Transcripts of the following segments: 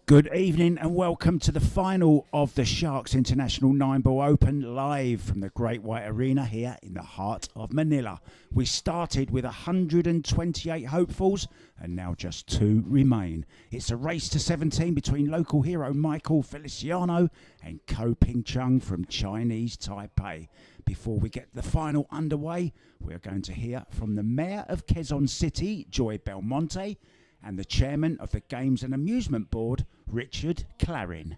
Good evening and welcome to the final of the Sharks International 9-Ball Open live from the Great White Arena here in the heart of Manila. We started with 128 hopefuls and now just 2 remain. It's a race to 17 between local hero Michael Feliciano and Ko Ping Chung from Chinese Taipei. Before we get the final underway, we're going to hear from the Mayor of Quezon City, Joy Belmonte, and the Chairman of the Games and Amusement Board, Richard Clarin.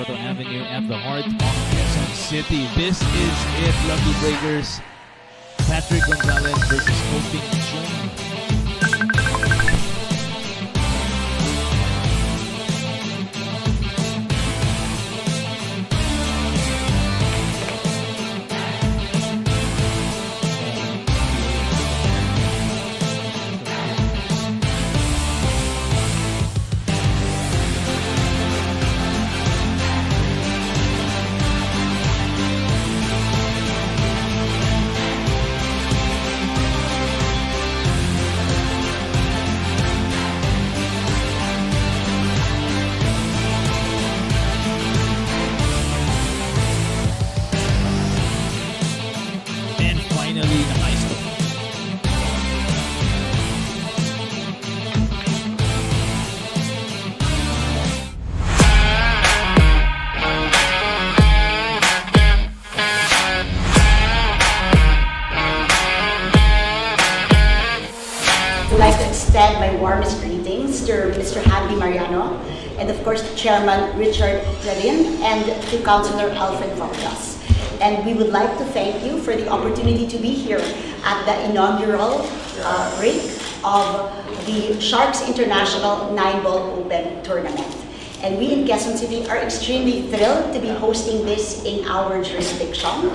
Avenue at the heart of Quezon City. This is it, Lucky Breakers. Patrick Gonzalez versus Ko Ping Chung. Extend my warmest greetings to Mr. Handy Mariano and of course to Chairman Richard Clarin and to Councilor Alfred Vargas. And we would like to thank you for the opportunity to be here at the inaugural break of the Sharks International 9-Ball Open Tournament. And we in Quezon City are extremely thrilled to be hosting this in our jurisdiction.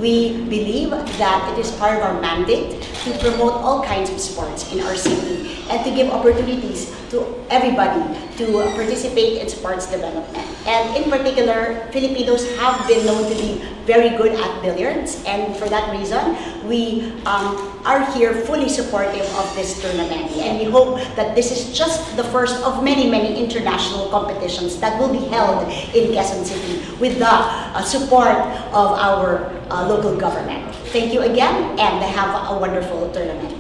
We believe that it is part of our mandate to promote all kinds of sports in our city and to give opportunities to everybody to participate in sports development. And in particular, Filipinos have been known to be very good at billiards, and for that reason, we are here fully supportive of this tournament. And we hope that this is just the first of many, many international competitions that will be held in Quezon City with the support of our local government. Thank you again, and have a wonderful tournament.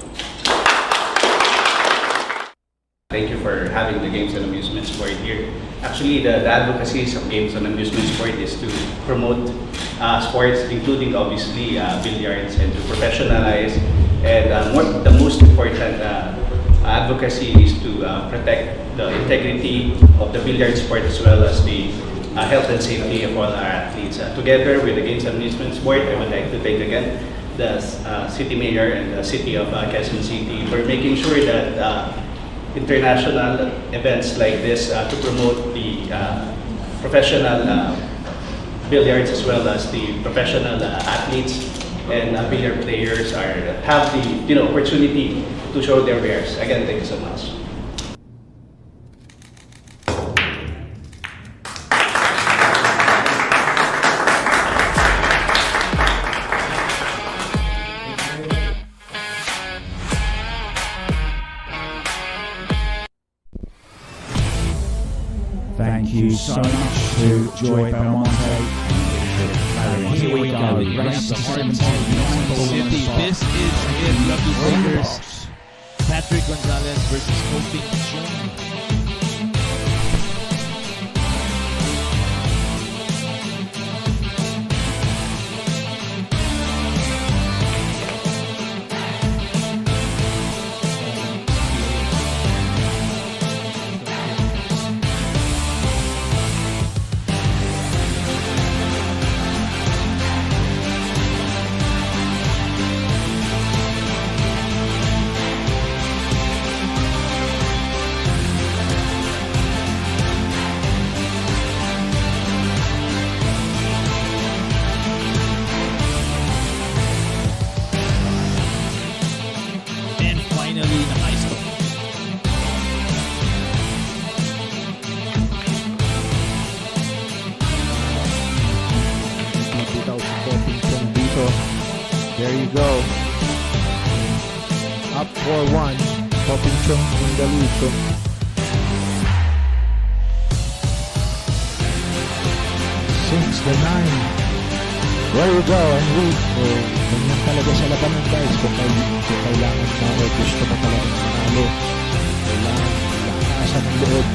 Thank you for having the Games and Amusement Sport here. Actually, the advocacy of Games and Amusement Sport is to promote sports, including obviously billiards, and to professionalize. And the most important advocacy is to protect the integrity of the billiard sport as well as the health and safety of all our athletes. Together with the Games and Amusement Sport, I would like to thank again the City Mayor and the City of Quezon City for making sure that international events like this to promote the professional billiards as well as the professional athletes and billiard players have the opportunity to show their wares. Again, thank you so much. Thank you so much to Joy Belmonte. Here we go. Race to 17. City. This is it. Lucky Breakers. Patrick Gonzalez versus Coping Chung. And finally, the high school. Bitaw si Coping Chung dito. There you go. Up 4-1. Coping Chung in the lead. So, since the 9. There you go. And wait. Ganyan talaga sa labanan, guys. Kung kailangan mo o gusto mo talagang manalo, kailangan lakasan ng loob.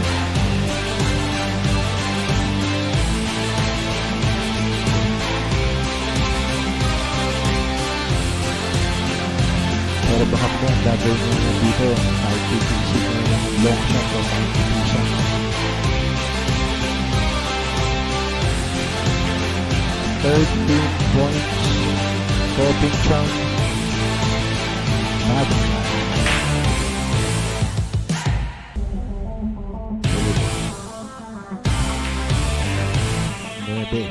Pero baka mo ang gagawin mo dito kahit titisip mo yung long shot o kahit titisip. Third team points. Coping Chung. Bad. Nuebe.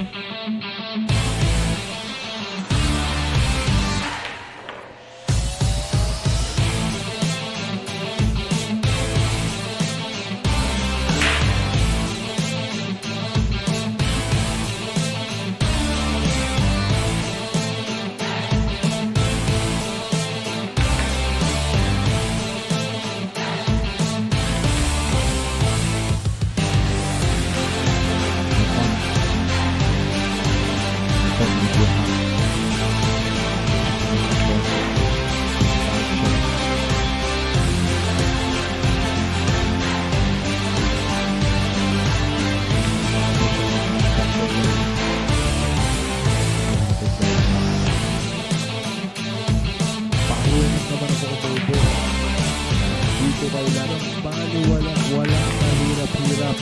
Dito kailangan walang mahirap-hirap.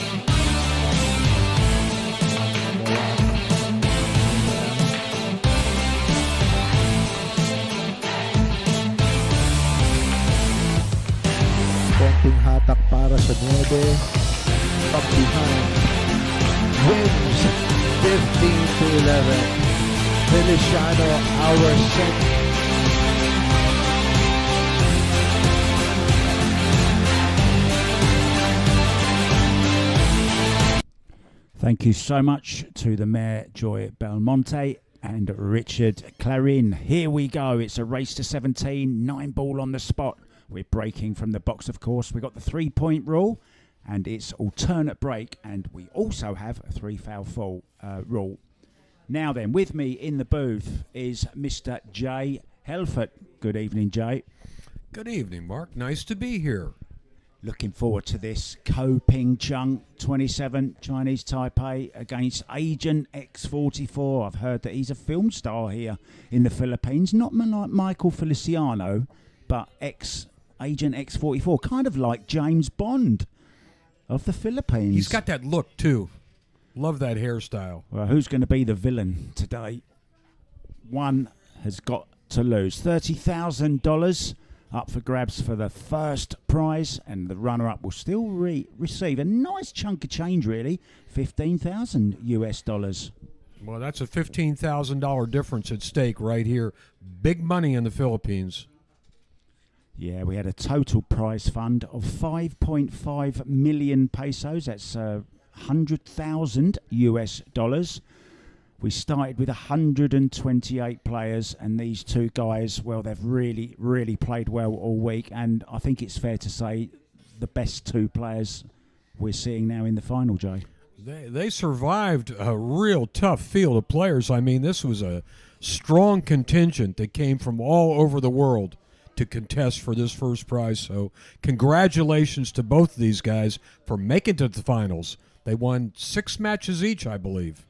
Konting hatak para sa 9. Up behind. Wins 15-11. Feliciano, our second. Thank you so much to the Mayor Joy Belmonte and Richard Clarin. Here we go. It's a race to 17, 9 ball on the spot. We're breaking from the box, of course. We've got the 3-point rule and it's alternate break, and we also have a 3 foul fall rule. Now then, with me in the booth is Mr. Jay Helfert. Good evening, Jay. Good evening, Mark. Nice to be here. Looking forward to this. Ko Ping Chung, 27, Chinese Taipei, against Agent X44. I've heard that he's a film star here in the Philippines. Not like Michael Feliciano, but Agent X44. Kind of like James Bond of the Philippines. He's got that look, too. Love that hairstyle. Well, who's going to be the villain today? One has got to lose $30,000 up for grabs for the first prize, and the runner-up will still receive a nice chunk of change, really, $15,000. Well, that's a $15,000 difference at stake right here. Big money in the Philippines. Yeah, we had a total prize fund of 5.5 million pesos. That's $100,000. We started with 128 players, and these two guys, well, they've really, really played well all week. And I think it's fair to say the best two players we're seeing now in the final, Jay. They survived a real tough field of players. I mean, this was a strong contingent that came from all over the world to contest for this first prize. So congratulations to both of these guys for making it to the finals. They won 6 matches each, I believe.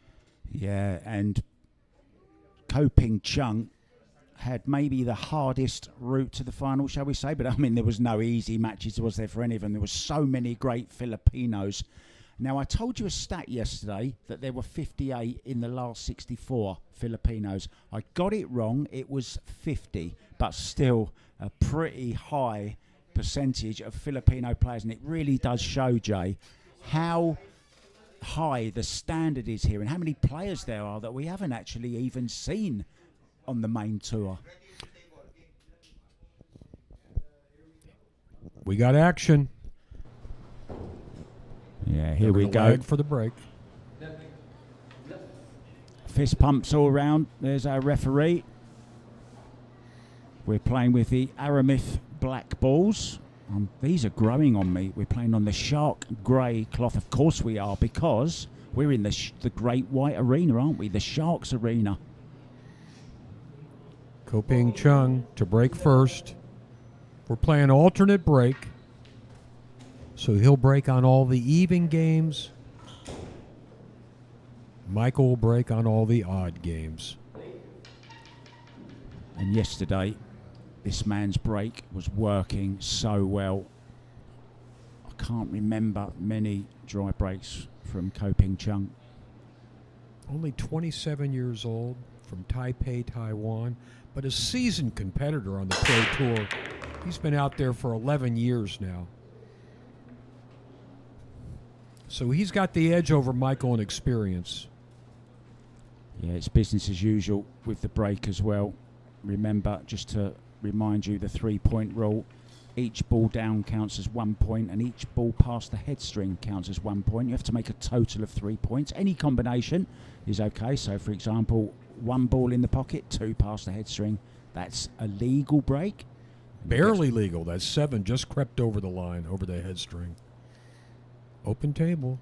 Yeah, and Ko Ping Chung had maybe the hardest route to the final, shall we say. But, I mean, there was no easy matches, was there, for any of them? There were so many great Filipinos. Now, I told you a stat yesterday that there were 58 in the last 64 Filipinos. I got it wrong. It was 50, but still a pretty high percentage of Filipino players. And it really does show, Jay, how high the standard is here and how many players there are that we haven't actually even seen on the main tour. We got action. Yeah, here we go. For the break. Fist pumps all around. There's our referee. We're playing with the Aramith black balls. These are growing on me. We're playing on the shark grey cloth. Of course we are, because we're in the Great White Arena, aren't we? The Sharks Arena. Ko Ping Chung to break first. We're playing alternate break. So he'll break on all the even games. Michael will break on all the odd games. And yesterday, this man's break was working so well. I can't remember many dry breaks from Ko Ping Chung. Only 27 years old, from Taipei, Taiwan, but a seasoned competitor on the Pro Tour. He's been out there for 11 years now. So he's got the edge over Michael in experience. Yeah, it's business as usual with the break as well. Remember, just to remind you, the 3-point rule. Each ball down counts as 1 point, and each ball past the head string counts as 1 point. You have to make a total of 3 points. Any combination is okay. So, for example, 1 ball in the pocket, 2 past the head string. That's a legal break. Barely legal. That's 7 just crept over the line, over the head string. Open table.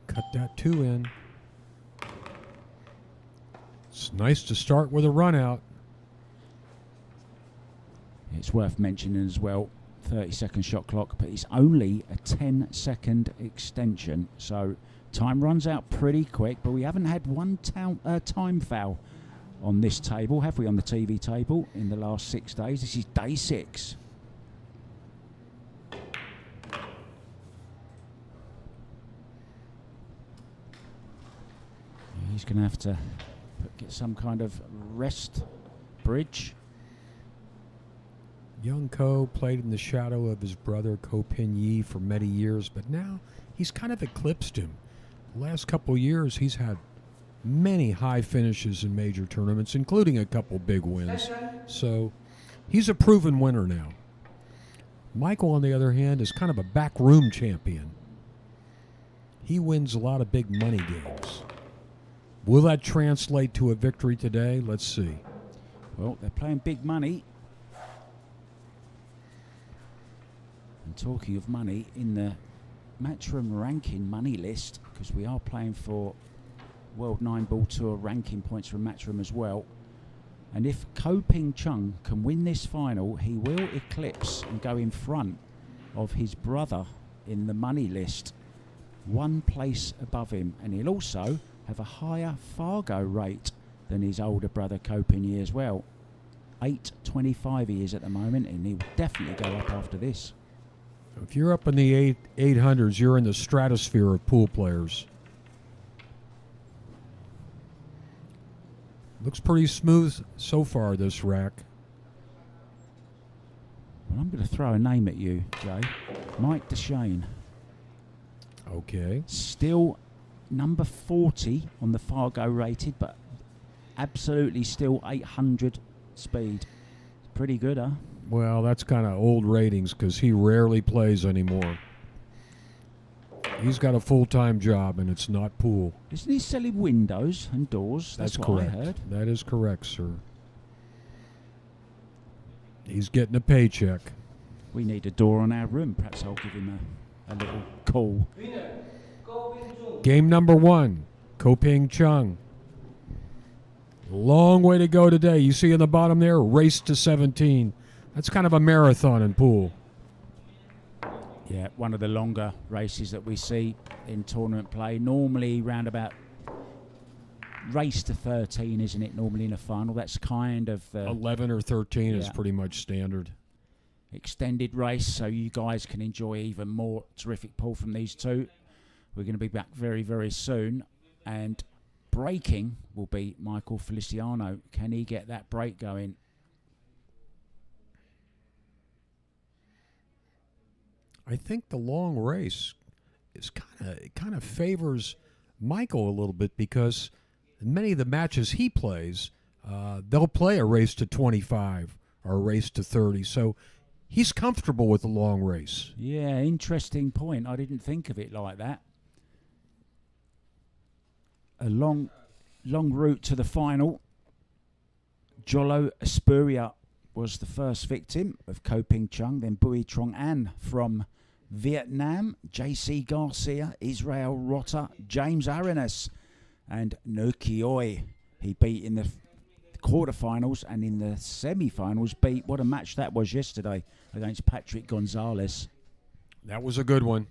Cut that 2 in. It's nice to start with a run out. It's worth mentioning as well, 30-second shot clock, but it's only a 10-second extension. So time runs out pretty quick, but we haven't had one time foul on this table, have we, on the TV table, in the last 6 days? This is day 6. He's going to have to get some kind of rest bridge. Young Ko played in the shadow of his brother Ko Pin Yi for many years, but now he's kind of eclipsed him. The last couple years, he's had many high finishes in major tournaments, including a couple big wins. So he's a proven winner now. Michael, on the other hand, is kind of a backroom champion. He wins a lot of big money games. Will that translate to a victory today? Let's see. Well, they're playing big money. And talking of money, in the Matchroom ranking money list, because we are playing for World 9-Ball Tour ranking points from Matchroom as well. And if Ko Ping Chung can win this final, he will eclipse and go in front of his brother in the money list, 1 place above him. And he'll also have a higher Fargo rate than his older brother Ko Ping Yi as well. 8.25 he is at the moment, and he'll definitely go up after this. If you're up in the 800s, you're in the stratosphere of pool players. Looks pretty smooth so far, this rack. Well, I'm going to throw a name at you, Jay. Mike DeShane. Okay. Still number 40 on the Fargo rated, but absolutely still 800 speed. Pretty good, huh? Well, that's kind of old ratings because he rarely plays anymore. He's got a full-time job, and it's not pool. Isn't he selling windows and doors? That's what correct. I heard. That is correct, sir. He's getting a paycheck. We need a door on our room. Perhaps I'll give him a little call. Game number 1, Koping Chung. Long way to go today. You see in the bottom there, race to 17. That's kind of a marathon in pool. Yeah, one of the longer races that we see in tournament play. Normally round about race to 13, isn't it? Normally in a final. That's kind of the 11 or 13 is Yeah. pretty much standard. extended race, so you guys can enjoy even more terrific pool from these two. We're going to be back very, very soon. And breaking will be Michael Feliciano. Can he get that break going? I think the long race is kind of favors Michael a little bit because in many of the matches he plays, they'll play a race to 25 or a race to 30. So he's comfortable with the long race. Yeah, interesting point. I didn't think of it like that. A long route to the final. Jolo Aspuria was the first victim of Koping Chung, then Bui Trong An from Vietnam, JC Garcia, Israel Rotter, James Arenas, and No Kioi. He beat in the quarterfinals and in the semi-finals beat, what a match that was yesterday against Patrick Gonzalez. That was a good one.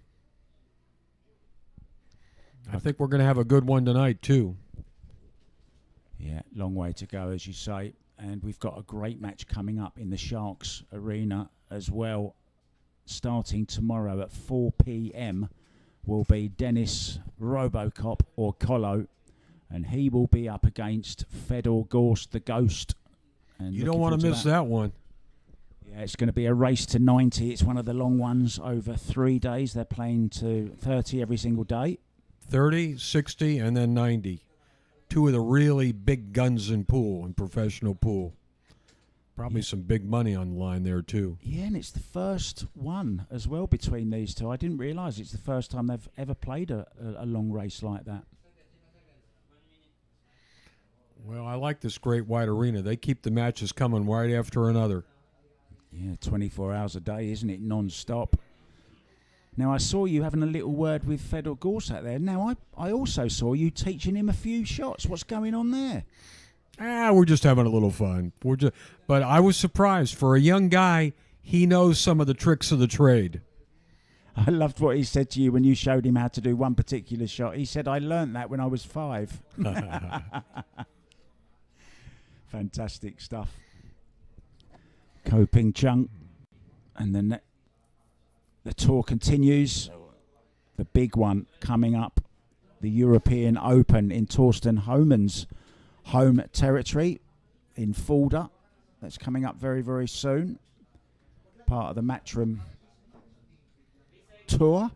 I think we're going to have a good one tonight, too. Yeah, long way to go, as you say. And we've got a great match coming up in the Sharks Arena as well. Starting tomorrow at 4 p.m. will be Dennis Robocop or Colo. And he will be up against Fedor Gorst, the Ghost. And You don't want to miss that one. Yeah, it's going to be a race to 90. It's one of the long ones over 3 days. They're playing to 30 every single day. 30, 60, and then 90. Two of the really big guns in pool, in professional pool. Probably some big money on the line there, too. Yeah, and it's the first one as well between these two. I didn't realise it's the first time they've ever played a long race like that. Well, I like this great white arena. They keep the matches coming right after another. Yeah, 24 hours a day, isn't it? Non-stop. Now, I saw you having a little word with Fedor Gorst out there. Now, I also saw you teaching him a few shots. What's going on there? We're just having a little fun. But I was surprised. For a young guy, he knows some of the tricks of the trade. I loved what he said to you when you showed him how to do one particular shot. He said, I learnt that when I was 5. Fantastic stuff. Koping Chung. And then the tour continues. The big one coming up. The European Open in Torsten Homan's home territory in Fulda. That's coming up very, very soon. Part of the Matchroom tour.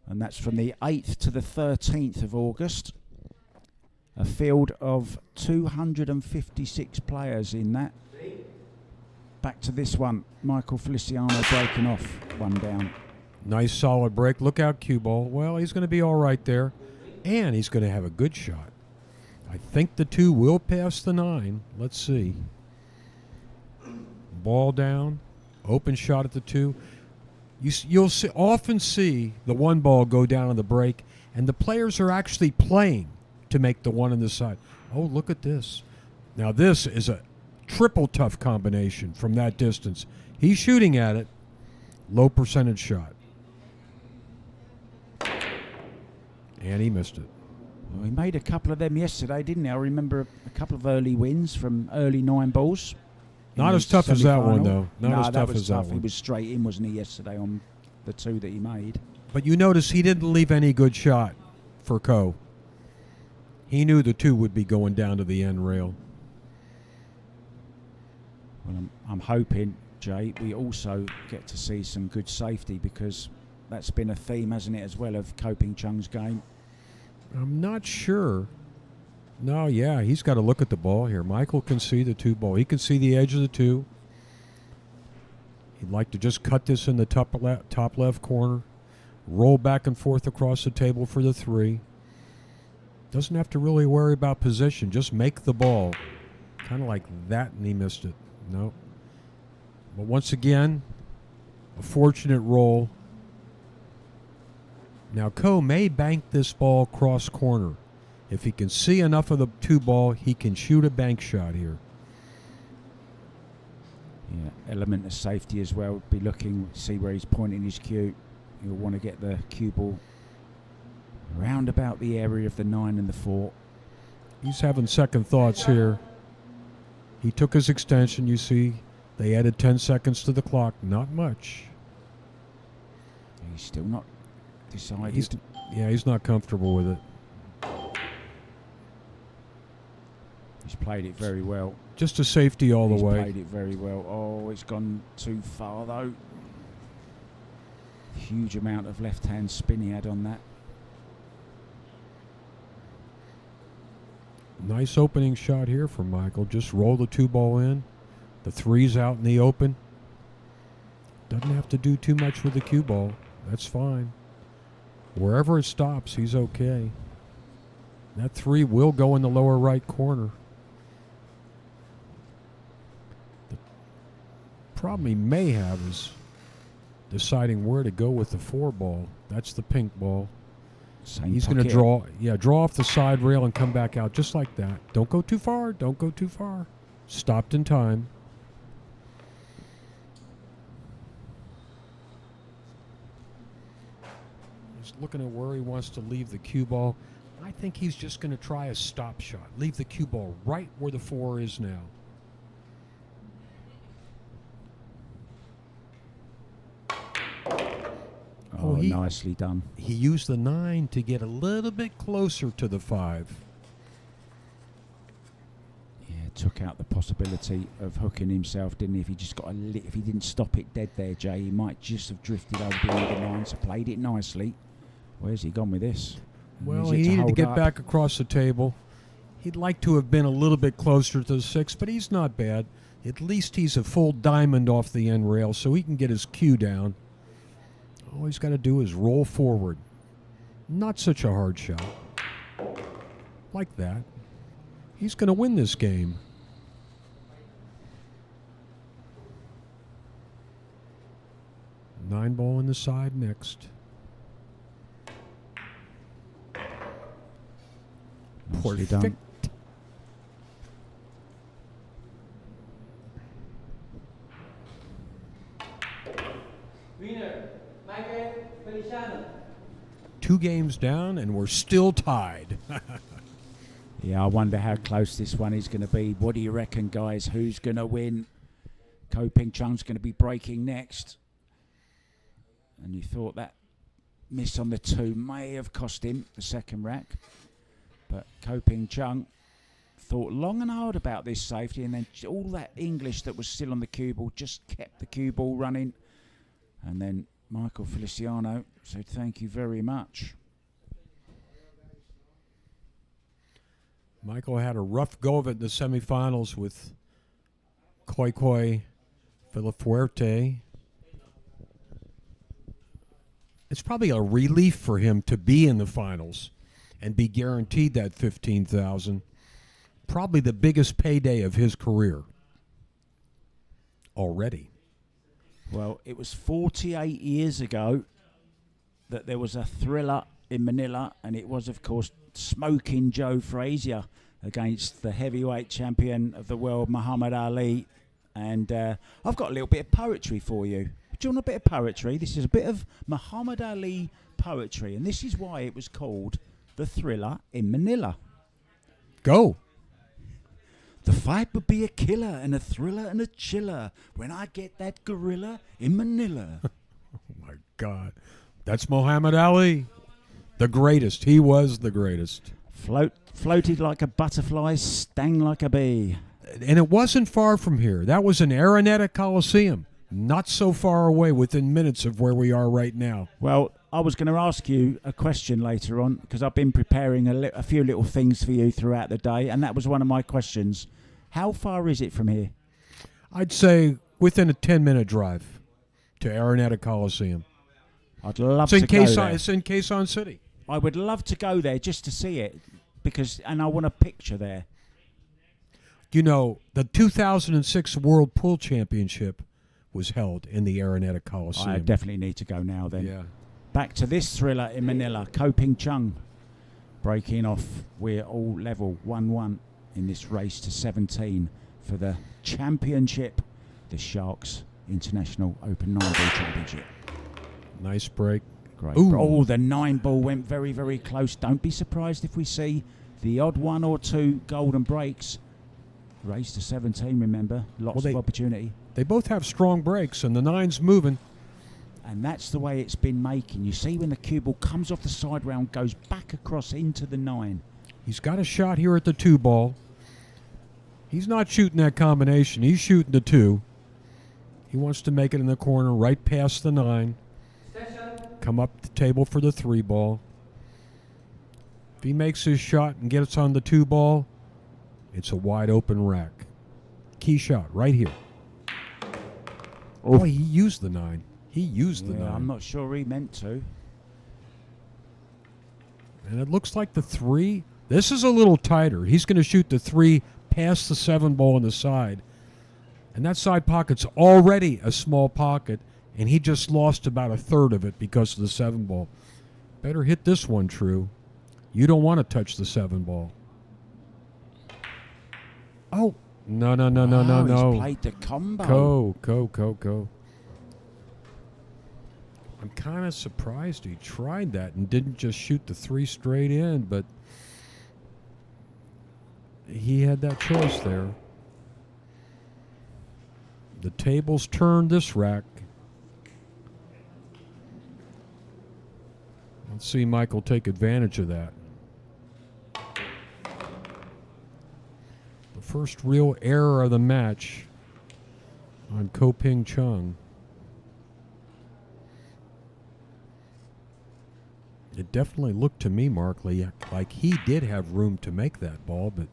And that's from the 8th to the 13th of August. A field of 256 players in that. Back to this one. Michael Feliciano breaking off. One down. Nice solid break. Look out, cue ball. Well, he's going to be all right there. And he's going to have a good shot. I think the 2 will pass the 9. Let's see. Ball down. Open shot at the 2. You'll often see the 1 ball go down on the break, and the players are actually playing to make the 1 on the side. Oh, look at this. Now, this is a triple tough combination from that distance. He's shooting at it. Low percentage shot. And he missed it. Well, he made a couple of them yesterday, didn't he? I remember a couple of early wins from early 9 balls. Not as tough as that one, though. Not as tough as that He one. was straight in, wasn't he, yesterday on the 2 that he made? But you notice he didn't leave any good shot for Ko. He knew the 2 would be going down to the end rail. Well, I'm hoping Jay, we also get to see some good safety, because that's been a theme, hasn't it, as well, of Ko-Ping Chung's game. I'm not sure. No, yeah, he's got to look at the ball here. Michael can see the 2 ball. He can see the edge of the 2. He'd like to just cut this in the top left corner, roll back and forth across the table for the 3. Doesn't have to really worry about position. Just make the ball. Kind of like that, and he missed it. Nope. But once again, a fortunate roll. Now, Ko may bank this ball cross corner. If he can see enough of the 2 ball, he can shoot a bank shot here. Yeah, element of safety as well. Be looking, see where he's pointing his cue. You'll want to get the cue ball round about the area of the 9 and the 4. He's having second thoughts here. He took his extension, you see. They added 10 seconds to the clock. Not much. He's still not decided. He's not comfortable with it. He's played it very well. Just a safety all He's the way. played it very well. Oh, it's gone too far, though. Huge amount of left-hand spin he had on that. Nice opening shot here from Michael. Just roll the 2 ball in. The 3's out in the open. Doesn't have to do too much with the cue ball. That's fine. Wherever it stops, he's okay. That 3 will go in the lower right corner. The problem he may have is deciding where to go with the 4 ball. That's the pink ball. He's going to draw off the side rail and come back out just like that. Don't go too far. Don't go too far. Stopped in time. He's looking at where he wants to leave the cue ball. I think he's just going to try a stop shot. Leave the cue ball right where the 4 is now. Oh, nicely done. He used the 9 to get a little bit closer to the 5. Yeah, took out the possibility of hooking himself, didn't he? If he just got if he didn't stop it dead there, Jay, he might just have drifted over behind the 9. So played it nicely. Where's he gone with this? Well, he needed to get back across the table. He'd like to have been a little bit closer to the 6, but he's not bad. At least he's a full diamond off the end rail, so he can get his cue down. All he's got to do is roll forward. Not such a hard shot. Like that. He's going to win this game. Nine ball in the side next. Nicely done. Two games down, and we're still tied. Yeah, I wonder how close this one is going to be. What do you reckon, guys? Who's going to win? Ko-Ping Chung's going to be breaking next. And you thought that miss on the 2 may have cost him the second rack. But Ko-Ping Chung thought long and hard about this safety, and then all that English that was still on the cue ball just kept the cue ball running. And then Michael Feliciano said, thank you very much. Michael had a rough go of it in the semifinals with Koi Villafuerte. It's probably a relief for him to be in the finals and be guaranteed that $15,000. Probably the biggest payday of his career already. Well, it was 48 years ago that there was a thriller in Manila, and it was, of course, Smoking Joe Frazier against the heavyweight champion of the world, Muhammad Ali. And I've got a little bit of poetry for you. Do you want a bit of poetry? This is a bit of Muhammad Ali poetry, and this is why it was called The Thriller in Manila. Go. The fight would be a killer and a thriller and a chiller when I get that gorilla in Manila. Oh, my God. That's Muhammad Ali. The greatest. He was the greatest. Floated like a butterfly, stung like a bee. And it wasn't far from here. That was in Araneta Coliseum. not so far away, within minutes of where we are right now. Well, I was going to ask you a question later on because I've been preparing a few little things for you throughout the day, and that was one of my questions. How far is it from here? I'd say within a 10-minute drive to Araneta Coliseum. I'd love It's to go there. It's in Quezon City. I would love to go there just to see it and I want a picture there. You know, the 2006 World Pool Championship was held in the Araneta Coliseum. I definitely need to go now then. Yeah. Back to this thriller in Manila. Ko Ping Chung breaking off. We're all level 1-1 in this race to 17 for the championship, the Sharks International Open 9-ball championship. Nice break. Great. Ooh. Oh, the 9-ball went very, very close. Don't be surprised if we see the odd 1 or 2 golden breaks. Race to 17, remember. Lots of opportunity. They both have strong breaks, and the 9's moving. And that's the way it's been making. You see when the cue ball comes off the side round, goes back across into the 9. He's got a shot here at the 2 ball. He's not shooting that combination. He's shooting the 2. He wants to make it in the corner right past the 9. Come up the table for the 3 ball. If he makes his shot and gets on the 2 ball, it's a wide open rack. Key shot right here. Oh, he used the 9. He used the 9. I'm not sure he meant to. And it looks like the 3. This is a little tighter. He's going to shoot the 3 past the 7 ball on the side. And that side pocket's already a small pocket, and he just lost about a third of it because of the 7 ball. Better hit this one true. You don't want to touch the 7 ball. Oh, no. He's played the combo. Go. I'm kind of surprised he tried that and didn't just shoot the 3 straight in, but he had that choice there. The tables turned this rack. Let's see Michael take advantage of that. The first real error of the match on Ko Ping Chung. It definitely looked to me, Mark, like he did have room to make that ball, but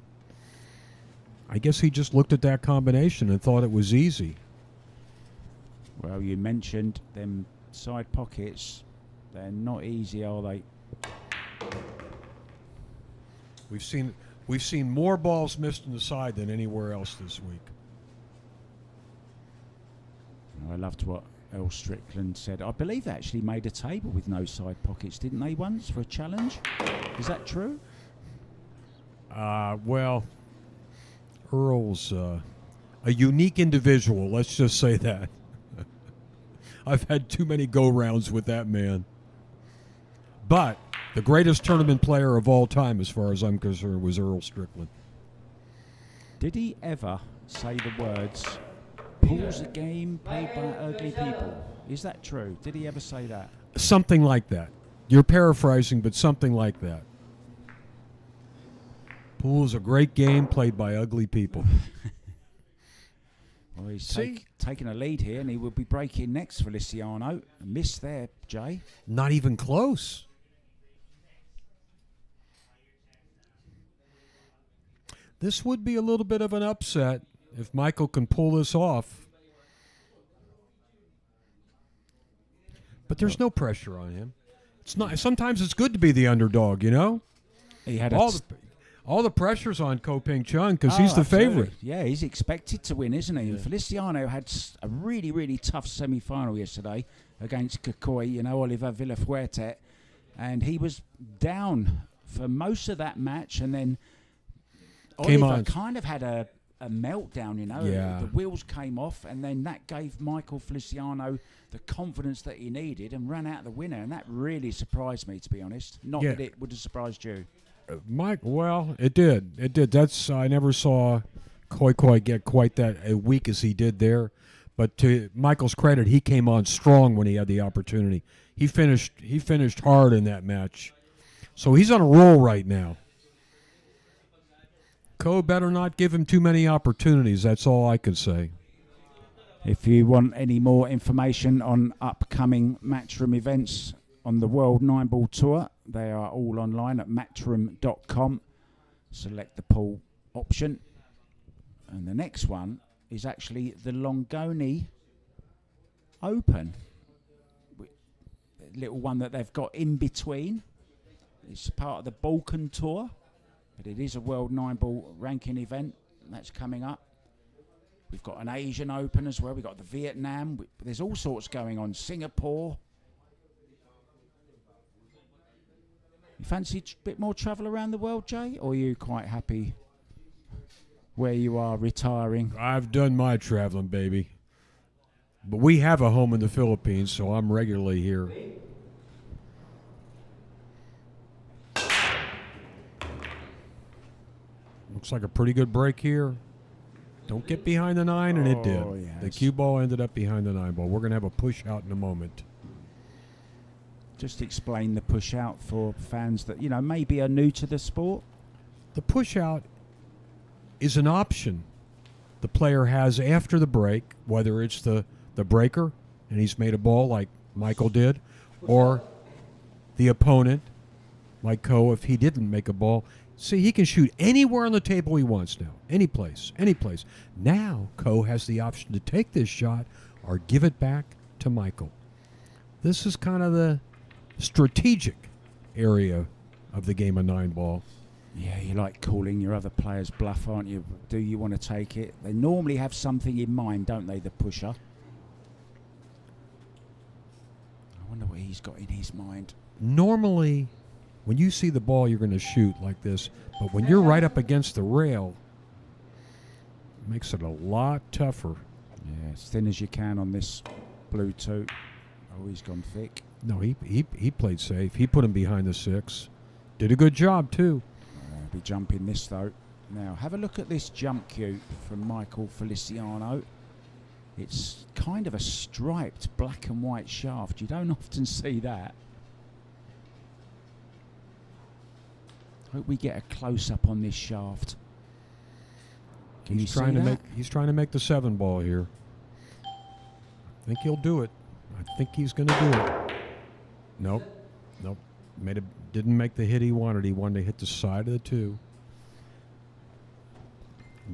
I guess he just looked at that combination and thought it was easy. Well, you mentioned them side pockets. They're not easy, are they? We've seen more balls missed in the side than anywhere else this week. I loved what Earl Strickland said. I believe they actually made a table with no side pockets, didn't they, once for a challenge? Is that true? Well, Earl's a unique individual, let's just say that. I've had too many go-rounds with that man. But the greatest tournament player of all time, as far as I'm concerned, was Earl Strickland. Did he ever say the words, "Pool's a game played by ugly people"? Is that true? Did he ever say that? Something like that. You're paraphrasing, but something like that. Pool's a great game played by ugly people. Well, he's taking a lead here, and he will be breaking next, Feliciano. A miss there, Jay. Not even close. This would be a little bit of an upset if Michael can pull this off. But there's no pressure on him. It's not. Sometimes it's good to be the underdog, you know? He had all the pressure's on Ko Ping Chung because he's the absolutely. favorite. Yeah, he's expected to win, isn't he? And Feliciano had a really, really tough semi-final yesterday against Kikoi, Oliver Villafuerte. And he was down for most of that match. And then Oliver kind of had a meltdown, Yeah. The wheels came off, and then that gave Michael Feliciano the confidence that he needed and ran out the winner. And that really surprised me, to be honest. Not that it would have surprised you. Mike, well, it did. It did. I never saw Koi get quite that weak as he did there. But to Michael's credit, he came on strong when he had the opportunity. He finished hard in that match. So he's on a roll right now. Ko better not give him too many opportunities. That's all I can say. If you want any more information on upcoming Matchroom events on the World 9-Ball Tour, they are all online at matchroom.com. Select the pool option. And the next one is actually the Longoni Open. The little one that they've got in between. It's part of the Balkan Tour, but it is a World 9-Ball ranking event. That's coming up. We've got an Asian Open as well. We've got the Vietnam. There's all sorts going on. Singapore. You fancy a bit more travel around the world, Jay? Or are you quite happy where you are retiring? I've done my traveling, baby. But we have a home in the Philippines, so I'm regularly here. Looks like a pretty good break here. Don't get behind the 9, and it did. Yes. The cue ball ended up behind the 9 ball. We're going to have a push out in a moment. Just explain the push out for fans that, maybe are new to the sport. The push out is an option the player has after the break, whether it's the breaker, and he's made a ball like Michael did, or the opponent, like Ko, if he didn't make a ball. See, he can shoot anywhere on the table he wants now. Any place. Now, Ko has the option to take this shot or give it back to Michael. This is kind of the strategic area of the game of 9-ball. Yeah, you like calling your other players bluff, aren't you? Do you want to take it? They normally have something in mind, don't they, the pusher? I wonder what he's got in his mind. Normally, when you see the ball, you're going to shoot like this. But when you're right up against the rail, it makes it a lot tougher. Yeah, as thin as you can on this Bluetooth. Oh, he's gone thick. No, he played safe. He put him behind the 6. Did a good job, too. Be jumping this, though. Now, have a look at this jump cue from Michael Feliciano. It's kind of a striped black and white shaft. You don't often see that. Hope we get a close-up on this shaft. Can you see that? He's trying to make the 7 ball here. I think he'll do it. I think he's going to do it. Nope. Didn't make the hit he wanted. He wanted to hit the side of the 2.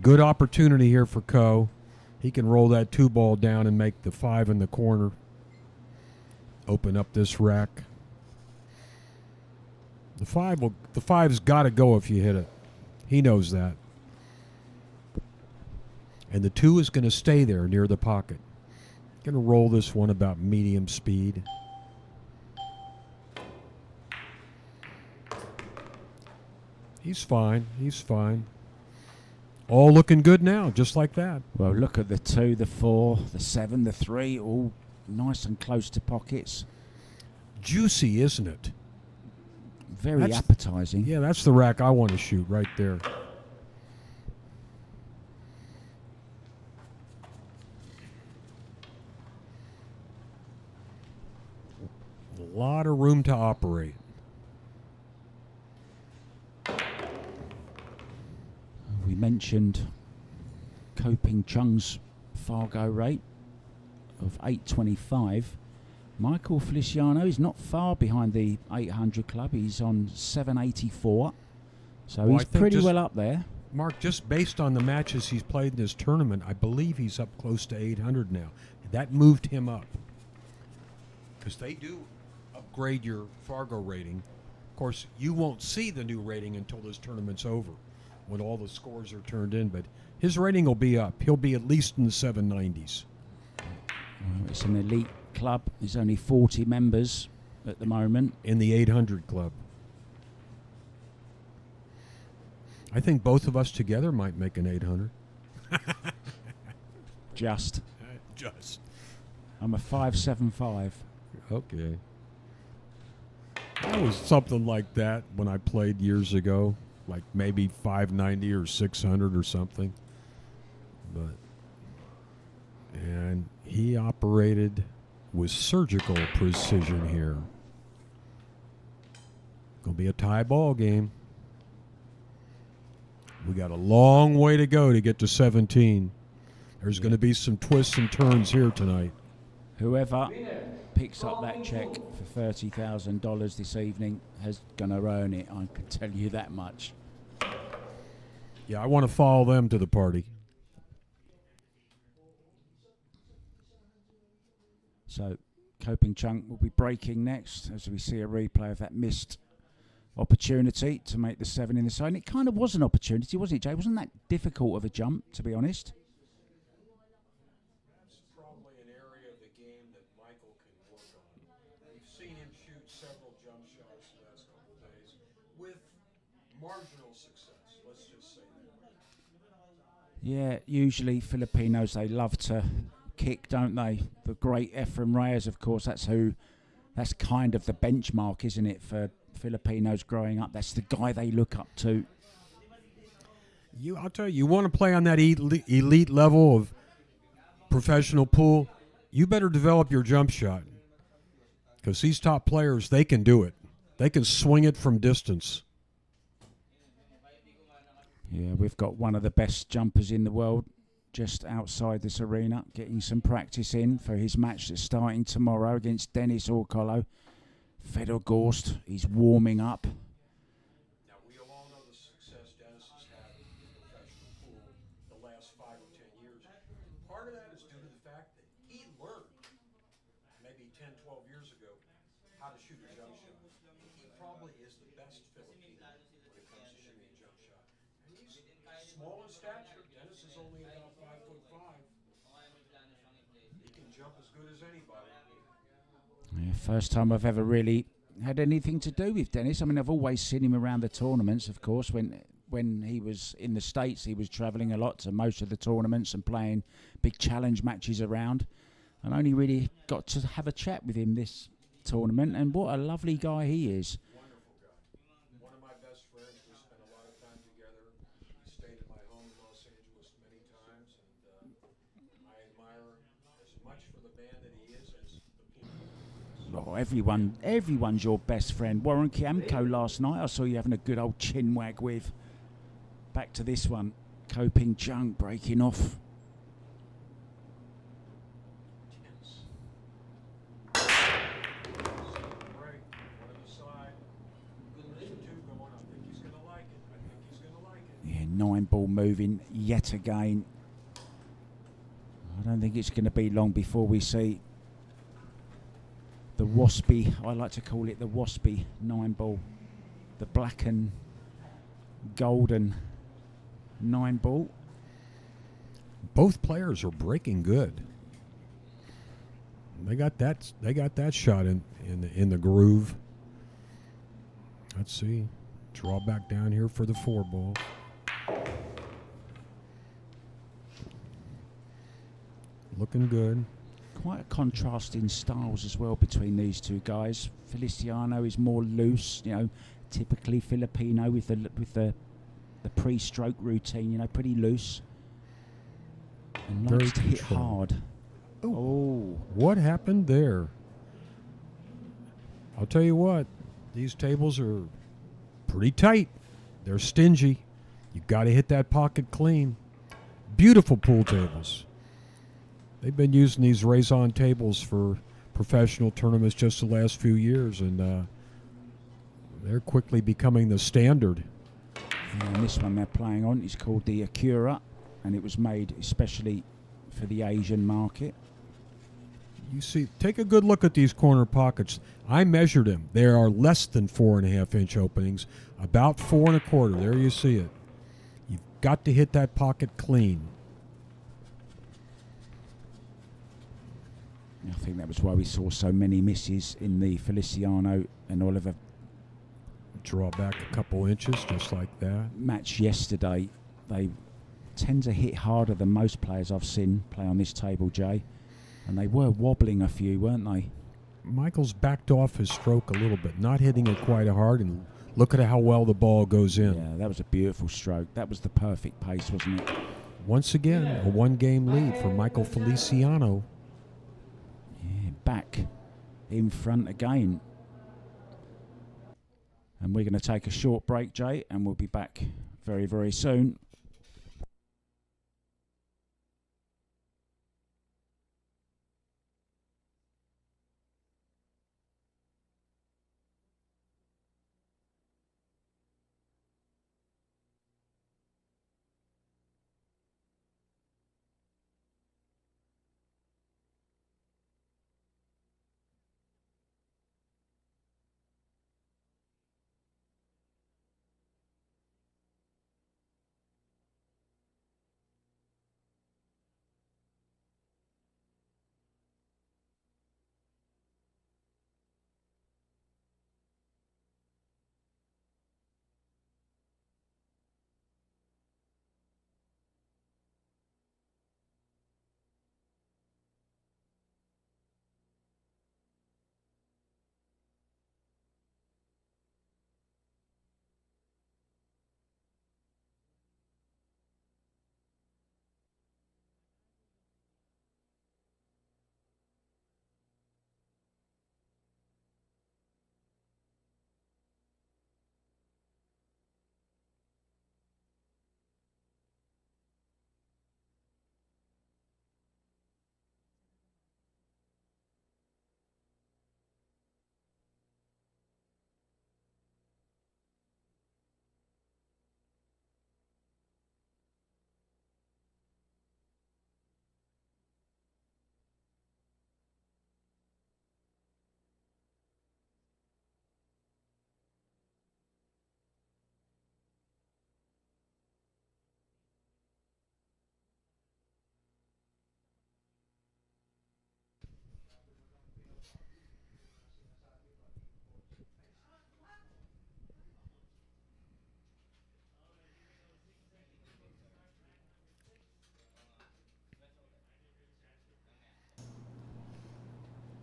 Good opportunity here for Ko. He can roll that 2 ball down and make the 5 in the corner. Open up this rack. The 5's got to go if you hit it. He knows that. And the 2 is going to stay there near the pocket. Going to roll this one about medium speed. He's fine. All looking good now, just like that. Well, look at the 2, the 4, the 7, the 3, all nice and close to pockets. Juicy, isn't it? Very appetizing. Yeah, that's the rack I want to shoot right there. A lot of room to operate. We mentioned Ko Ping Chung's Fargo rate of 825. Michael Feliciano is not far behind the 800 club. He's on 784. So he's pretty well up there. Mark, just based on the matches he's played in this tournament, I believe he's up close to 800 now. That moved him up. Because they do upgrade your Fargo rating. Of course, you won't see the new rating until this tournament's over, when all the scores are turned in. But his rating will be up. He'll be at least in the 790s. Well, it's an elite club. There's only 40 members at the moment. In the 800 club. I think both of us together might make an 800. Just. I'm a 575. Okay. I was something like that when I played years ago. Like maybe 590 or 600 or something. And he operated with surgical precision here. Gonna be a tie ball game. We got a long way to go to get to 17. There's going to be some twists and turns here tonight. Whoever picks up that check for $30,000 this evening has going to earn it. I can tell you that much. Yeah, I want to follow them to the party. So, Coping Chunk will be breaking next as we see a replay of that missed opportunity to make the 7 in the side. And it kind of was an opportunity, wasn't it, Jay? Wasn't that difficult of a jump, to be honest? That's probably an area of the game that Michael can work on. We've seen him shoot several jump shots the last couple of days with marginal success. Let's just say that. Yeah, usually Filipinos, they love to kick, don't they? The great Efren Reyes, of course, that's kind of the benchmark, isn't it, for Filipinos growing up? That's the guy they look up to. I'll tell you, you want to play on that elite level of professional pool, you better develop your jump shot. Because these top players, they can do it. They can swing it from distance. Yeah, we've got one of the best jumpers in the world just outside this arena, getting some practice in for his match that's starting tomorrow against Dennis Orcolo. Fedor Gorst, he's warming up. Now, we all know the success Dennis has had in the professional pool the last 5 or 10 years. Part of that is due to the fact that he learned, maybe 10, 12 years ago, how to shoot a jump shot. He probably is the best Filipino when it comes to shooting a jump shot. And he's small in stature. Dennis is only about 5'5". He can jump as good as anybody. Yeah, first time I've ever really had anything to do with Dennis. I mean, I've always seen him around the tournaments, of course. When he was in the States, he was travelling a lot to most of the tournaments and playing big challenge matches around. And only really got to have a chat with him this tournament. And what a lovely guy he is. Wonderful guy. One of my best friends. We spent a lot of time together. He stayed at my home in Los Angeles many times. And I admire him as much for the man that he is as the people. Oh, everyone's your best friend. Warren Kiamko last night, I saw you having a good old chin wag with. Back to this one. Coping Chung breaking off. Yeah, 9-ball moving yet again. I don't think it's going to be long before we see the waspy, I like to call it the waspy 9-ball. The black and golden 9-ball. Both players are breaking good. They got that shot in the groove. Let's see. Draw back down here for the 4-ball. Looking good. Quite a contrast in styles as well between these two guys. Feliciano is more loose, typically Filipino with the pre-stroke routine, pretty loose. And likes to hit hard. Oh. What happened there? I'll tell you what, these tables are pretty tight. They're stingy. You've got to hit that pocket clean. Beautiful pool tables. They've been using these raison tables for professional tournaments just the last few years, and they're quickly becoming the standard. And this one they're playing on is called the Acura, and it was made especially for the Asian market. You see, take a good look at these corner pockets. I measured them. They are less than 4.5-inch openings, about 4 1/4. There you see it. You've got to hit that pocket clean. I think that was why we saw so many misses in the Feliciano and Oliver Draw back a couple inches, just like that. match yesterday. They tend to hit harder than most players I've seen play on this table, Jay. And they were wobbling a few, weren't they? Michael's backed off his stroke a little bit, not hitting it quite hard, and look at how well the ball goes in. Yeah, that was a beautiful stroke. That was the perfect pace, wasn't it? Once again, a 1-game lead for Michael Feliciano. Yeah, back in front again. And we're going to take a short break, Jay, and we'll be back very, very soon.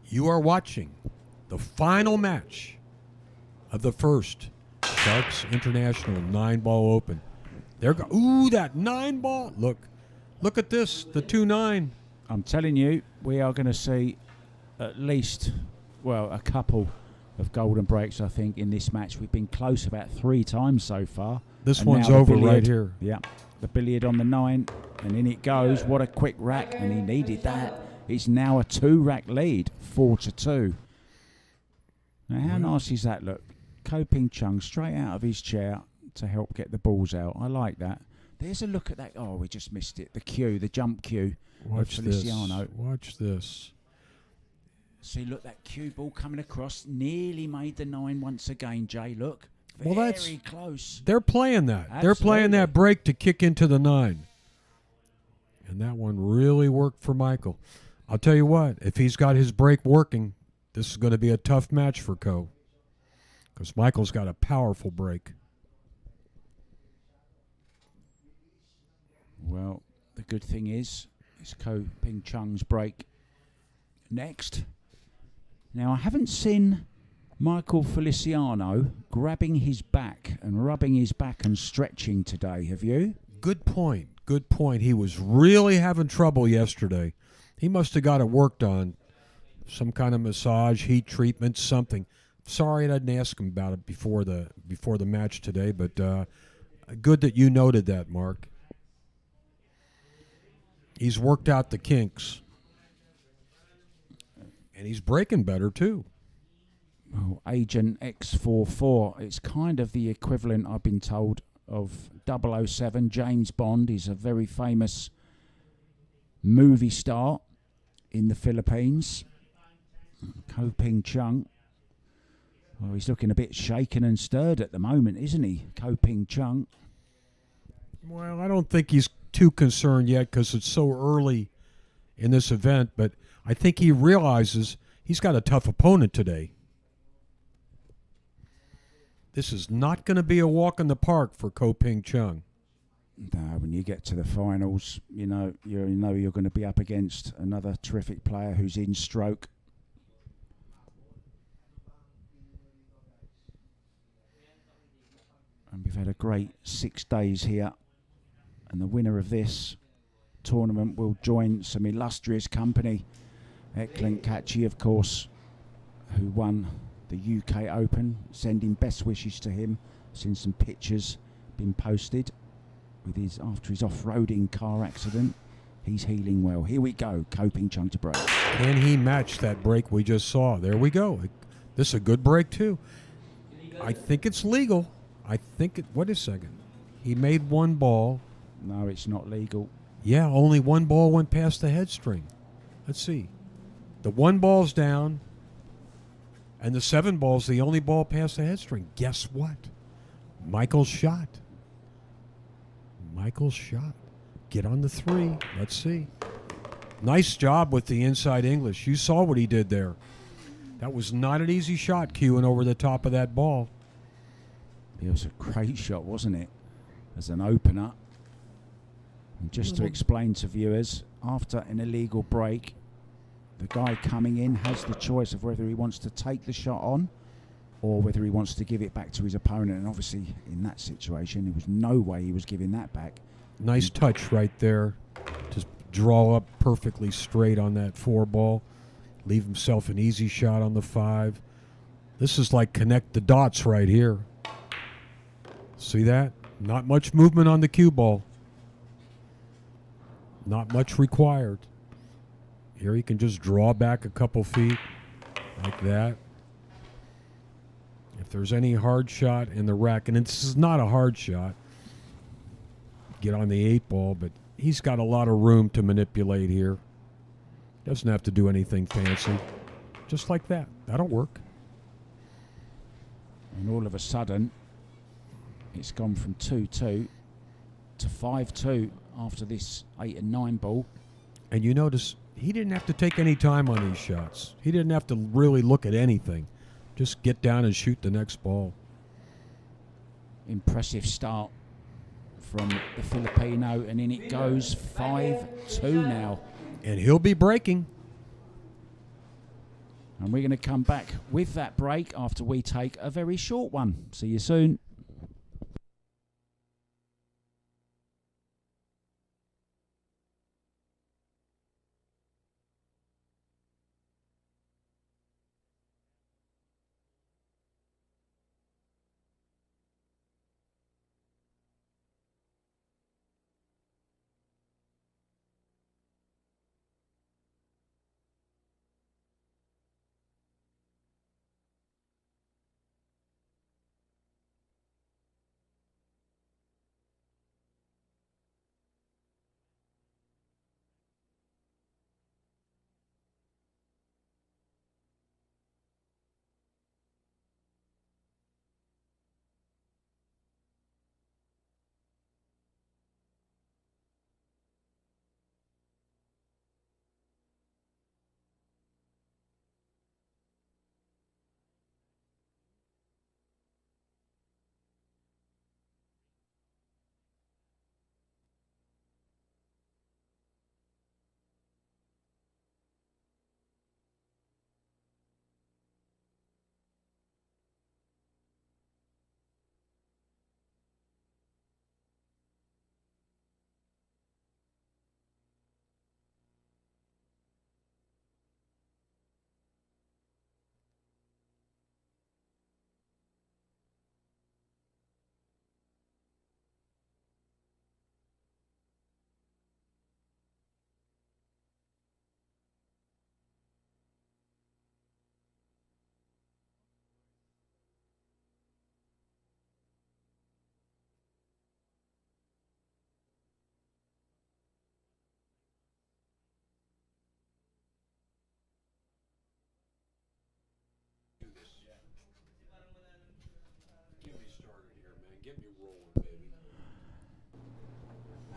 You are watching the final match of the first Sharks International 9-ball open. Ooh, that 9-ball. Look at this, the 2-9. I'm telling you, we are going to see at least, a couple of golden breaks, I think, in this match. We've been close about 3 times so far. This And one's now the over billiard. right here. Yeah, the billiard on the 9, and in it goes. What a quick rack, and he needed that. It's now a 2-rack lead, 4-2. Now, how nice is that look? Ko Ping Chung straight out of his chair to help get the balls out. I like that. There's a look at that. Oh, we just missed it. The jump cue Watch of this. Feliciano. Watch this. See, look, that cue ball coming across nearly made the 9 once again, Jay. Look. Well, that's very close. They're playing that. They're playing that break to kick into the 9. And that one really worked for Michael. I'll tell you what, if he's got his break working, this is going to be a tough match for Ko. Because Michael's got a powerful break. Well, the good thing is, it's Ko Ping Chung's break next. Now, I haven't seen Michael Feliciano grabbing his back and rubbing his back and stretching today, have you? Good point. Good point. He was really having trouble yesterday. He must have got it worked on. Some kind of massage, heat treatment, something. Sorry I didn't ask him about it before the match today, but good that you noted that, Mark. He's worked out the kinks. And he's breaking better, too. Oh, Agent X44. It's kind of the equivalent, I've been told, of 007. James Bond is a very famous movie star in the Philippines. Ko Ping Chung. Oh, he's looking a bit shaken and stirred at the moment, isn't he? Ko Ping Chung. Well, I don't think he's too concerned yet because it's so early in this event, but I think he realizes he's got a tough opponent today. This is not going to be a walk in the park for Ko Ping Chung. No, when you get to the finals, you know you're going to be up against another terrific player who's in stroke. And we've had a great 6 days here. And the winner of this tournament will join some illustrious company. Eklund Kachi, of course, who won the UK Open. Sending best wishes to him. Seen some pictures been posted with after his off-roading car accident. He's healing well. Here we go. Ko Ping Chung to break. Can he match that break we just saw? There we go. This is a good break, too. I think it's legal. Wait a second. He made 1 ball. No, it's not legal. Yeah, only 1 ball went past the head string. Let's see. The 1 ball's down, and the 7 ball's the only ball past the head string. Guess what? Michael's shot. Get on the 3. Let's see. Nice job with the inside English. You saw what he did there. That was not an easy shot, queuing over the top of that ball. It was a great shot, wasn't it? As an opener. And just to explain to viewers, after an illegal break, the guy coming in has the choice of whether he wants to take the shot on or whether he wants to give it back to his opponent. And obviously, in that situation, there was no way he was giving that back. Nice touch right there. Just draw up perfectly straight on that 4 ball. Leave himself an easy shot on the 5. This is like connect the dots right here. See that? Not much movement on the cue ball. Not much required. Here he can just draw back a couple feet like that. If there's any hard shot in the rack, and this is not a hard shot, get on the 8 ball, but he's got a lot of room to manipulate here. Doesn't have to do anything fancy. Just like that. That'll work. And all of a sudden, it's gone from 2-2 to 5-2 after this 8 and 9 ball. And you notice he didn't have to take any time on these shots. He didn't have to really look at anything. Just get down and shoot the next ball. Impressive start from the Filipino, and in it goes. 5-2 now. And he'll be breaking. And we're going to come back with that break after we take a very short one. See you soon.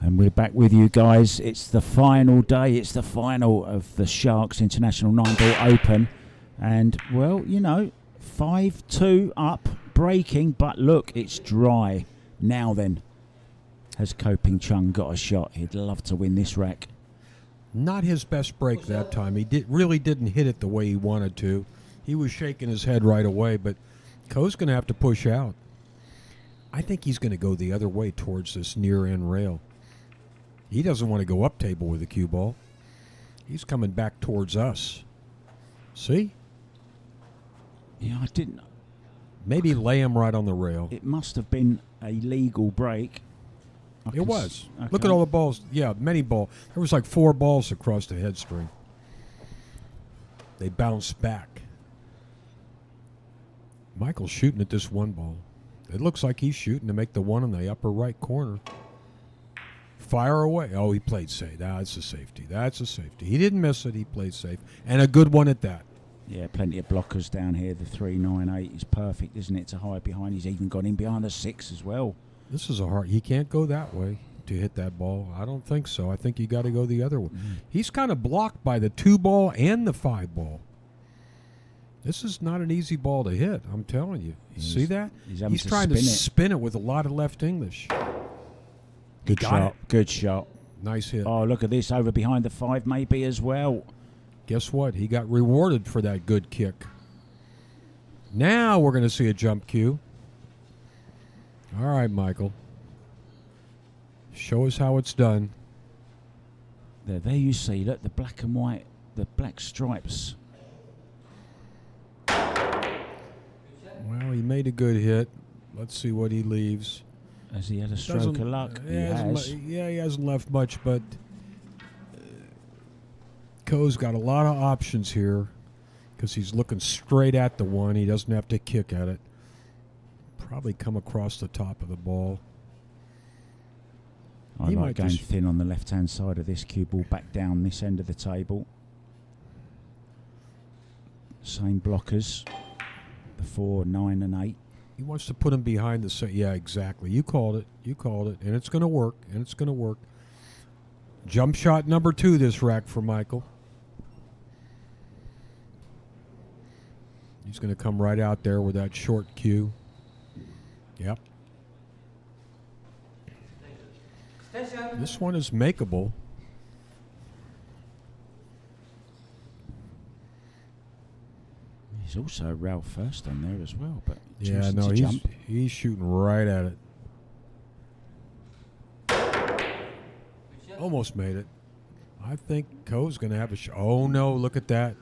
And we're back with you guys. It's the final day. It's the final of the Sharks International 9-Ball Open. And, well, you know, 5-2 up, breaking. But look, it's dry. Now then, has Ko Ping Chung got a shot? He'd love to win this rack. Not his best break that time. He really didn't hit it the way he wanted to. He was shaking his head right away, but Ko's going to have to push out. I think he's going to go the other way towards this near-end rail. He doesn't want to go up table with the cue ball. He's coming back towards us. See? Yeah, I didn't. Maybe lay him right on the rail. It must have been a legal break. It was. Look at all the balls. Yeah, many balls. There was like 4 balls across the head string. They bounced back. Michael's shooting at this one ball. It looks like he's shooting to make the one in the upper right corner. Fire away. Oh, he played safe. That's a safety. That's a safety. He didn't miss it. He played safe. And a good one at that. Yeah, plenty of blockers down here. The 3-9-8 is perfect, isn't it, to hide behind. He's even got in behind the 6 as well. This is a hard. He can't go that way to hit that ball. I don't think so. I think you got to go the other way. He's kind of blocked by the 2 ball and the 5 ball. This is not an easy ball to hit. I'm telling you. See that? He's trying to spin it with a lot of left English. Good shot. Good shot. Nice hit. Oh, look at this. Over behind the 5 maybe as well. Guess what? He got rewarded for that good kick. Now we're going to see a jump cue. All right, Michael. Show us how it's done. There you see. Look, the black and white, the black stripes. Well, he made a good hit. Let's see what he leaves. Has he had a stroke of luck? He has. Yeah, he hasn't left much, but Ko's got a lot of options here because he's looking straight at the one. He doesn't have to kick at it. Probably come across the top of the ball. I like going thin on the left-hand side of this cue ball, back down this end of the table. Same blockers, the 4, 9, and 8. He wants to put him behind the set. Yeah, exactly. You called it. You called it. And it's going to work. And it's going to work. Jump shot number 2 this rack for Michael. He's going to come right out there with that short cue. Yep. This one is makeable. He's also Ralph first on there as well, but Yeah, choosing no, to jump. he's shooting right at it. Almost made it. I think Coe's going to have a shot. Oh, no, look at that.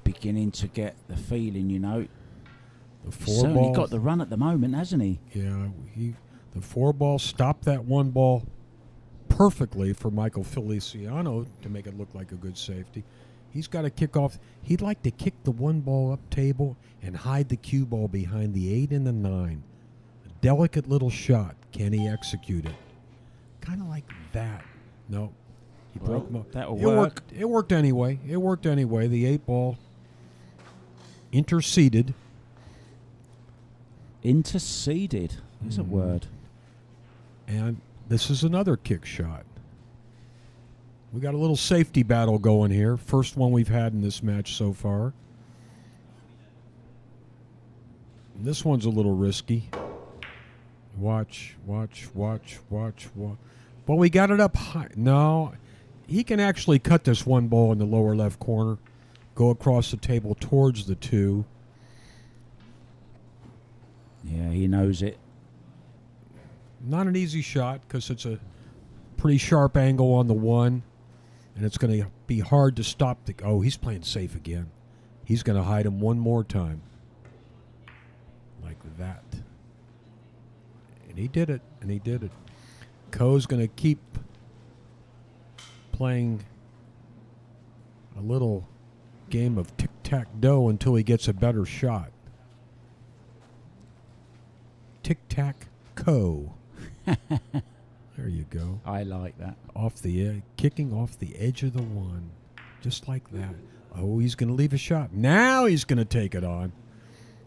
Beginning to get the feeling, you know. The He's four certainly ball. got the run at the moment, hasn't he? Yeah, the four ball stopped that one ball perfectly for Michael Feliciano to make it look like a good safety. He's got to kick off. He'd like to kick the one ball up table and hide the cue ball behind the 8 and the 9. A delicate little shot. Can he execute it? Kind of like that. No. He Well, broke him up. that'll It work. worked. It worked anyway. It worked anyway. The 8 ball interceded. Interceded is a word. And this is another kick shot. We got a little safety battle going here. First one we've had in this match so far. And this one's a little risky. Watch. Well, we got it up high. No, he can actually cut this one ball in the lower left corner, go across the table towards the 2. Yeah, he knows it. Not an easy shot because it's a pretty sharp angle on the 1, and it's going to be hard to stop the... Oh, he's playing safe again. He's going to hide him one more time. Like that. And he did it, Coe's going to keep playing a little game of tic-tac-toe until he gets a better shot. Tic-tac-co. There you go. I like that. Kicking off the edge of the 1, just like that. Oh, he's going to leave a shot. Now he's going to take it on.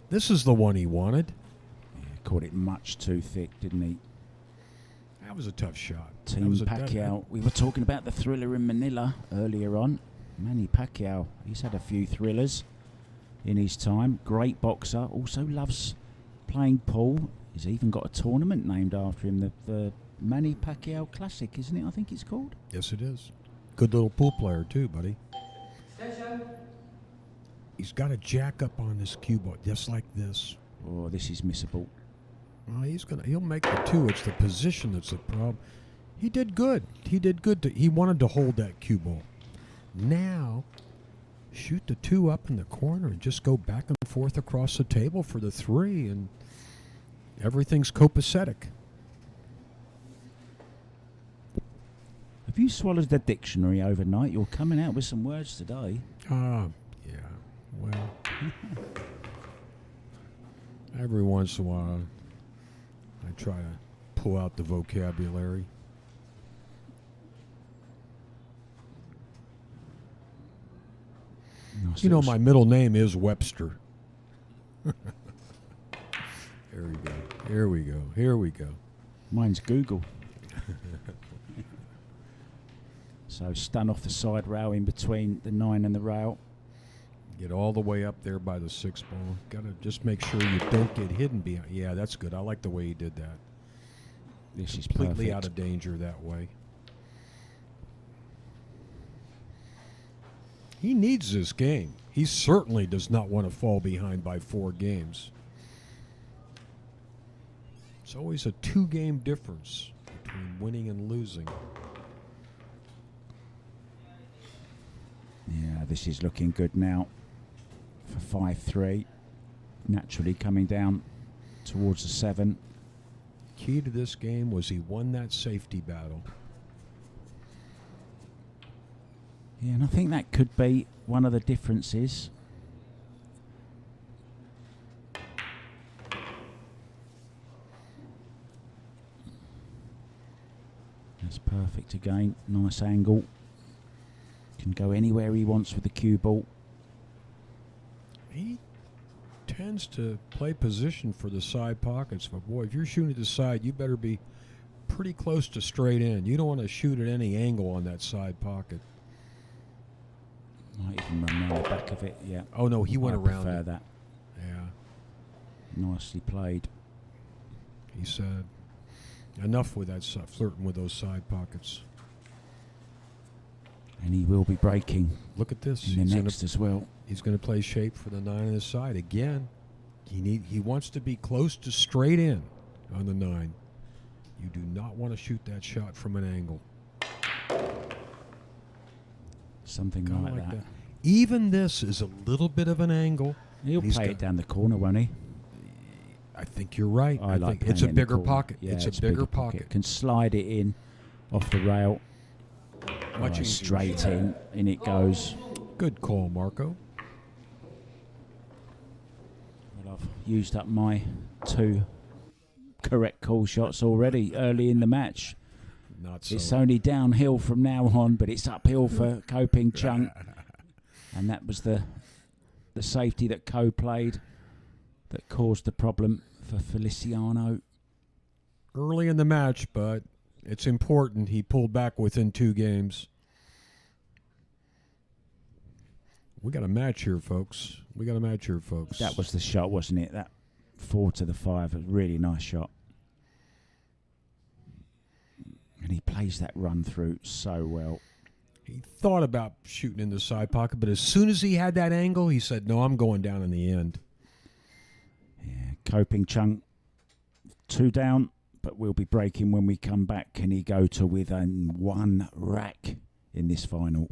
This is the one he wanted. Yeah, caught it much too thick, didn't he? That was a tough shot. Team Pacquiao. We were talking about the thriller in Manila earlier on. Manny Pacquiao. He's had a few thrillers in his time. Great boxer. Also loves playing pool. He's even got a tournament named after him, the Manny Pacquiao Classic, isn't it? I think it's called. Yes, it is. Good little pool player too, buddy. He's got a jack up on this cue ball, just like this. Oh, this is missable. Well, he'll make the 2. It's the position that's the problem. He did good. He wanted to hold that cue ball. Now, shoot the 2 up in the corner and just go back and forth across the table for the 3, and everything's copacetic. Have you swallowed the dictionary overnight? You're coming out with some words today. Yeah. Well, every once in a while, I try to pull out the vocabulary. Nice You know, little my middle name is Webster. Here we go. Mine's Google. So stun off the side rail in between the 9 and the rail. Get all the way up there by the 6 ball. Got to just make sure you don't get hidden behind. Yeah, that's good. I like the way he did that. This is Completely perfect. out of danger that way. He needs this game. He certainly does not want to fall behind by 4 games. It's always a 2-game difference between winning and losing. Yeah, this is looking good now for 5-3. Naturally coming down towards the 7. Key to this game was he won that safety battle. Yeah, and I think that could be one of the differences. That's perfect again. Nice angle. Can go anywhere he wants with the cue ball. He tends to play position for the side pockets, but boy, if you're shooting at the side, you better be pretty close to straight in. You don't want to shoot at any angle on that side pocket. Might even run around the back of it, yeah. Oh no, he went I around prefer it. that. Yeah, Nicely played. he said, enough with that flirting with those side pockets. And he will be breaking Look at this. in the next as well. He's going to play shape for the 9 on his side again. He wants to be close to straight in on the 9. You do not want to shoot that shot from an angle. Something Kinda like that. Even this is a little bit of an angle. He'll play it down the corner, won't he? I think you're right. I like think it's playing a in the bigger corner. pocket. Yeah, it's a bigger pocket. Can slide it in off the rail. Much easier. Straight in it goes. Good call, Marco. Well, I've used up my 2 correct call shots already early in the match. Not so. It's only downhill from now on, but it's uphill for Ko Ping Chung. And that was the safety that Ko played that caused the problem for Feliciano. Early in the match, but it's important. He pulled back within 2 games. We got a match here, folks. That was the shot, wasn't it? That 4 to the 5, a really nice shot. And he plays that run through so well. He thought about shooting in the side pocket, but as soon as he had that angle, he said, no, I'm going down in the end. Yeah, Ko Ping Chung 2 down, but we'll be breaking when we come back. Can he go to within 1 rack in this final?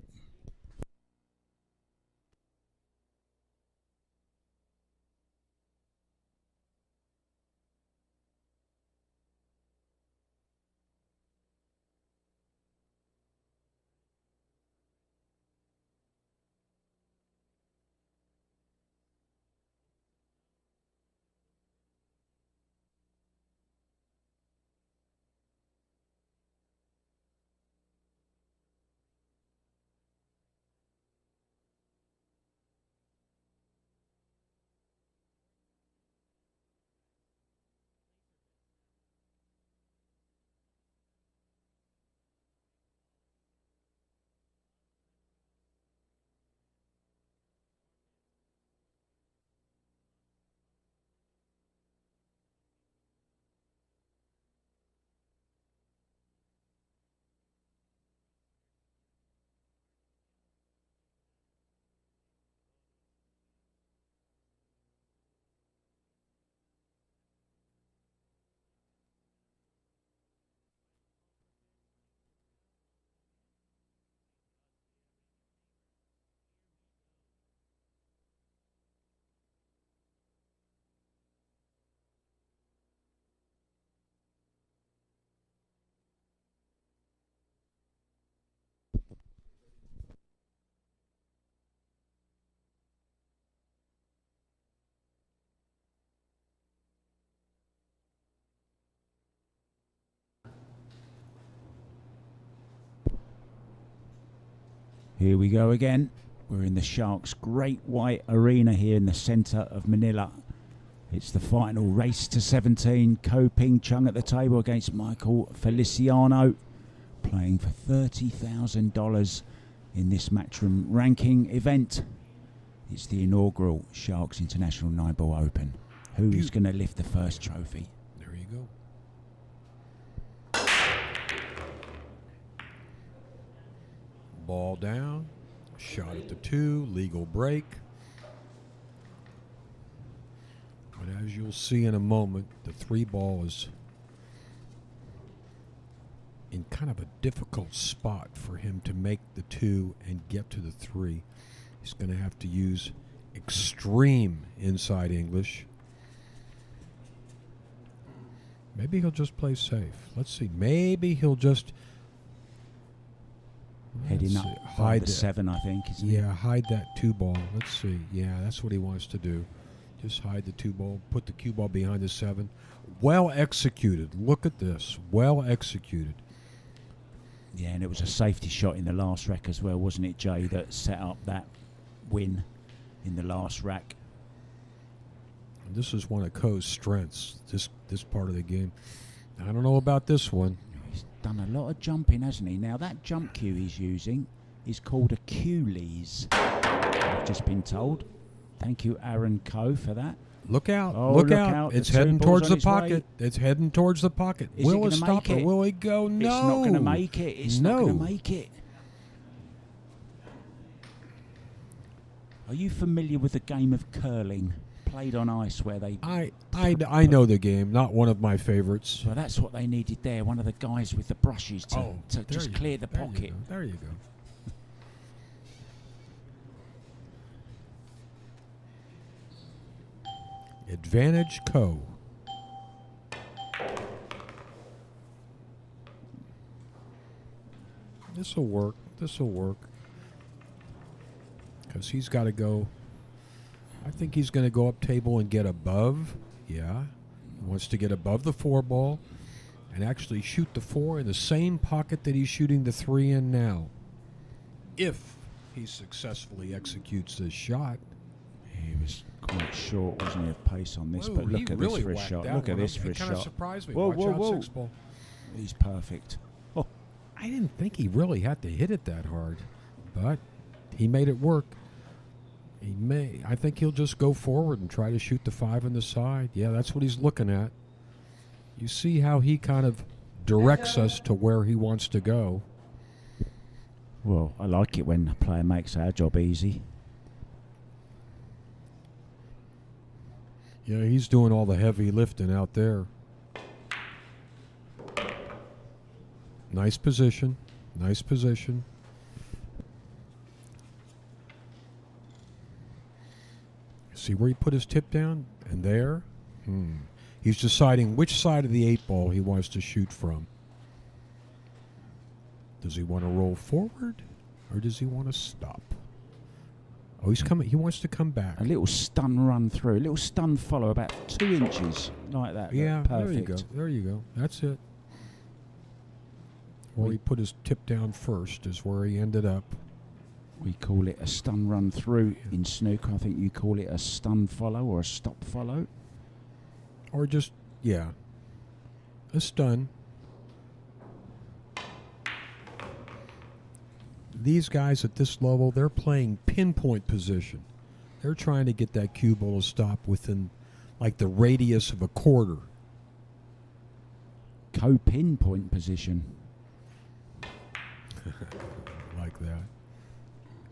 Here we go again. We're in the Sharks' Great White Arena here in the centre of Manila. It's the final race to 17. Ko Ping Chung at the table against Michael Feliciano, playing for $30,000 in this Matchroom ranking event. It's the inaugural Sharks International 9-Ball Open. Who's going to lift the first trophy? There you go. Ball down, shot at the 2, legal break. But as you'll see in a moment, the 3 ball is in kind of a difficult spot for him to make the 2 and get to the 3. He's going to have to use extreme inside English. Maybe he'll just play safe. Let's see. Maybe he'll just Heading up hide the 7, I think. Isn't it? Yeah, hide that 2 ball. Let's see. Yeah, that's what he wants to do. Just hide the 2 ball. Put the cue ball behind the 7. Well executed. Look at this. Well executed. Yeah, and it was a safety shot in the last rack as well, wasn't it, Jay, that set up that win in the last rack. And this is one of Ko's strengths, this part of the game. I don't know about this one. He's done a lot of jumping, hasn't he? Now, that jump cue he's using is called a cue-lease, I've just been told. Thank you, Aaron Ko, for that. Look out. Oh, look look out. out. It's The 2 heading ball's towards on the its pocket. way. It's heading towards the pocket. Is it Will it, gonna stop make it? it? Will it go? No. It's not going to make it. It's not going to make it. Are you familiar with the game of curling played on ice where they... I know the game, not one of my favorites. Well, that's what they needed there. One of the guys with the brushes to there just you clear go. the pocket. There you go. Advantage Co. This'll work. This'll work. Because he's got to go. I think he's going to go up table and get above. Yeah. He wants to get above the 4 ball and actually shoot the 4 in the same pocket that he's shooting the 3 in now. If he successfully executes this shot. He was quite short, wasn't he, of pace on this? Whoa, but look he at really this for a whacked shot. that Look at one this up. for a It kind of shot. surprised me. Whoa, Watch whoa, out, whoa. 6 ball. He's perfect. Oh, I didn't think he really had to hit it that hard, but he made it work. I think he'll just go forward and try to shoot the 5 on the side. Yeah, that's what he's looking at. You see how he kind of directs us to where he wants to go. well, I like it when a player makes our job easy. Yeah, he's doing all the heavy lifting out there. Nice position. Nice position. See where he put his tip down? And there? He's deciding which side of the 8 ball he wants to shoot from. Does he want to roll forward or does he want to stop? Oh, he's coming. He wants to come back. A little stun run through, a little stun follow, about 2 inches, like that. Yeah, Perfect. there you go. There you go. That's it. Where he put his tip down first is where he ended up. We call it a stun run through in snooker. I think you call it a stun follow or a stop follow. Or just, yeah, a stun. These guys at this level, they're playing pinpoint position. They're trying to get that cue ball to stop within, like, the radius of a quarter. Co-pinpoint position. Like that.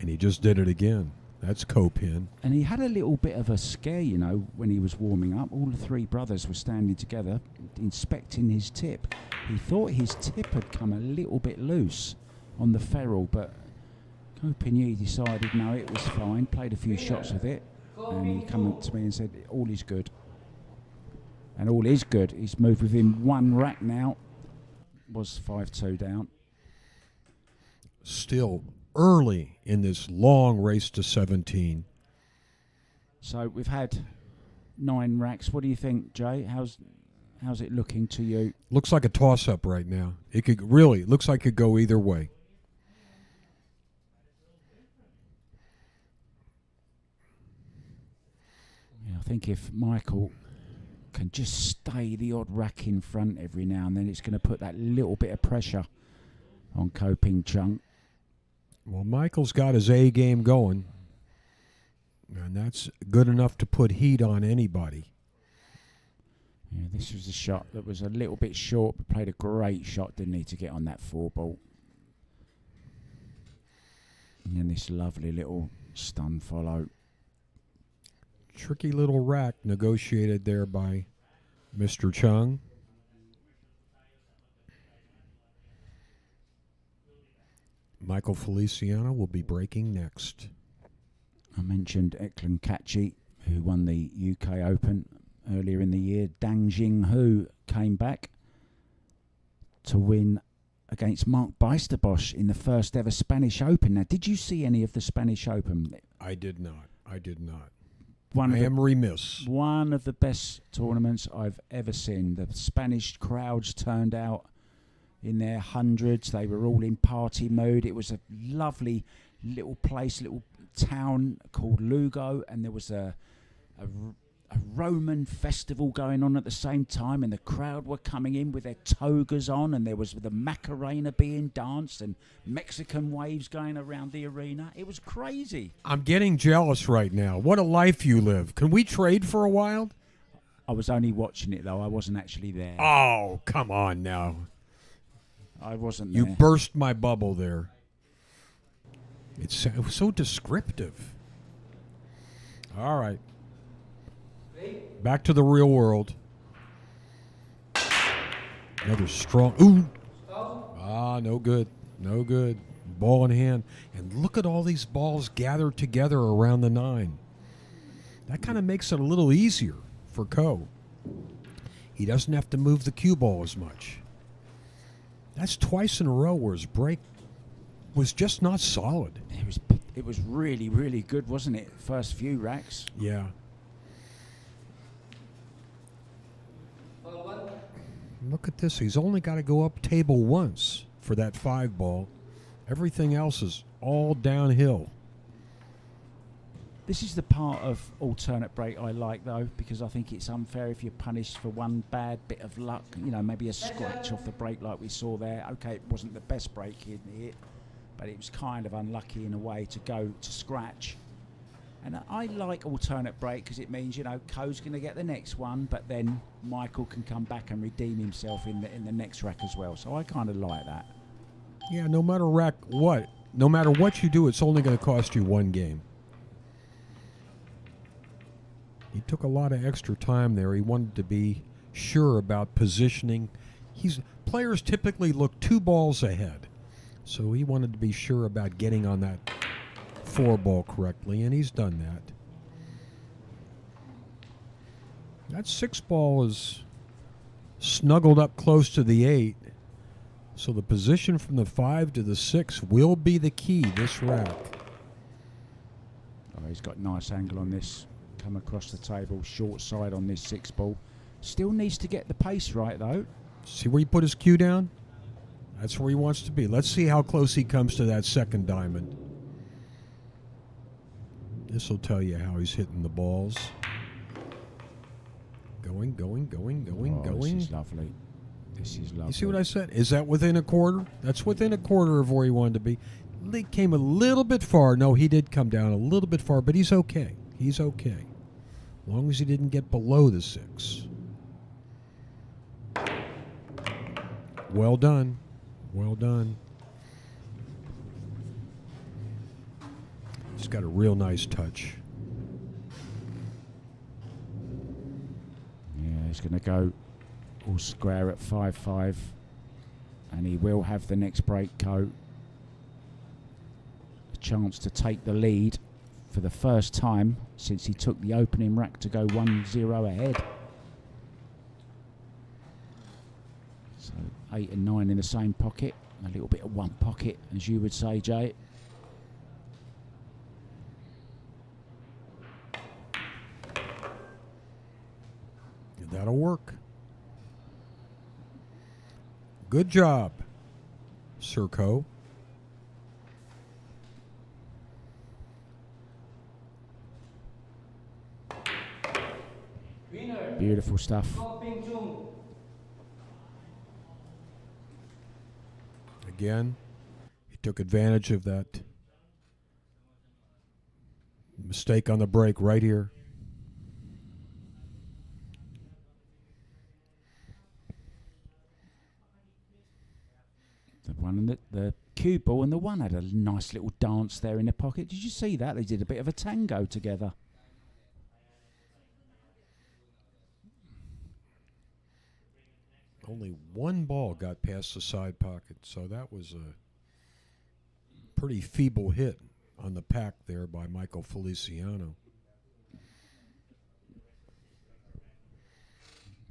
And he just did it again. That's co-pin. And he had a little bit of a scare, you know, when he was warming up. All the 3 brothers were standing together inspecting his tip. He thought his tip had come a little bit loose on the ferrule, but Copigny decided no, it was fine, played a few shots with it, and he came up to me and said, all is good. And all is good. He's moved within 1 rack now. Was 5-2 down. Still early in this long race to 17. So we've had 9 racks. What do you think, Jay? How's it looking to you? Looks like a toss-up right now. It could really, looks like it could go either way. Yeah, I think if Michael can just stay the odd rack in front every now and then, it's going to put that little bit of pressure on Ko Ping Chung. Well, Michael's got his A game going, and that's good enough to put heat on anybody. Yeah, this was a shot that was a little bit short, but played a great shot, didn't he, to get on that 4 ball. And then this lovely little stun follow. Tricky little rack negotiated there by Mr. Chung. Michael Feliciano will be breaking next. I mentioned Eklund Kachi, who won the UK Open earlier in the year. Dang Jinghu came back to win against Mark Beisterbosch in the first ever Spanish Open. Now, did you see any of the Spanish Open? I did not. I did not. I am remiss. One of the best tournaments I've ever seen. The Spanish crowds turned out in their hundreds. They were all in party mode. It was a lovely little place, little town called Lugo, and there was a Roman festival going on at the same time, and the crowd were coming in with their togas on, and there was the Macarena being danced and Mexican waves going around the arena. It was crazy. I'm getting jealous right now. What a life you live. Can we trade for a while? I was only watching it, though. I wasn't actually there. Oh, come on now. I wasn't there. You burst my bubble there. It was so descriptive. All right. Back to the real world. Another strong. Ooh. No good. No good. Ball in hand. And look at all these balls gathered together around the 9. That kind of makes it a little easier for Ko. He doesn't have to move the cue ball as much. That's twice in a row where his break was just not solid. It was really, really good, wasn't it? First few racks. Yeah. Look at this. He's only got to go up table once for that 5 ball. Everything else is all downhill. This is the part of alternate break I like, though, because I think it's unfair if you're punished for one bad bit of luck. You know, maybe a scratch off the break like we saw there. Okay, it wasn't the best break he'd hit, but it was kind of unlucky in a way to go to scratch. And I like alternate break because it means, you know, Ko's going to get the next one, but then Michael can come back and redeem himself in the next rack as well. So I kind of like that. Yeah, no matter what you do, it's only going to cost you 1 game. He took a lot of extra time there. He wanted to be sure about positioning. Players typically look 2 balls ahead, so he wanted to be sure about getting on that 4 ball correctly, and he's done that. That 6 ball is snuggled up close to the 8, so the position from the 5 to the 6 will be the key this rack. Oh, he's got a nice angle on this. Come across the table, short side on this 6 ball. Still needs to get the pace right, though. See where he put his cue down? That's where he wants to be. Let's see how close he comes to that second diamond. This will tell you how he's hitting the balls. Going. This is lovely. This is lovely. You see what I said? Is that within a quarter? That's within a quarter of where he wanted to be. He came a little bit far. No, he did come down a little bit far, but he's okay. He's okay. As long as he didn't get below the 6. Well done. Well done. He's got a real nice touch. Yeah, he's going to go all square at 5-5. And he will have the next break, Ko. A chance to take the lead for the first time since he took the opening rack to go 1-0 ahead. So 8 and 9 in the same pocket. A little bit of one pocket, as you would say, Jay. That'll work. Good job, Sir Ko. Beautiful stuff. Again, he took advantage of that mistake on the break right here. The one and the cue ball and the one had a nice little dance there in the pocket. Did you see that? They did a bit of a tango together. Only 1 ball got past the side pocket, so that was a pretty feeble hit on the pack there by Michael Feliciano.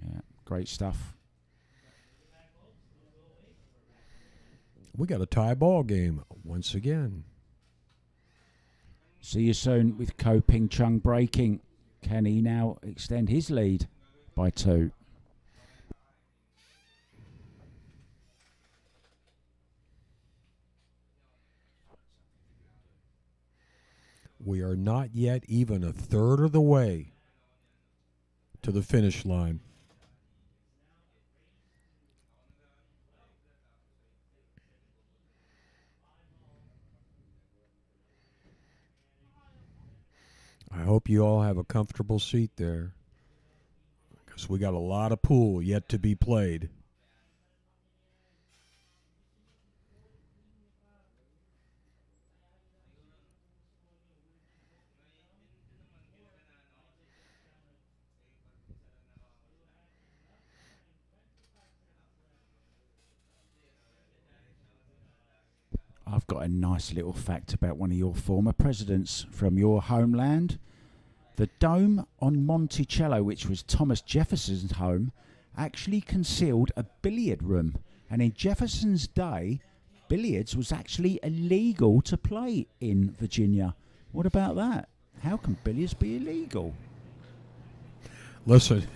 Yeah, great stuff. We got a tie ball game once again. See you soon with Ko Ping Chung breaking. Can he now extend his lead by 2? We are not yet even a third of the way to the finish line. I hope you all have a comfortable seat there, because we got a lot of pool yet to be played. got a nice little fact about one of your former presidents from your homeland. The dome on Monticello, which was Thomas Jefferson's home, actually concealed a billiard room. And in Jefferson's day, billiards was actually illegal to play in Virginia. What about that? How can billiards be illegal? Listen,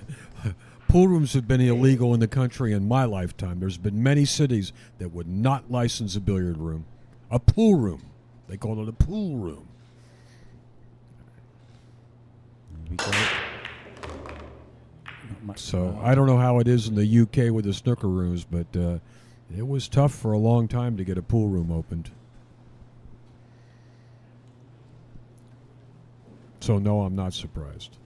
pool rooms have been illegal in the country in my lifetime. There's been many cities that would not license a billiard room. A pool room. They call it a pool room. There we go. Not much So more. I don't know how it is in the UK with the snooker rooms, but it was tough for a long time to get a pool room opened. So no, I'm not surprised.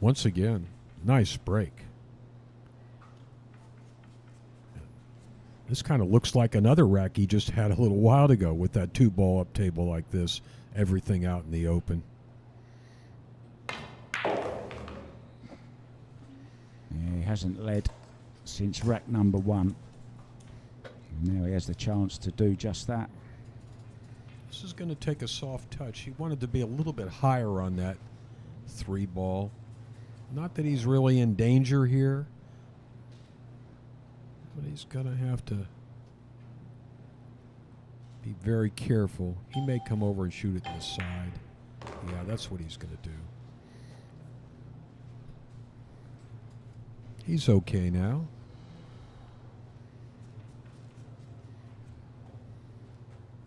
Once again, nice break. This kind of looks like another rack he just had a little while ago with that 2-ball up table like this, everything out in the open. Yeah, he hasn't led since rack number 1. Now he has the chance to do just that. This is going to take a soft touch. He wanted to be a little bit higher on that 3-ball. Not that he's really in danger here, but he's going to have to be very careful. He may come over and shoot it to the side. Yeah, that's what he's going to do. He's okay now.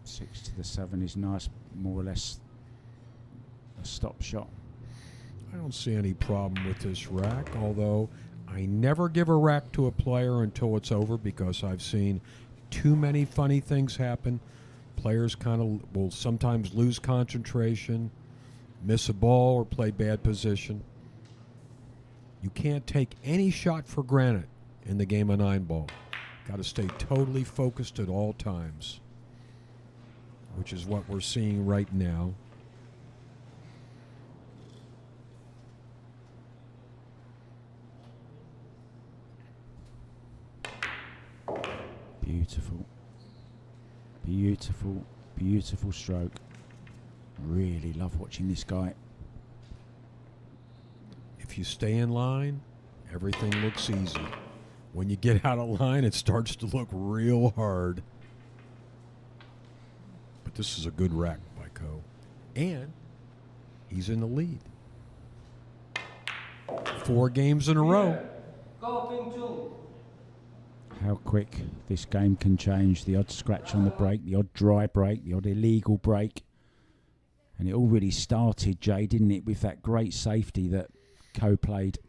Six to the 7 is nice, more or less a stop shot. I don't see any problem with this rack, although I never give a rack to a player until it's over because I've seen too many funny things happen. Players kind of will sometimes lose concentration, miss a ball, or play bad position. You can't take any shot for granted in the game of 9-ball. Got to stay totally focused at all times, which is what we're seeing right now. Beautiful. Beautiful, beautiful stroke. Really love watching this guy. If you stay in line, everything looks easy. When you get out of line, it starts to look real hard. But this is a good rack by Ko. And he's in the lead. 4 games in a row. How quick this game can change. The odd scratch on the break, the odd dry break, the odd illegal break. And it already started, Jay, didn't it, with that great safety that Ko played.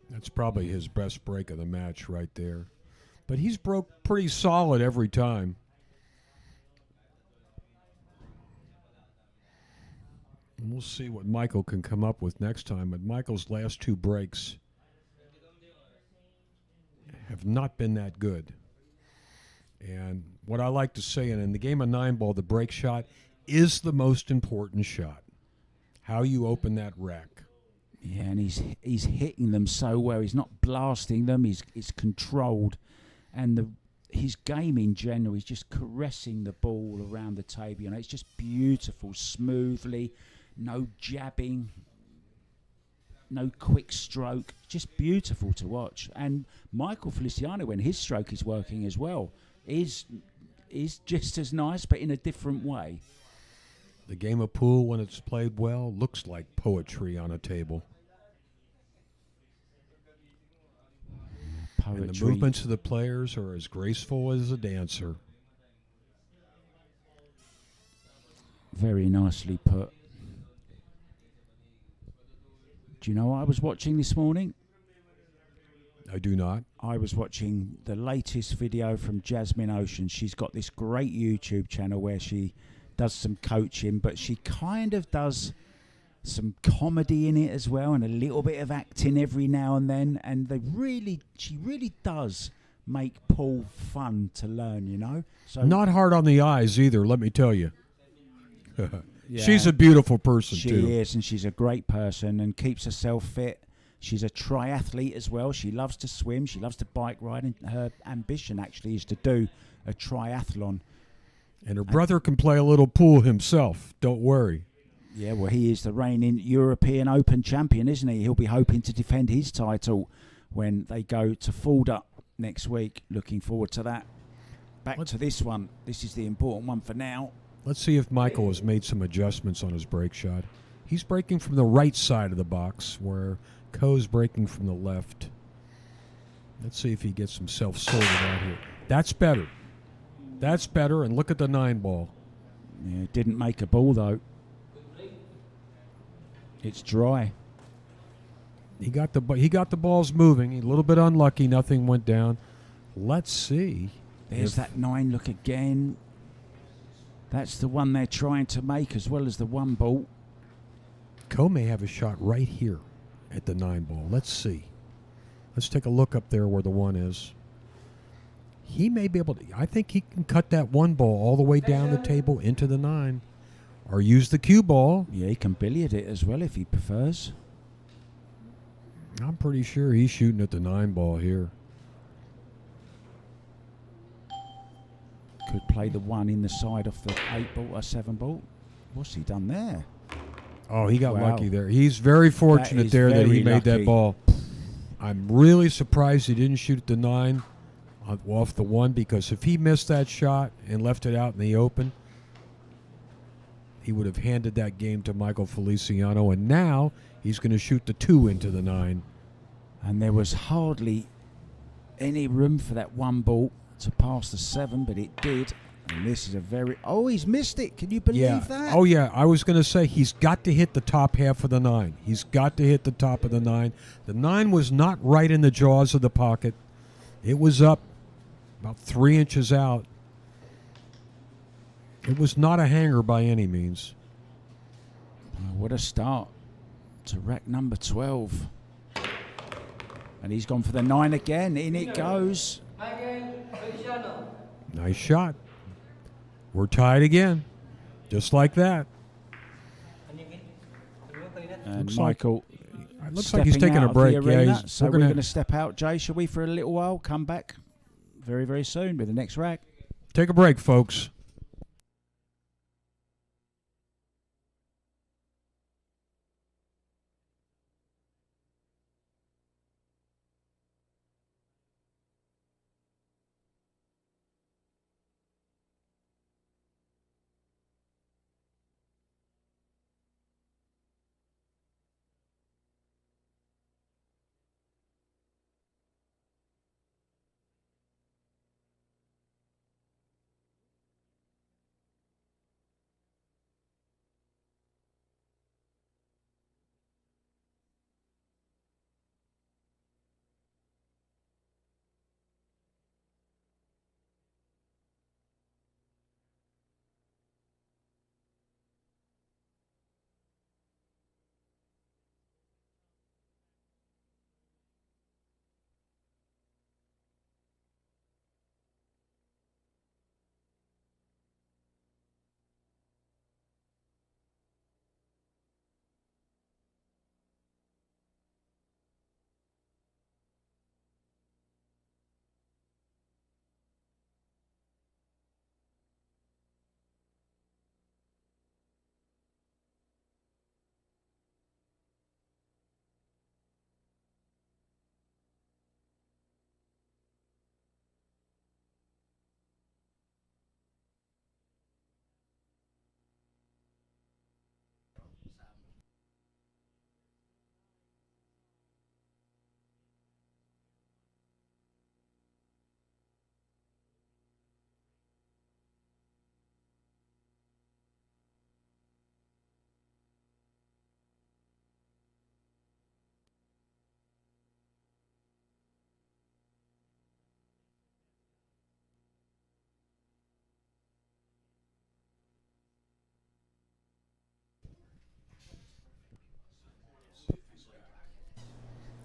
That's probably his best break of the match right there. But he's broke pretty solid every time. And we'll see what Michael can come up with next time. But Michael's last 2 breaks have not been that good. And what I like to say, and in the game of 9-ball, the break shot is the most important shot. How you open that rack. Yeah, and he's hitting them so well. He's not blasting them. It's controlled. And his game in general, he's just caressing the ball around the table. You know, it's just beautiful, smoothly. No jabbing, no quick stroke, just beautiful to watch. And Michael Feliciano, when his stroke is working as well, is just as nice, but in a different way. The game of pool, when it's played well, looks like poetry on a table. Poetry. And the movements of the players are as graceful as a dancer. Very nicely put. Do you know what I was watching this morning? I do not. I was watching the latest video from Jasmine Ocean. She's got this great YouTube channel where she does some coaching, but she kind of does some comedy in it as well and a little bit of acting every now and then. And she really does make pool fun to learn, you know? So Not hard on the eyes either, let me tell you. yeah, She's a beautiful person, she too. is, and she's a great person and keeps herself fit. She's a triathlete as well. She loves to swim. She loves to bike ride. And her ambition actually is to do a triathlon. And her brother can play a little pool himself. Don't worry. Yeah, well, he is the reigning European Open champion, isn't he? He'll be hoping to defend his title when they go to Fulda next week. Looking forward to that. Back to this one. This is the important one for now. Let's see if Michael has made some adjustments on his break shot. He's breaking from the right side of the box, where Ko's breaking from the left. Let's see if he gets himself sorted out here. That's better. That's better, and look at the 9-ball. Yeah, didn't make a ball, though. It's dry. He got the balls moving. A little bit unlucky. Nothing went down. Let's see. There's that 9 look again. That's the one they're trying to make as well as the 1 ball. Ko may have a shot right here at the 9-ball. Let's see. Let's take a look up there where the 1 is. He may be able to. I think he can cut that 1 ball all the way down the table into the 9. Or use the cue ball. Yeah, he can billiard it as well if he prefers. I'm pretty sure he's shooting at the 9-ball here. Could play the 1 in the side off the 8 ball or 7 ball. What's he done there? Oh, he got Wow. lucky there. He's very fortunate there that he made that ball. I'm really surprised he didn't shoot at the 9 off the 1, because if he missed that shot and left it out in the open, he would have handed that game to Michael Feliciano, and now he's going to shoot the 2 into the 9. And there was hardly any room for that 1 ball to pass the 7, but it did. And this is a very... Oh, he's missed it. Can you believe that? Oh, yeah. I was going to say he's got to hit the top half of the 9. He's got to hit the top of the 9. The 9 was not right in the jaws of the pocket. It was up about 3 inches out. It was not a hanger by any means. Oh, what a start to rack number 12. And he's gone for the 9 again. In it goes. Nice shot. We're tied again. Just like that. And Looks Michael looks like he's taking a break. Yeah, so we're going to step out, Jay. Shall we for a little while? Come back very, very soon with the next rack. Take a break, folks.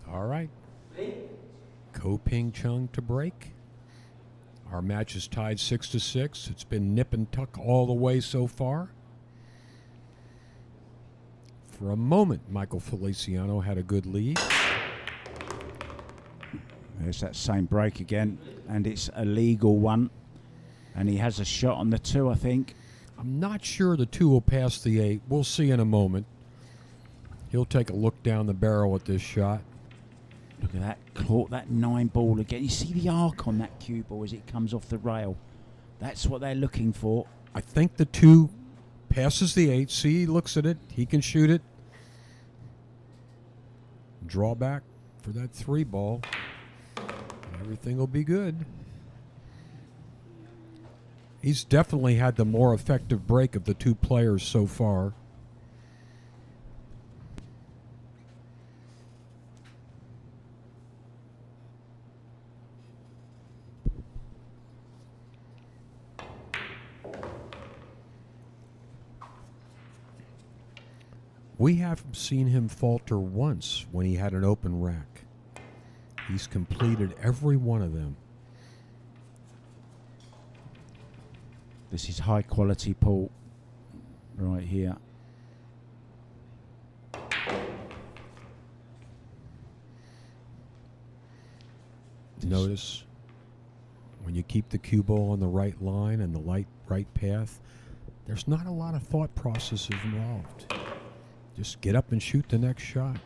All right. Ko Ping Chung to break. Our match is tied 6-6. It's been nip and tuck all the way so far. For a moment, Michael Feliciano had a good lead. There's that same break again, and it's a legal one. And he has a shot on the 2, I think. I'm not sure the 2 will pass the 8. We'll see in a moment. He'll take a look down the barrel at this shot. Look at that, caught that 9 ball again. You see the arc on that cue ball as it comes off the rail. That's what they're looking for. I think the 2 passes the 8. See, he looks at it. He can shoot it. Draw back for that 3 ball. Everything will be good. He's definitely had the more effective break of the 2 players so far. We haven't seen him falter once when he had an open rack. He's completed every one of them. This is high quality pool right here. Notice when you keep the cue ball on the right line and the right path, there's not a lot of thought process involved. Just get up and shoot the next shot.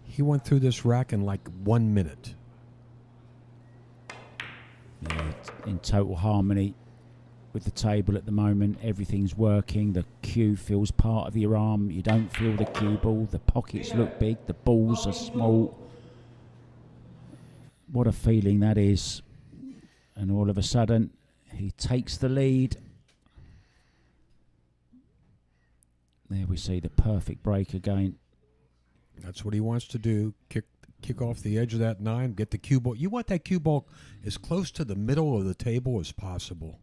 He went through this rack in like 1 minute. Yeah, it's in total harmony with the table at the moment. Everything's working. The cue feels part of your arm. You don't feel the cue ball. The pockets look big. The balls are small. What a feeling that is. And all of a sudden, he takes the lead. There we see the perfect break again. That's what he wants to do. Kick off the edge of that 9, get the cue ball. You want that cue ball as close to the middle of the table as possible.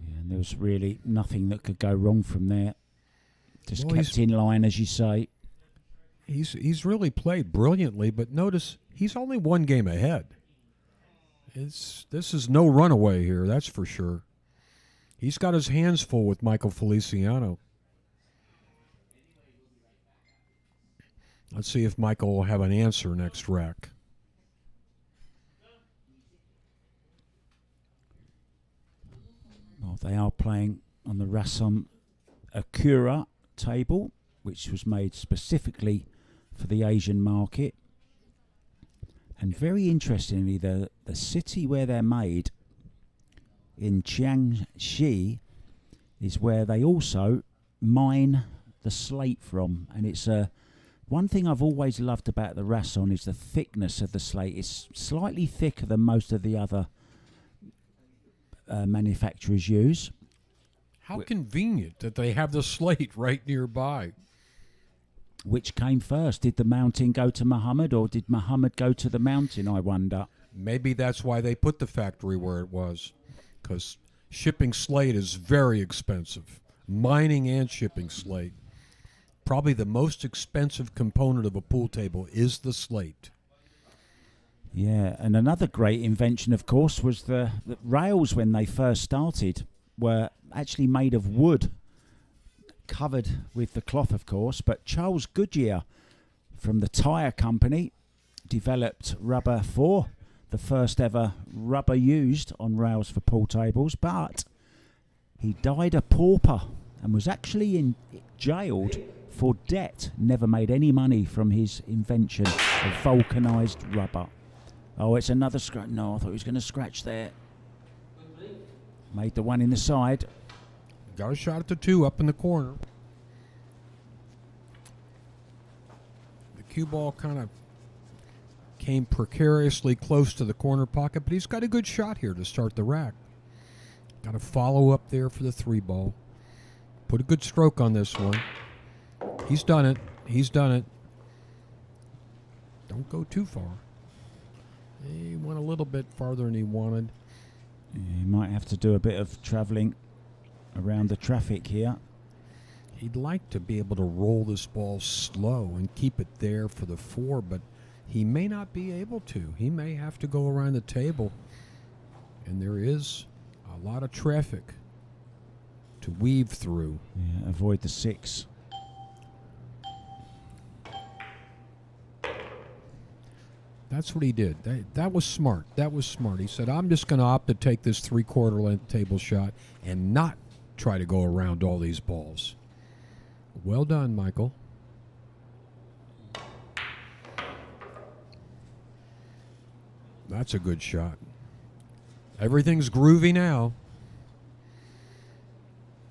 Yeah, and there was really nothing that could go wrong from there. Just Well, kept in line, as you say. He's really played brilliantly, but notice he's only 1 game ahead. This is no runaway here, that's for sure. He's got his hands full with Michael Feliciano. Let's see if Michael will have an answer next rack. Well, they are playing on the Rason Acura table, which was made specifically for the Asian market. And very interestingly, the city where they're made in Jiangxi is where they also mine the slate from. And it's one thing I've always loved about the Rason is the thickness of the slate. It's slightly thicker than most of the other manufacturers use. How convenient that they have the slate right nearby. Which came first? Did the mountain go to Muhammad, or did Muhammad go to the mountain, I wonder? Maybe that's why they put the factory where it was, because shipping slate is very expensive. Mining and shipping slate. Probably the most expensive component of a pool table is the slate. Yeah, and another great invention, of course, was the rails when they first started were actually made of wood, covered with the cloth, of course. But Charles Goodyear from the tyre company developed rubber for the first ever rubber used on rails for pool tables. But he died a pauper and was actually jailed for debt. Never made any money from his invention of vulcanized rubber. Oh, it's another scratch. No, I thought he was going to scratch there. Made the one in the side. Got a shot at the 2 up in the corner. The cue ball kind of came precariously close to the corner pocket, but he's got a good shot here to start the rack. Got a follow up there for the 3 ball. Put a good stroke on this one. He's done it. He's done it. Don't go too far. He went a little bit farther than he wanted. Yeah, he might have to do a bit of travelling around the traffic here. He'd like to be able to roll this ball slow and keep it there for the 4, but he may not be able to. He may have to go around the table, and there is a lot of traffic to weave through. Yeah, avoid the 6. That's what he did. That was smart. That was smart. He said, I'm just going to opt to take this 3/4 length table shot and not try to go around all these balls. Well done, Michael. That's a good shot. Everything's groovy now.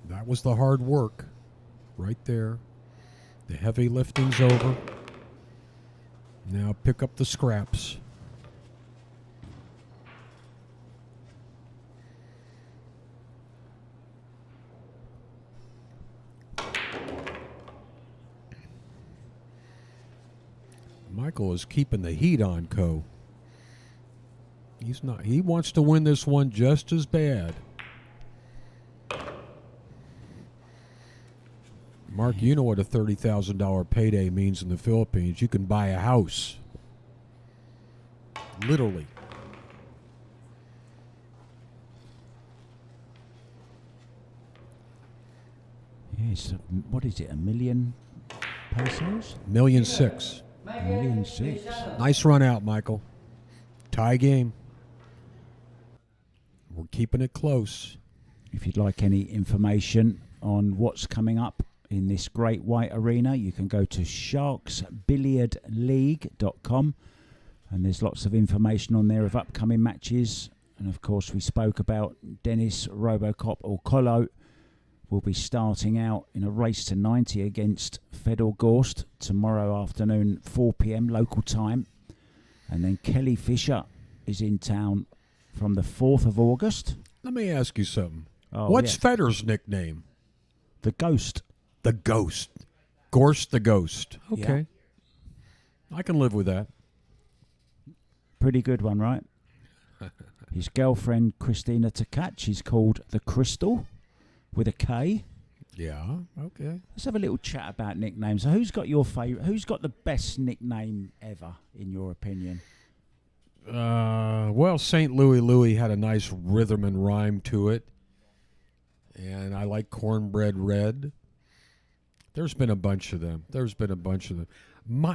That was the hard work right there. The heavy lifting's over. Now pick up the scraps. Michael is keeping the heat on, Co. He's not. He wants to win this one just as bad. Mark, you know what a $30,000 payday means in the Philippines. You can buy a house. Literally. Yes. What is it? 1 million pesos? $1.6 million. 1,600,000. Nice run out, Michael. Tie game. We're keeping it close. If you'd like any information on what's coming up in this great white arena, you can go to sharksbilliardleague.com, and there's lots of information on there of upcoming matches. And of course, we spoke about Dennis Robocop Orcolo will be starting out in a race to 90 against Fedor Gorst tomorrow afternoon, 4 p.m. local time. And then Kelly Fisher is in town from the 4th of August. Let me ask you something. Oh, What's yeah. Federer's nickname? The Ghost. The Ghost. Gorst the Ghost. Okay. I can live with that. Pretty good one, right? His girlfriend, Christina Tkach, is called the Crystal with a K. Yeah, okay. Let's have a little chat about nicknames. So who's got your favourite? Who's got the best nickname ever, in your opinion? Well, St. Louis had a nice rhythm and rhyme to it. And I like Cornbread Red. There's been a bunch of them.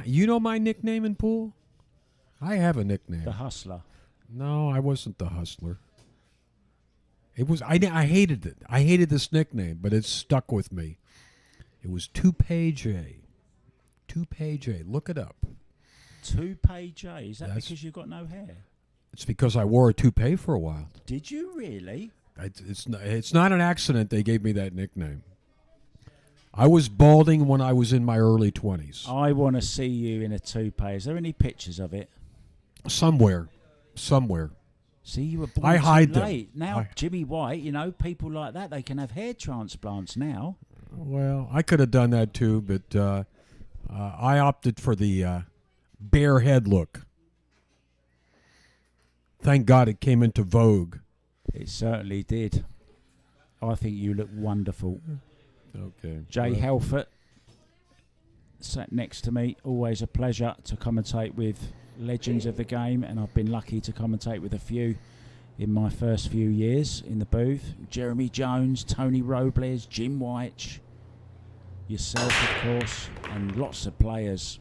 You know my nickname in pool? I have a nickname. The Hustler. No, I wasn't the Hustler. It was. I hated it. I hated this nickname, but it stuck with me. It was Toupee J. Toupee J. Look it up. Toupee J. Is that That's- because you've got no hair? It's because I wore a toupee for a while. Did you really? It's not an accident they gave me that nickname. I was balding when I was in my early 20s. I want to see you in a toupee. Is there any pictures of it? Somewhere. See, you were born I too hide them. late. Now, Jimmy White, people like that, they can have hair transplants now. Well, I could have done that too, but I opted for the bare head look. Thank God it came into vogue. It certainly did. I think you look wonderful. Okay. Jay Helfert sat next to me. Always a pleasure to commentate with legends of the game, and I've been lucky to commentate with a few in my first few years in the booth. Jeremy Jones, Tony Robles, Jim White, yourself, of course, and lots of players.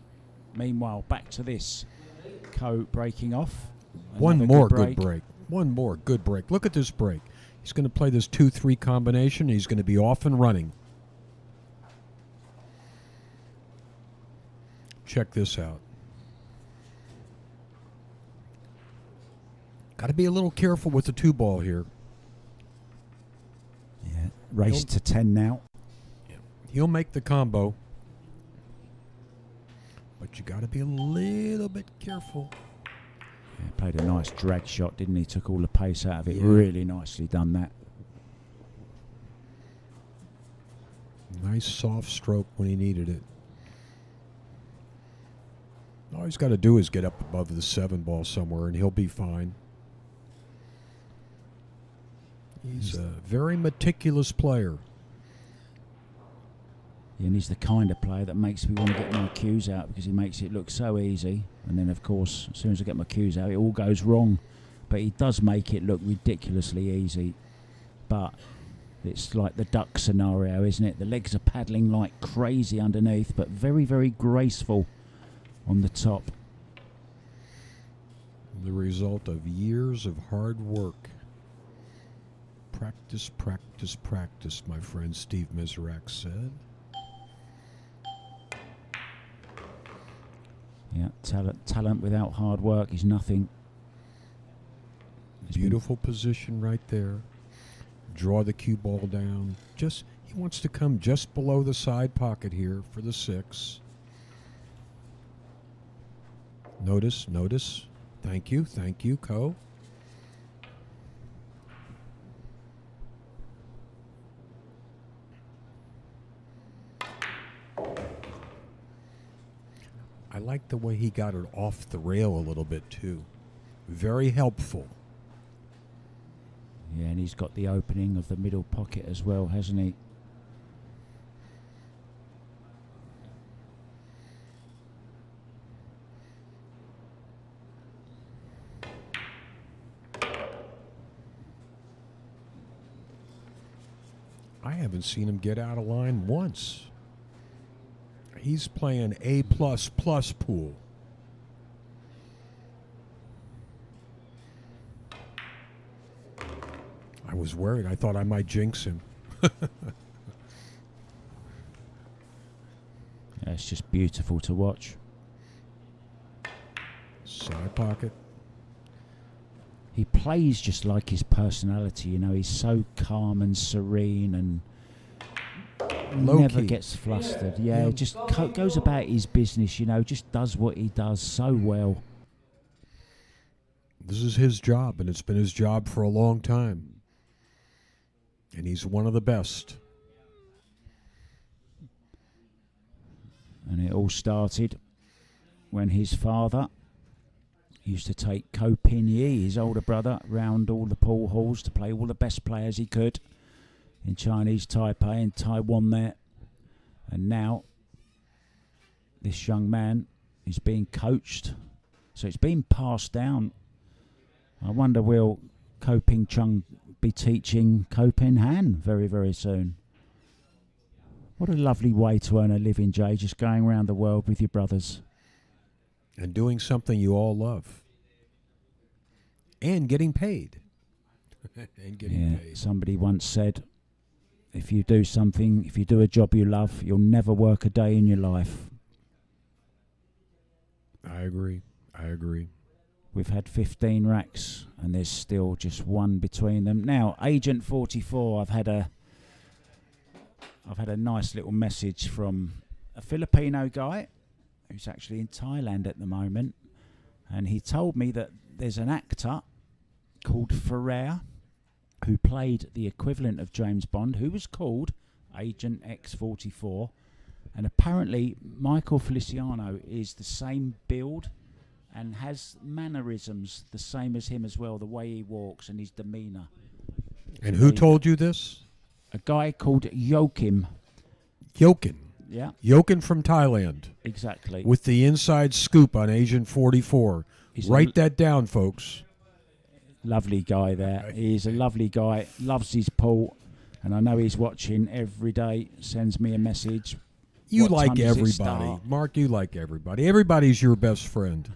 Meanwhile, back to this breaking off. One Another more good break. One more good break. Look at this break. He's going to play this 2-3 combination. He's going to be off and running. Check this out. Got to be a little careful with the 2-ball here. Yeah, race to 10 now. He'll make the combo. But you got to be a little bit careful. Yeah, played a nice drag shot, didn't he? Took all the pace out of it. Yeah. Really nicely done that. Nice soft stroke when he needed it. All he's got to do is get up above the 7-ball somewhere, and he'll be fine. He's a very meticulous player. And he's the kind of player that makes me want to get my cues out because he makes it look so easy. And then, of course, as soon as I get my cues out, it all goes wrong. But he does make it look ridiculously easy. But it's like the duck scenario, isn't it? The legs are paddling like crazy underneath, but very, very graceful on the top. The result of years of hard work. Practice, practice, practice, my friend Steve Miserak said. Yeah, talent without hard work is nothing. Beautiful position right there. Draw the cue ball down. He wants to come just below the side pocket here for the 6. Notice. Thank you, Ko. I like the way he got it off the rail a little bit too. Very helpful. Yeah, and he's got the opening of the middle pocket as well, hasn't he? I haven't seen him get out of line once. He's playing A++ pool. I was worried. I thought I might jinx him. Yeah, it's just beautiful to watch. Side pocket. He plays just like his personality, you know. He's so calm and serene and never gets flustered. Yeah, just goes about his business, you know, just does what he does so well. This is his job, and it's been his job for a long time. And he's one of the best. And it all started when his father used to take Ko Pin Yi, his older brother, round all the pool halls to play all the best players he could in Chinese Taipei and Taiwan there. And now this young man is being coached. So it's been passed down. I wonder, will Ko Ping Chung be teaching Ko Pin Han very, very soon? What a lovely way to earn a living, Jay, just going around the world with your brothers. And doing something you all love. And getting paid. Paid. Somebody once said, if you do a job you love, you'll never work a day in your life. I agree. We've had 15 racks, and there's still just one between them. Now, Agent 44, I've had a nice little message from a Filipino guy who's actually in Thailand at the moment, and he told me that there's an actor called Ferrer who played the equivalent of James Bond, who was called Agent X44, and apparently Michael Feliciano is the same build and has mannerisms the same as him as well, the way he walks and his demeanour. And who told you this? A guy called Joachim. Yeah. Joachim from Thailand. Exactly. With the inside scoop on Agent 44. Write that down, folks. Lovely guy there. He's a lovely guy, loves his pool, and I know he's watching every day, sends me a message. You like everybody. Mark, you like everybody. Everybody's your best friend.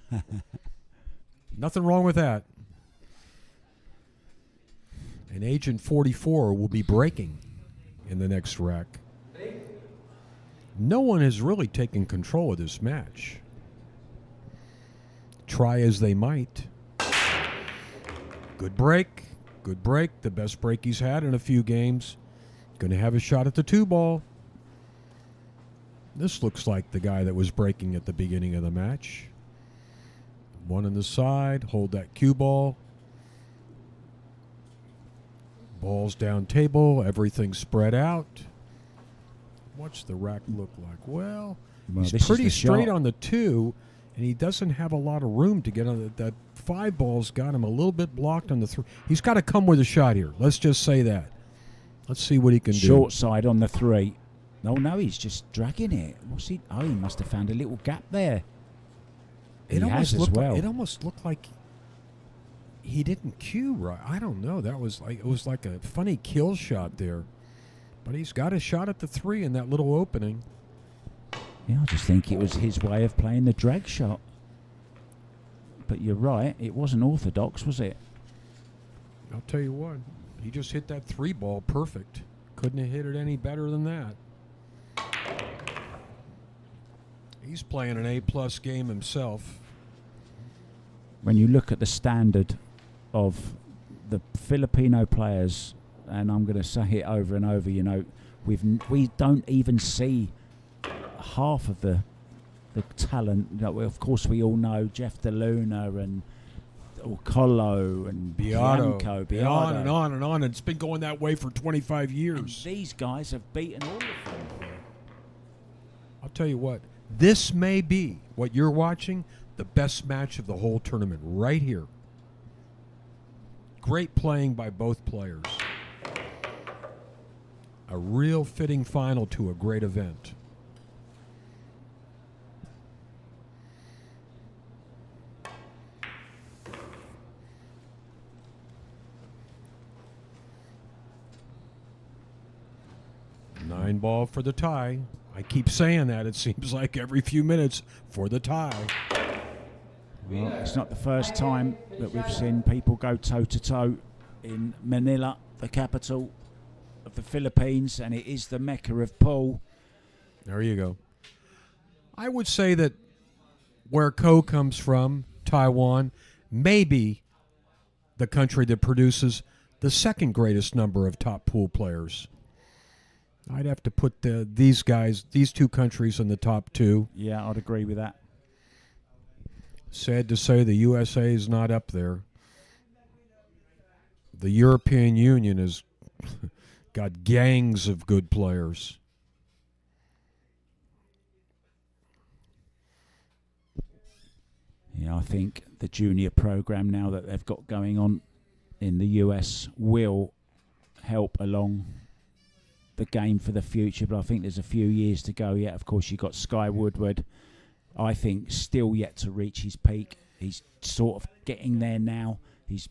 Nothing wrong with that. And Agent 44 will be breaking in the next rack. No one has really taken control of this match. Try as they might. Good break. The best break he's had in a few games. Going to have a shot at the 2-ball. This looks like the guy that was breaking at the beginning of the match. One on the side. Hold that cue ball. Balls down table. Everything spread out. What's the rack look like? Well he's pretty straight on the 2, and he doesn't have a lot of room to get on that 5 ball's got him a little bit blocked on the 3. He's got to come with a shot here. Let's just say that. Let's see what he can do. Short side on the 3. No, he's just dragging it. What's he? Oh, he must have found a little gap there. It almost looked like he didn't cue right. I don't know. It was like a funny kill shot there. But he's got a shot at the 3 in that little opening. Yeah, I just think it was his way of playing the drag shot. But you're right, it wasn't orthodox, was it? I'll tell you what, he just hit that 3-ball perfect. Couldn't have hit it any better than that. He's playing an A-plus game himself. When you look at the standard of the Filipino players, and I'm going to say it over and over, you know, we don't even see half of the talent. You know, of course, we all know Jeff De Luna and Colo and Beato. Bianco, And on and on and on. It's been going that way for 25 years. And these guys have beaten all of them. I'll tell you what, this may be, what you're watching, the best match of the whole tournament right here. Great playing by both players. A real fitting final to a great event. Nine ball for the tie. I keep saying that. It seems like every few minutes for the tie. Well, it's not the first time that we've seen people go toe-to-toe in Manila, the capital of the Philippines, and it is the Mecca of pool. There you go. I would say that where Ko comes from, Taiwan, may be the country that produces the second greatest number of top pool players. I'd have to put these two countries in the top two. Yeah, I'd agree with that. Sad to say the USA is not up there. The European Union has got gangs of good players. Yeah, I think the junior program now that they've got going on in the US will help along the game for the future, but I think there's a few years to go yet. Of course, you've got Sky Woodward, I think, still yet to reach his peak. He's sort of getting there now. He's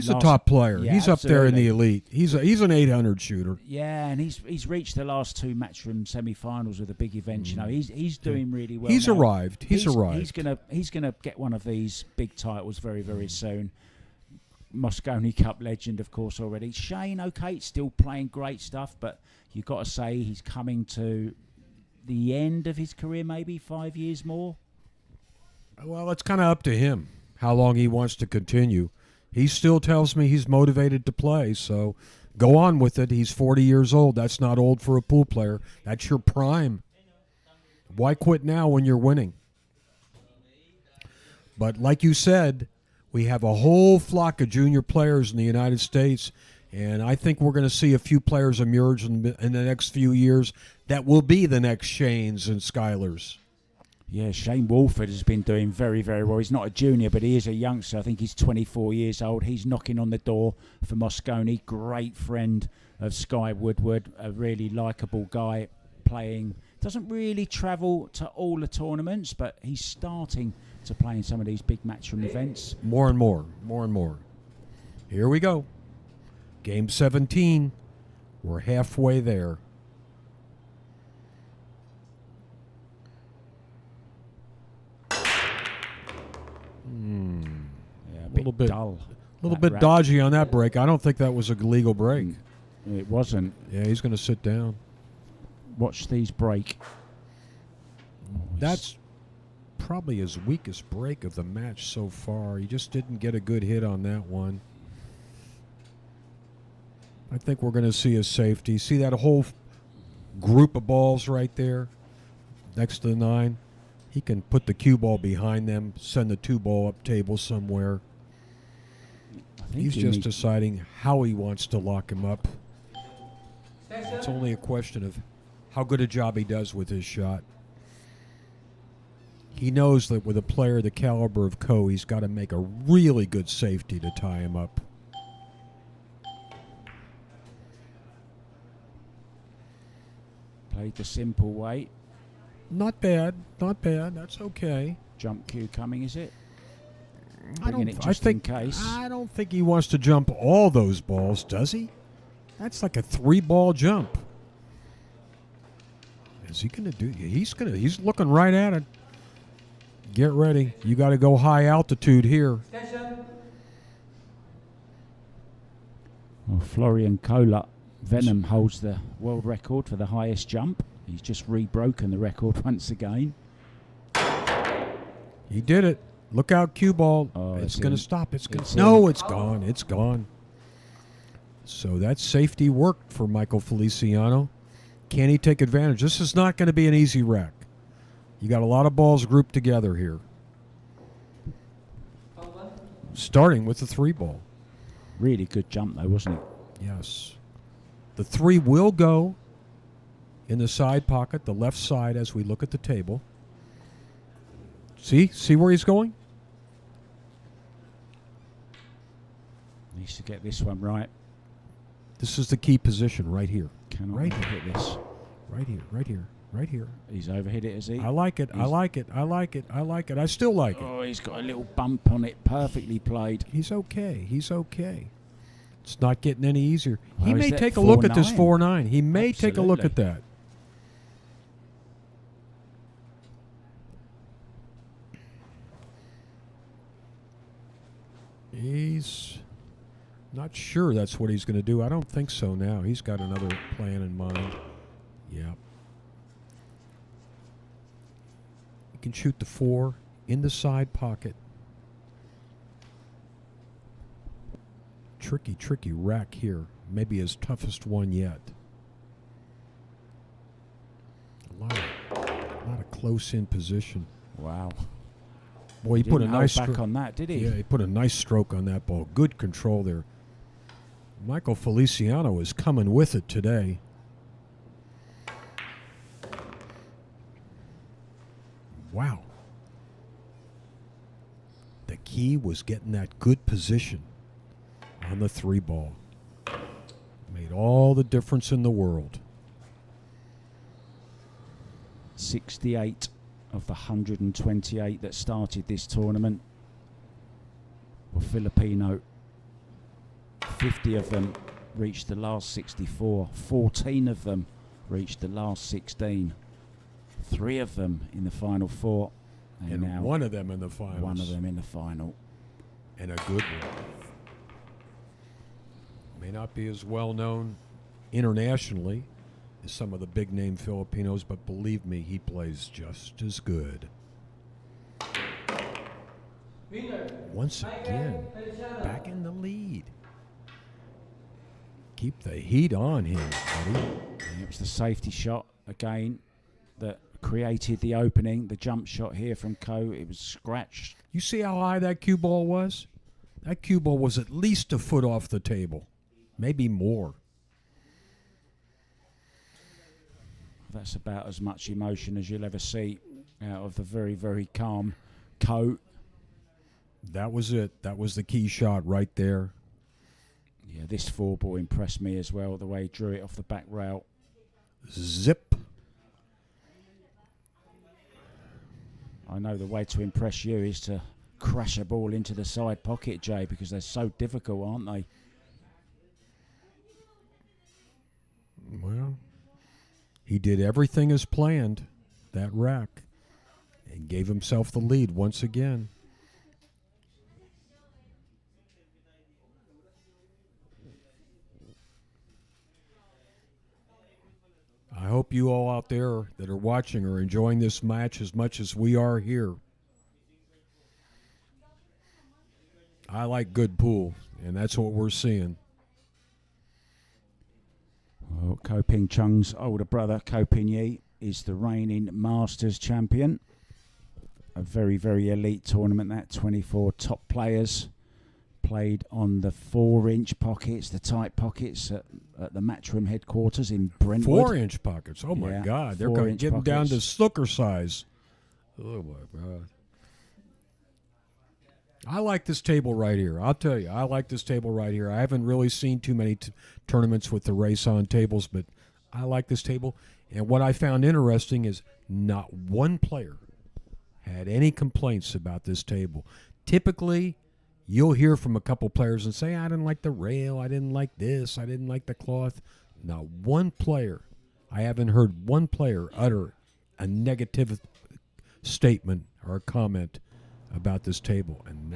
a top player. Yeah, he's absolutely. Up there in the elite. He's an 800 shooter. Yeah, and he's reached the last two matchroom semi-finals with the big events. You know, he's doing really well. He's now. arrived. He's arrived. He's gonna get one of these big titles very, very soon. Moscone Cup legend, of course, already. Shane O'Kate still playing great stuff, but you've got to say he's coming to the end of his career, maybe 5 years more. Well, it's kind of up to him how long he wants to continue. He still tells me he's motivated to play, so go on with it. He's 40 years old. That's not old for a pool player. That's your prime. Why quit now when you're winning? But like you said, we have a whole flock of junior players in the United States, and I think we're going to see a few players emerge in the next few years that will be the next Shanes and Skylers. Yeah, Shane Wolford has been doing very, very well. He's not a junior, but he is a youngster. I think he's 24 years old. He's knocking on the door for Moscone. Great friend of Sky Woodward, a really likeable guy playing. Doesn't really travel to all the tournaments, but he's starting to play in some of these big matchroom events. More and more, more and more. Here we go. Game 17. We're halfway there. Yeah, A little bit dull. A little bit dodgy on that break. I don't think that was a legal break. It wasn't. Yeah, he's going to sit down. Watch these break. That's probably his weakest break of the match so far. He just didn't get a good hit on that one. I think we're going to see a safety. See that whole group of balls right there next to the 9? He can put the cue ball behind them, send the 2 ball up table somewhere. He's just deciding how he wants to lock him up. It's only a question of how good a job he does with his shot. He knows that with a player the caliber of Ko, he's got to make a really good safety to tie him up. Played the simple way. Not bad, not bad. That's okay. Jump cue coming, is it? I Bringing it just in case. I don't think he wants to jump all those balls, does he? That's like a 3-ball jump. Is he going to do? He's looking right at it. Get ready. You got to go high altitude here. Well, Florian Kohler, Venom, holds the world record for the highest jump. He's just rebroken the record once again. He did it. Look out, cue ball. Oh, it's it's going to in. stop. It's going It's to. No, in. it's gone. It's gone. So that safety worked for Michael Feliciano. Can he take advantage? This is not going to be an easy rack. You got a lot of balls grouped together here. Starting with the 3 ball. Really good jump, though, wasn't it? Yes. The 3 will go in the side pocket, the left side, as we look at the table. See where he's going? Needs to get this one right. This is the key position right here. Cannot Right hit this. Right here, right here, right here. He's overhit it, has he? I like it, I like it, I like it, I like it. I still like it. Oh, he's got a little bump on it. Perfectly played. He's okay. He's okay. It's not getting any easier. He Well, may is that take a look at this 4-9? 4-9. He may take a look at Absolutely. that. He's not sure that's what he's going to do. I don't think so now. He's got another plan in mind. Yep. He can shoot the 4 in the side pocket. Tricky rack here. Maybe his toughest one yet. A lot of close in position. Wow. Boy, he put a Didn't hold nice back on that, did he? Yeah, he put a nice stroke on that ball. Good control there. Michael Feliciano is coming with it today. Wow. The key was getting that good position on the 3 ball. Made all the difference in the world. 68 of the 128 that started this tournament were Filipino. 50 of them reached the last 64. 14 of them reached the last 16. 3 of them in the final 4. And now one of them in the finals. one of them in the final. And a good one. May not be as well known internationally as some of the big name Filipinos, but believe me, he plays just as good. Once again, back in the lead. Keep the heat on him, buddy. And it was the safety shot again that created the opening. The jump shot here from Ko, it was scratched. You see how high that cue ball was? That cue ball was at least a foot off the table, maybe more. That's about as much emotion as you'll ever see out of the very, very calm Ko. That was it. That was the key shot right there. Yeah, this 4 ball impressed me as well, the way he drew it off the back rail. Zip. I know the way to impress you is to crash a ball into the side pocket, Jay, because they're so difficult, aren't they? Well, he did everything as planned, that rack, and gave himself the lead once again. I hope you all out there that are watching are enjoying this match as much as we are here. I like good pool, and that's what we're seeing. Well, Ko Ping Chung's older brother, Ko Ping Yi, is the reigning Masters champion. A very, very elite tournament, that 24 top players played on the 4-inch pockets, the tight pockets at the Matchroom headquarters in Brentwood. 4-inch pockets. Oh, my Yeah, God. They're 4-inch getting down to pockets. snooker size. Oh, my God. I like this table right here. I'll tell you, I like this table right here. I haven't really seen too many tournaments with the race-on tables, but I like this table. And what I found interesting is not one player had any complaints about this table. Typically, you'll hear from a couple players and say, I didn't like the rail, I didn't like this, I didn't like the cloth. Not one player, I haven't heard one player utter a negative statement or a comment about this table, and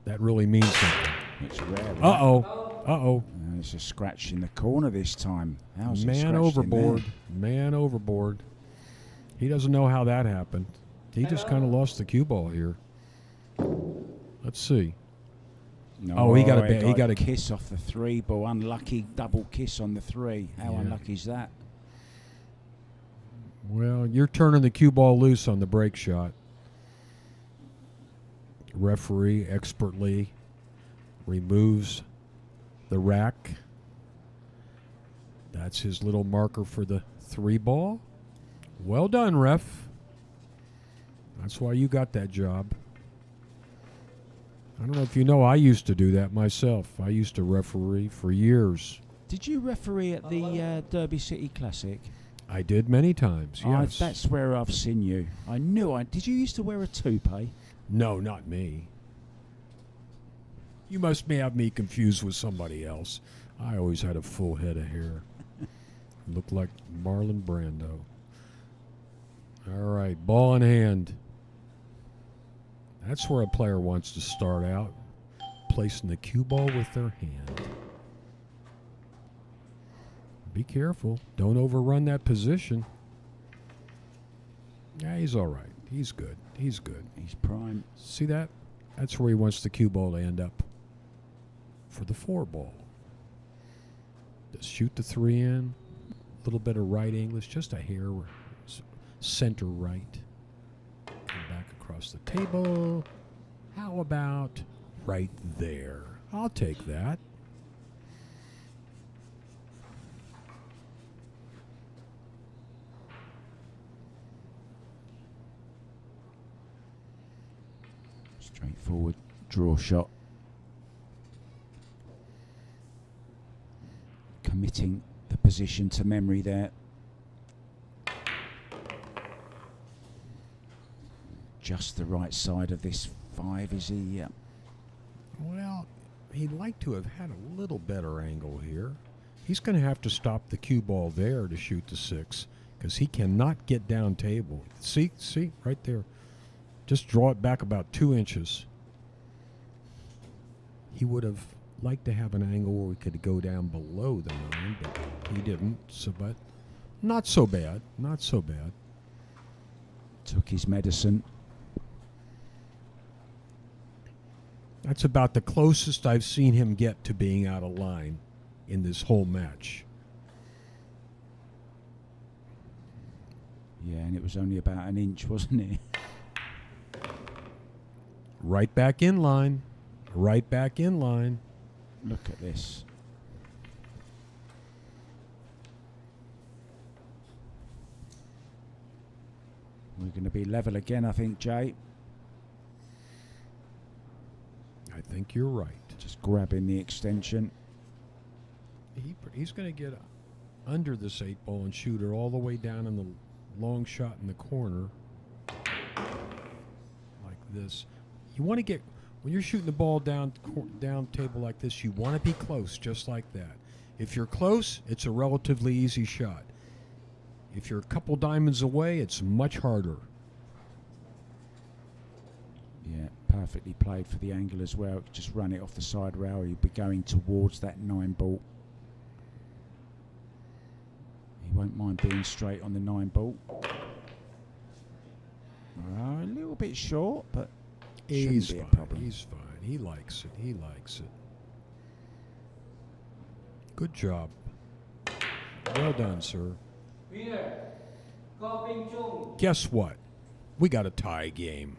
that really means something. It's rare. right? Uh-oh. It's a scratch in the corner this time. How's it Man scratched overboard. in Man overboard. He doesn't know how that happened. He just kind of lost the cue ball here. Let's see. there? Oh, he got a kiss off the 3 ball. Unlucky double kiss on the 3. How Yeah. unlucky is that? Well, you're turning the cue ball loose on the break shot. Referee expertly removes the rack. That's his little marker for the 3 ball. Well done, ref. That's why you got that job. I don't know if you know, I used to do that myself. I used to referee for years. Did you referee at the Derby City Classic? I did many times, yes. That's where I've seen you. I knew. Did you used to wear a toupee? No, not me. You must have me confused with somebody else. I always had a full head of hair. Looked like Marlon Brando. All right, ball in hand. That's where a player wants to start out, placing the cue ball with their hand. Be careful. Don't overrun that position. Yeah, he's all right. He's good. He's good. He's prime. See that? That's where he wants the cue ball to end up for the 4 ball. Just shoot the 3 in. A little bit of right English, just a hair center right. Come back across the table. How about right there? I'll take that. Straightforward draw shot. Committing the position to memory there. Just the right side of this 5, is he? Well, he'd like to have had a little better angle here. He's going to have to stop the cue ball there to shoot the 6 because he cannot get down table. See, right there. Just draw it back about 2 inches. He would have liked to have an angle where we could go down below the 9, but he didn't. So, but not so bad. Not so bad. Took his medicine. That's about the closest I've seen him get to being out of line in this whole match. Yeah, and it was only about an inch, wasn't it? Right back in line. Right back in line. Look at this. We're going to be level again, I think, Jay. I think you're right. Just grabbing the extension. He's going to get under this 8 ball and shoot it all the way down in the long shot in the corner. Like this. You want to get, when you're shooting the ball down table like this, you want to be close just like that. If you're close, it's a relatively easy shot. If you're a couple diamonds away, it's much harder. Yeah, perfectly played for the angle as well. Just run it off the side rail. He'll be going towards that 9 ball. He won't mind being straight on the 9 ball. A little bit short, but He's shouldn't be fine. a problem. He's fine. He likes it. He likes it. Good job. Well done, sir. Guess what? We got a tie game.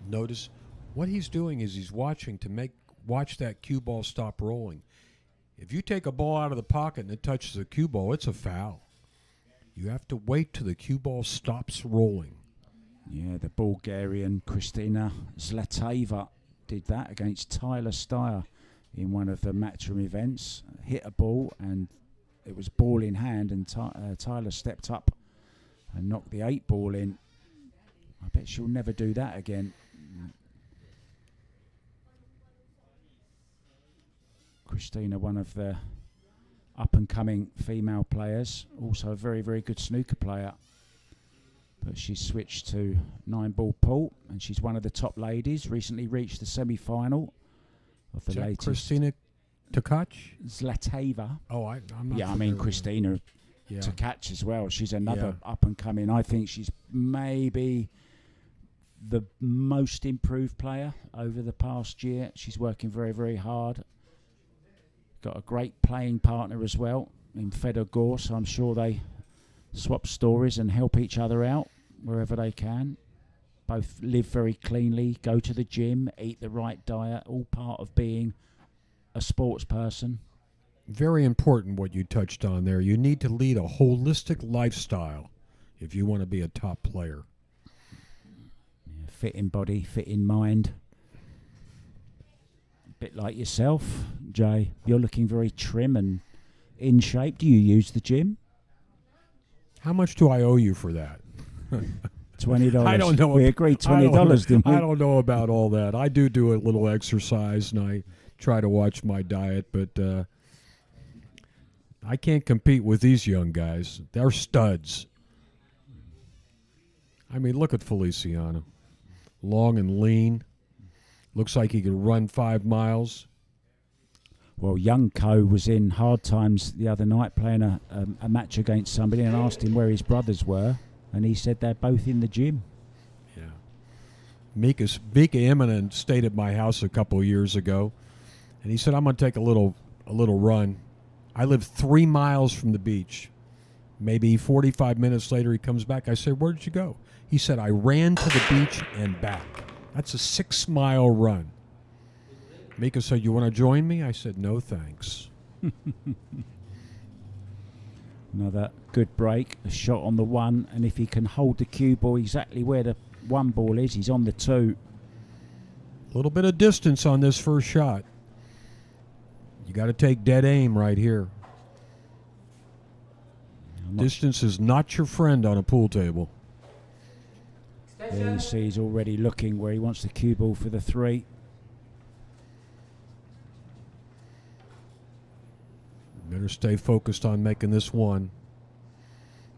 Notice what he's doing is he's watching to watch that cue ball stop rolling. If you take a ball out of the pocket and it touches the cue ball, it's a foul. You have to wait till the cue ball stops rolling. Yeah, the Bulgarian Kristina Zlateva did that against Tyler Steyer in one of the Matchroom events. Hit a ball and it was ball in hand, and Tyler stepped up and knocked the 8 ball in. I bet she'll never do that again. Christina, one of the up-and-coming female players, also a very, very good snooker player. But she's switched to 9-ball pool, and she's one of the top ladies. Recently reached the semi-final of the Is that latest. Christina Tkach? Zlateva. Oh, I'm not. Yeah, I mean familiar with her. Christina Yeah. to catch as well. She's another Yeah. up and coming. I think she's maybe the most improved player over the past year. She's working very, very hard. Got a great playing partner as well in Fedor Gore, so I'm sure they swap stories and help each other out wherever they can. Both live very cleanly, go to the gym, eat the right diet, all part of being a sports person. Very important what you touched on there. You need to lead a holistic lifestyle if you want to be a top player. Yeah, fit in body, fit in mind. A bit like yourself, Jay. You're looking very trim and in shape. Do you use the gym? How much do I owe you for that? $20. I don't know. We agreed I don't $20, didn't we? I don't know about all that. I do a little exercise, and I try to watch my diet, but I can't compete with these young guys. They're studs. I mean, look at Feliciano. Long and lean. Looks like he could run 5 miles. Well, young Co was in hard times the other night playing a match against somebody and asked him where his brothers were, and he said they're both in the gym. Yeah. Mika Immonen stayed at my house a couple of years ago, and he said, I'm going to take a little run. I live 3 miles from the beach. Maybe 45 minutes later, he comes back. I said, where did you go? He said, I ran to the beach and back. That's a 6-mile run. Mika said, you want to join me? I said, no, thanks. Another good break, a shot on the 1, and if he can hold the cue ball exactly where the 1 ball is, he's on the 2. A little bit of distance on this first shot. You got to take dead aim right here. Distance is not your friend on a pool table. There you see he's already looking where he wants the cue ball for the 3. Better stay focused on making this one.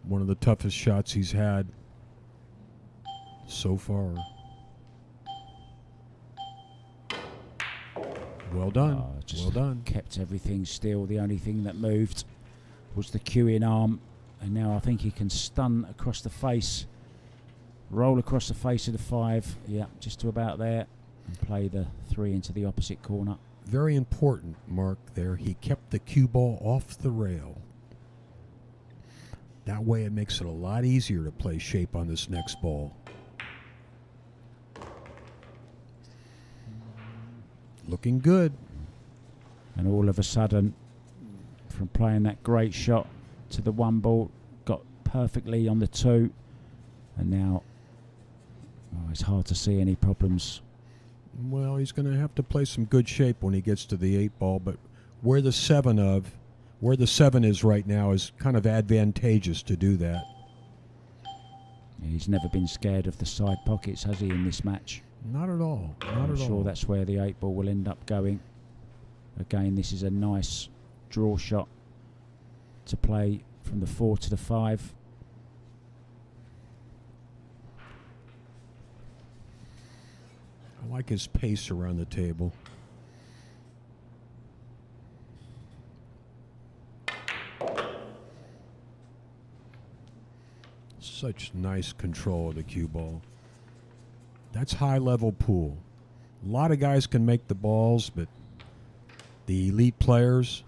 One of the toughest shots he's had so far. Well done. Just well done. kept everything still. The only thing that moved was the cueing arm, and now I think he can stun across the face, roll across the face of the 5. Yeah, just to about there, and play the 3 into the opposite corner. Very important, Mark, there. He kept the cue ball off the rail. That way it makes it a lot easier to play shape on this next ball. Looking good. And all of a sudden, from playing that great shot to the 1 ball, got perfectly on the 2. And now, it's hard to see any problems. Well, he's going to have to play some good shape when he gets to the 8 ball, but where the 7 is right now is kind of advantageous to do that. He's never been scared of the side pockets, has he, in this match? Not at all. Not I'm at sure all. that's where the 8 ball will end up going. Again, this is a nice draw shot to play from the 4 to the 5. I like his pace around the table. Such nice control of the cue ball. That's high-level pool. A lot of guys can make the balls, but the elite players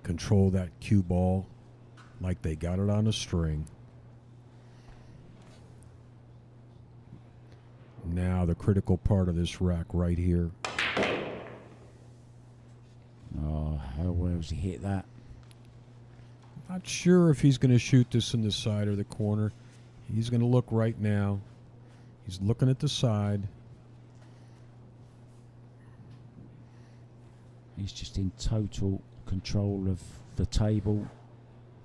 control that cue ball like they got it on a string. Now the critical part of this rack right here. Oh, how well does he hit that? Not sure if he's going to shoot this in the side or the corner. He's going to look right now. He's looking at the side. He's just in total control of the table,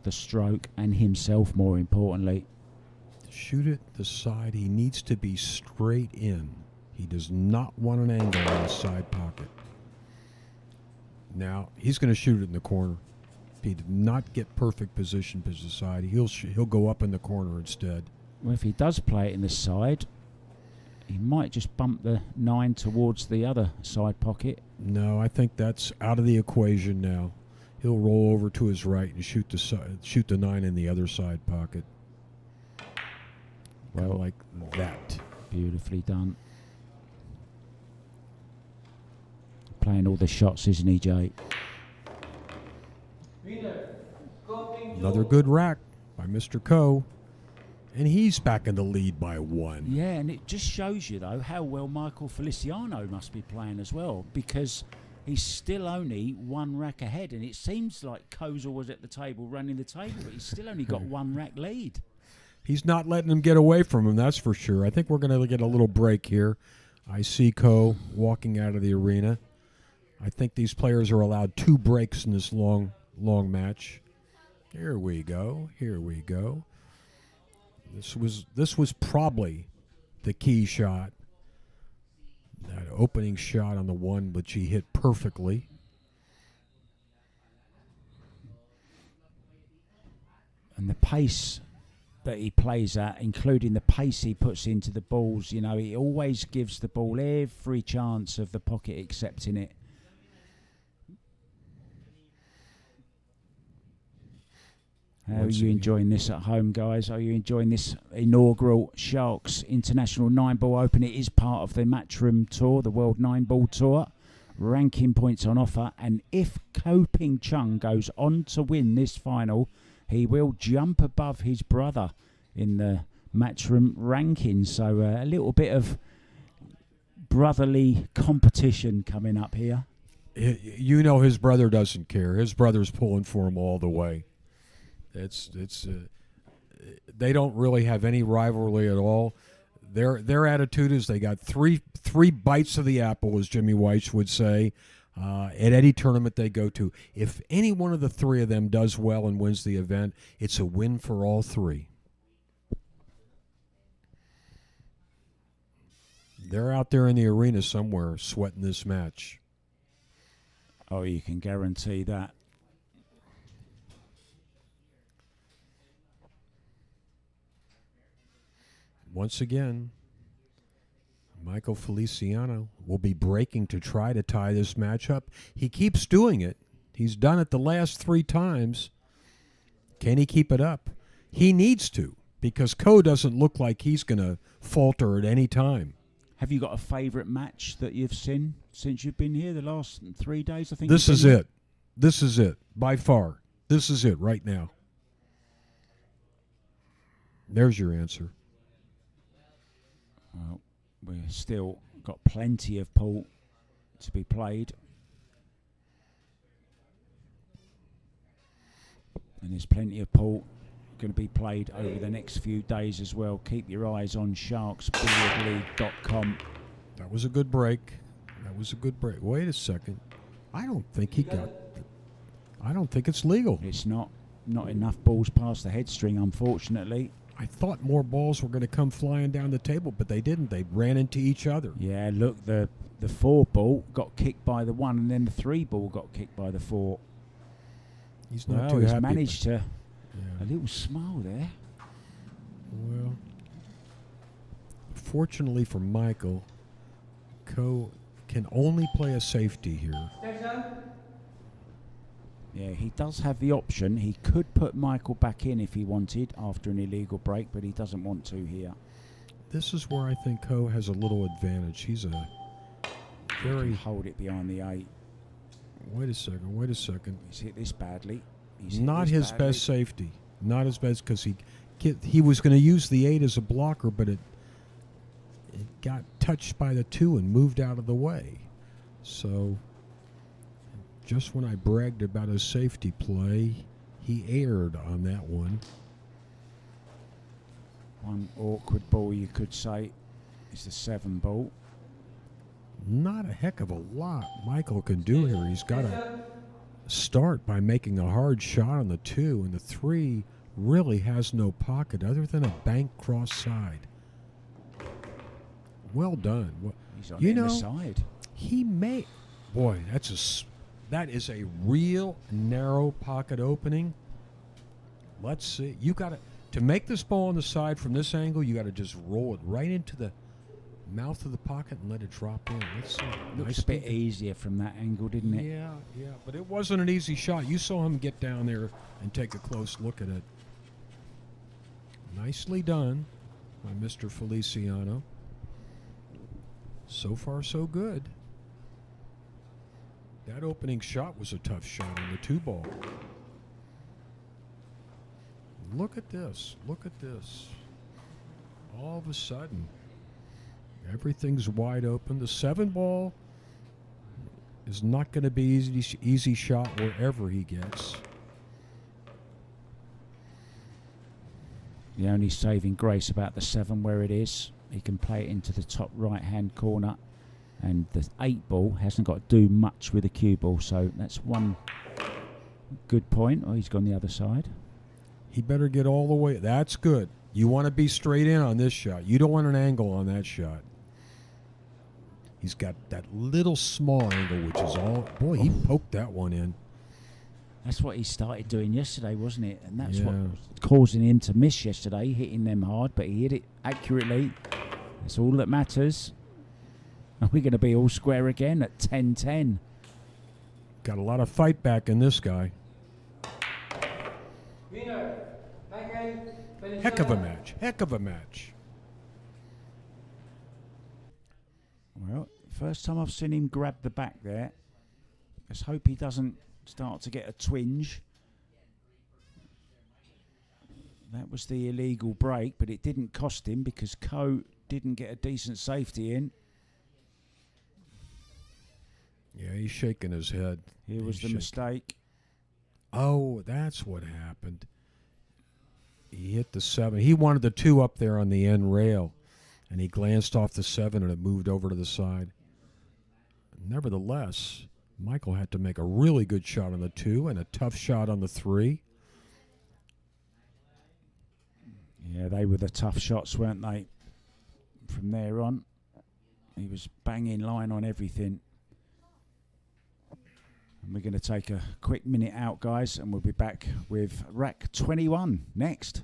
the stroke, and himself, more importantly. Shoot it the side. He needs to be straight in. He does not want an angle in the side pocket. Now, he's going to shoot it in the corner. If he did not get perfect position to the side, he'll go up in the corner instead. Well, if he does play it in the side, he might just bump the 9 towards the other side pocket. No, I think that's out of the equation now. He'll roll over to his right and shoot the 9 in the other side pocket. Well, like that. Beautifully done. Playing all the shots, isn't he, Jay? Another good rack by Mr. Coe. And he's back in the lead by 1. Yeah, and it just shows you, though, how well Michael Feliciano must be playing as well, because he's still only 1 rack ahead, and it seems like Kozel was at the table running the table, but he's still only got 1 rack lead. He's not letting him get away from him, that's for sure. I think we're going to get a little break here. I see Coe walking out of the arena. I think these players are allowed 2 breaks in this long match. Here we go. Here we go. This was probably the key shot. That opening shot on the 1, which he hit perfectly. And the pace that he plays at, including the pace he puts into the balls, you know, he always gives the ball every chance of the pocket accepting it. How are you enjoying this at home, guys? Are you enjoying this inaugural Sharks International 9-Ball Open? It is part of the Matchroom Tour, the World 9-Ball Tour. Ranking points on offer. And if Ko Ping Chung goes on to win this final, he will jump above his brother in the Matchroom rankings. So a little bit of brotherly competition coming up here. You know his brother doesn't care. His brother's pulling for him all the way. They don't really have any rivalry at all. Their attitude is they got three bites of the apple, as Jimmy White would say, at any tournament they go to. If any one of the 3 of them does well and wins the event, it's a win for all 3. They're out there in the arena somewhere sweating this match. Oh, you can guarantee that. Once again, Michael Feliciano will be breaking to try to tie this match up. He keeps doing it. He's done it the last 3 times. Can he keep it up? He needs to, because Ko doesn't look like he's going to falter at any time. Have you got a favourite match that you've seen since you've been here the last 3 days? I think this is it. This is it, by far. This is it right now. There's your answer. Well, we've still got plenty of pool to be played. And there's plenty of pool going to be played over the next few days as well. Keep your eyes on sharksbilliardleague.com. That was a good break. That was a good break. Wait a second. I don't think it's legal. It's not enough balls past the head string, unfortunately. I thought more balls were going to come flying down the table, but they didn't. They ran into each other. Yeah, look, the 4 ball got kicked by the 1, and then the 3 ball got kicked by the 4. He's not too happy. He's managed to a little smile there. Well, fortunately for Michael, Ko can only play a safety here. Yeah, he does have the option. He could put Michael back in if he wanted after an illegal break, but he doesn't want to here. This is where I think Ko has a little advantage. He's a very... Hold it behind the 8. Wait a second. He's hit this badly. Not his best safety. Not his best, because he was going to use the 8 as a blocker, but it got touched by the 2 and moved out of the way. So... just when I bragged about his safety play, he erred on that one. One awkward ball, you could say, is the 7 ball. Not a heck of a lot Michael can do here. He's got to start by making a hard shot on the 2, and the 3 really has no pocket other than a bank cross side. Well done. He's on the side. He may... Boy, that is a real narrow pocket opening. Let's see. To make this ball on the side from this angle, you got to just roll it right into the mouth of the pocket and let it drop in. Let's see. Looks a bit easier from that angle, didn't it? Yeah, yeah, but it wasn't an easy shot. You saw him get down there and take a close look at it. Nicely done by Mr. Feliciano. So far, so good. That opening shot was a tough shot on the 2-ball. Look at this. Look at this. All of a sudden, everything's wide open. The 7-ball is not going to be easy shot wherever he gets. The only saving grace about the 7 where it is, he can play it into the top right-hand corner, and the 8-ball hasn't got to do much with the cue ball, so that's one good point. Oh, he's gone the other side. He better get all the way. That's good. You want to be straight in on this shot. You don't want an angle on that shot. He's got that little small angle, which is all. Boy, he poked that one in. That's what he started doing yesterday, wasn't it? And that's Yeah. what was causing him to miss yesterday, hitting them hard, but he hit it accurately. That's all that matters. Are we going to be all square again at 10-10? Got a lot of fight back in this guy. Heck of a match. Heck of a match. Well, first time I've seen him grab the back there. Let's hope he doesn't start to get a twinge. That was the illegal break, but it didn't cost him because Ko didn't get a decent safety in. Yeah, he's shaking his head. Here was the mistake. Oh, that's what happened. He hit the 7. He wanted the 2 up there on the end rail, and he glanced off the 7 and it moved over to the side. Nevertheless, Michael had to make a really good shot on the 2 and a tough shot on the 3. Yeah, they were the tough shots, weren't they? From there on, he was banging line on everything. And we're going to take a quick minute out, guys, and we'll be back with rack 21 next.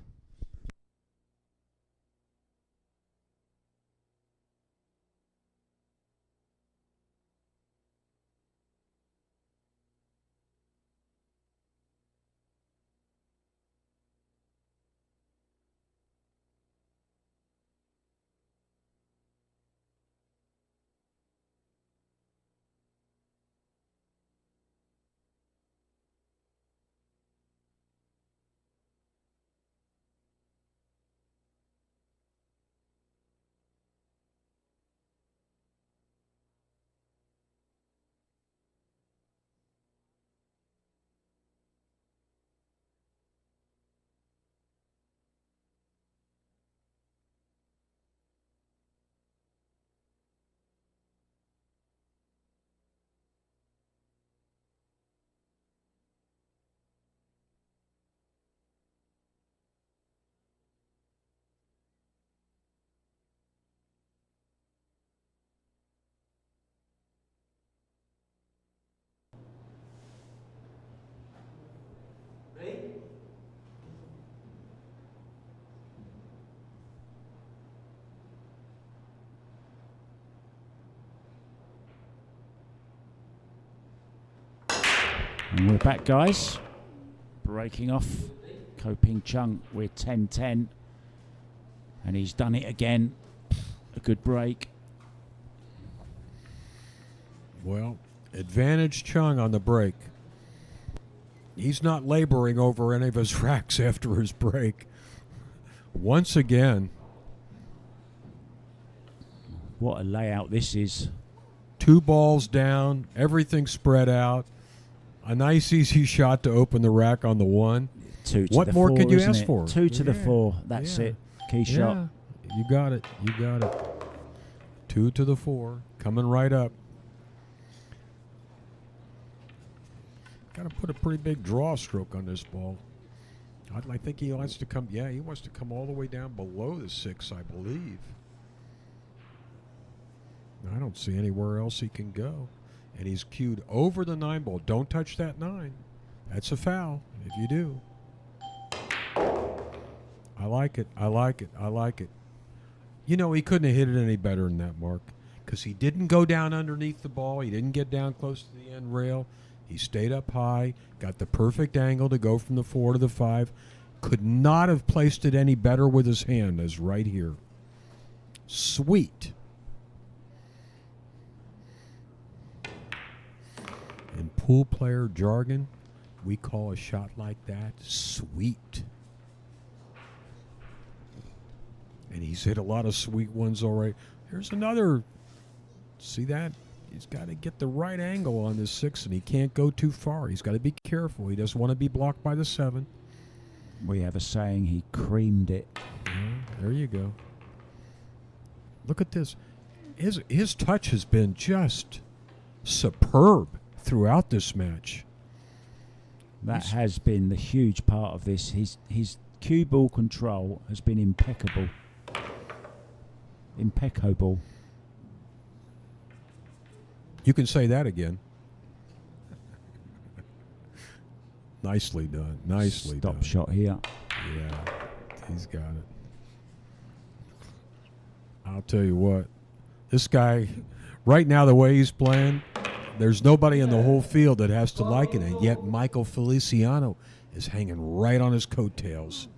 And we're back, guys. Breaking off. Ko Ping Chung with 10-10. And he's done it again. A good break. Well, advantage Chung on the break. He's not laboring over any of his racks after his break. Once again. What a layout this is. 2 balls down, everything spread out. A nice easy shot to open the rack on the 1. 2 to what the more 4, could you isn't ask it? for? 2 to the Yeah, 4. That's yeah. it. Key shot. Yeah, you got it. You got it. 2 to the 4. Coming right up. Got to put a pretty big draw stroke on this ball. I think he wants to come. Yeah, he wants to come all the way down below the 6, I believe. I don't see anywhere else he can go. And he's cued over the 9 ball. Don't touch that 9. That's a foul if you do. I like it. I like it. I like it. You know, he couldn't have hit it any better than that, Mark, because he didn't go down underneath the ball. He didn't get down close to the end rail. He stayed up high, got the perfect angle to go from the 4 to the 5. Could not have placed it any better with his hand as right here. Sweet. In pool player jargon, we call a shot like that sweet. And he's hit a lot of sweet ones already. Here's another. See that? He's got to get the right angle on this 6, and he can't go too far. He's got to be careful. He doesn't want to be blocked by the 7. We have a saying, he creamed it. Yeah, there you go. Look at this. His touch has been just superb throughout this match. That has been the huge part of this. His cue ball control has been impeccable. Impeccable. You can say that again. Nicely done. Nicely done. Stop shot here. Yeah, he's got it. I'll tell you what. This guy, right now, the way he's playing, there's nobody in the whole field that has to like it, and yet Michael Feliciano is hanging right on his coattails.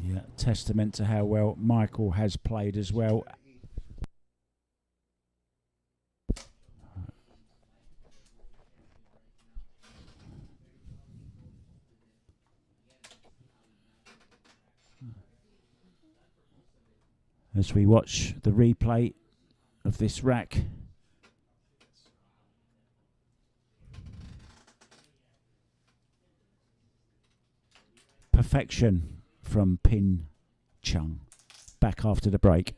Yeah, testament to how well Michael has played as well. As we watch the replay of this rack. Perfection from Pin Chung. Back after the break.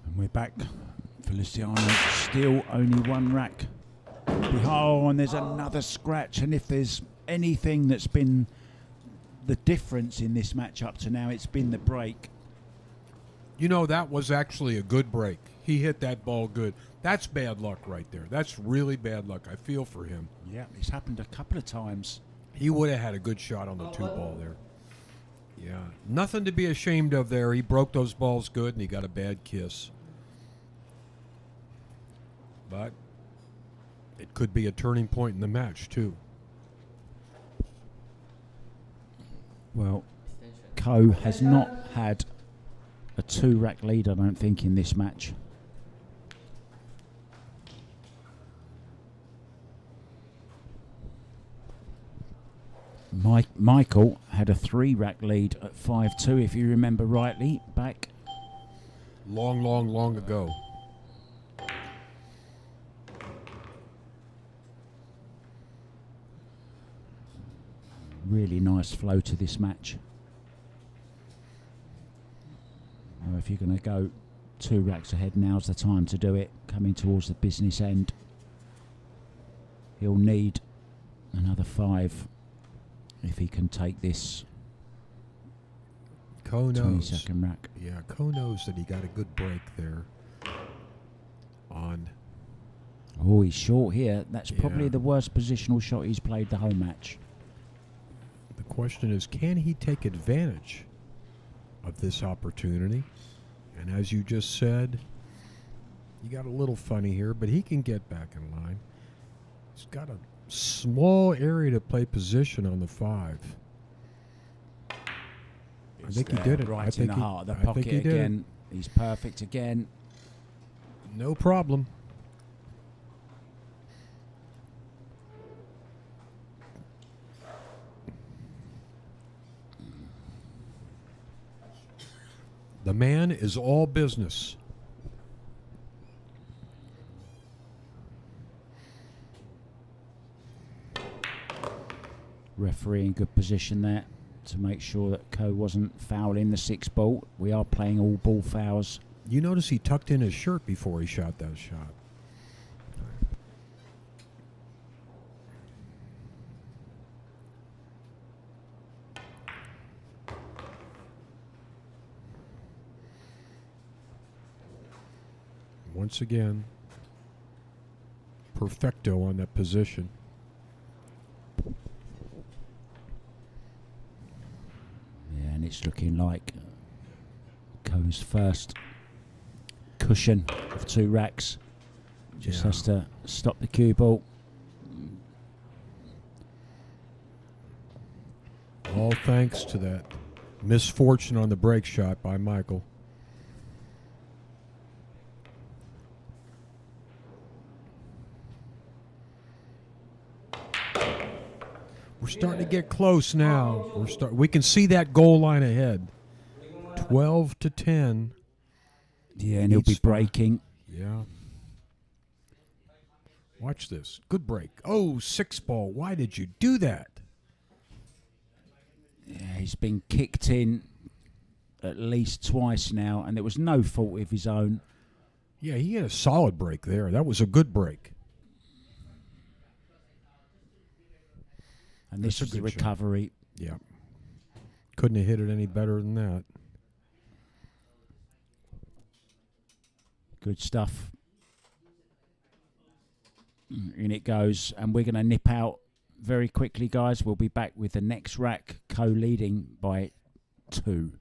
And we're back. Feliciano still only one rack behind. There's another scratch, and if there's anything that's been the difference in this match up to now, it's been the break. You know, that was actually a good break. He hit that ball good. That's bad luck right there. That's really bad luck. I feel for him. Yeah, it's happened a couple of times. He would have had a good shot on the 2-ball there. Yeah, nothing to be ashamed of there. He broke those balls good, and he got a bad kiss. But it could be a turning point in the match, too. Well, Ko has not had a 2-rack lead, I don't think, in this match. Michael had a 3-rack lead at 5-2, if you remember rightly, back. Long ago. Really nice flow to this match. Now if you're going to go 2 racks ahead. Now's the time to do it. Coming towards the business end. He'll need another 5 if he can take this Ko knows. 22nd rack. Yeah, Ko knows that he got a good break there. On. Oh, he's short here. That's probably Yeah. the worst positional shot he's played the whole match. The question is, can he take advantage of this opportunity? And as you just said, you got a little funny here, but he can get back in line. He's got a small area to play position on the 5. I think he did it. Right I think in the heart of the I think pocket he did it. again. He's perfect again. No problem. The man is all business. Referee in good position there to make sure that Ko wasn't fouling the 6 ball. We are playing all ball fouls. You notice he tucked in his shirt before he shot that shot. Once again, perfecto on that position. Yeah, and it's looking like Ko's first cushion of 2 racks. Just Yeah. has to stop the cue ball. All thanks to that misfortune on the break shot by Michael. We're starting to get close now. We can see that goal line ahead. 12-10. Yeah, and he'll be Needs to- breaking. Yeah. Watch this. Good break. Oh, 6 ball. Why did you do that? Yeah, he's been kicked in at least twice now, and there was no fault of his own. Yeah, he had a solid break there. That was a good break. And this That's a was the good shot. recovery. Yeah. Couldn't have hit it any better than that. Good stuff. In it goes, and we're going to nip out very quickly, guys. We'll be back with the next rack, co-leading by 2.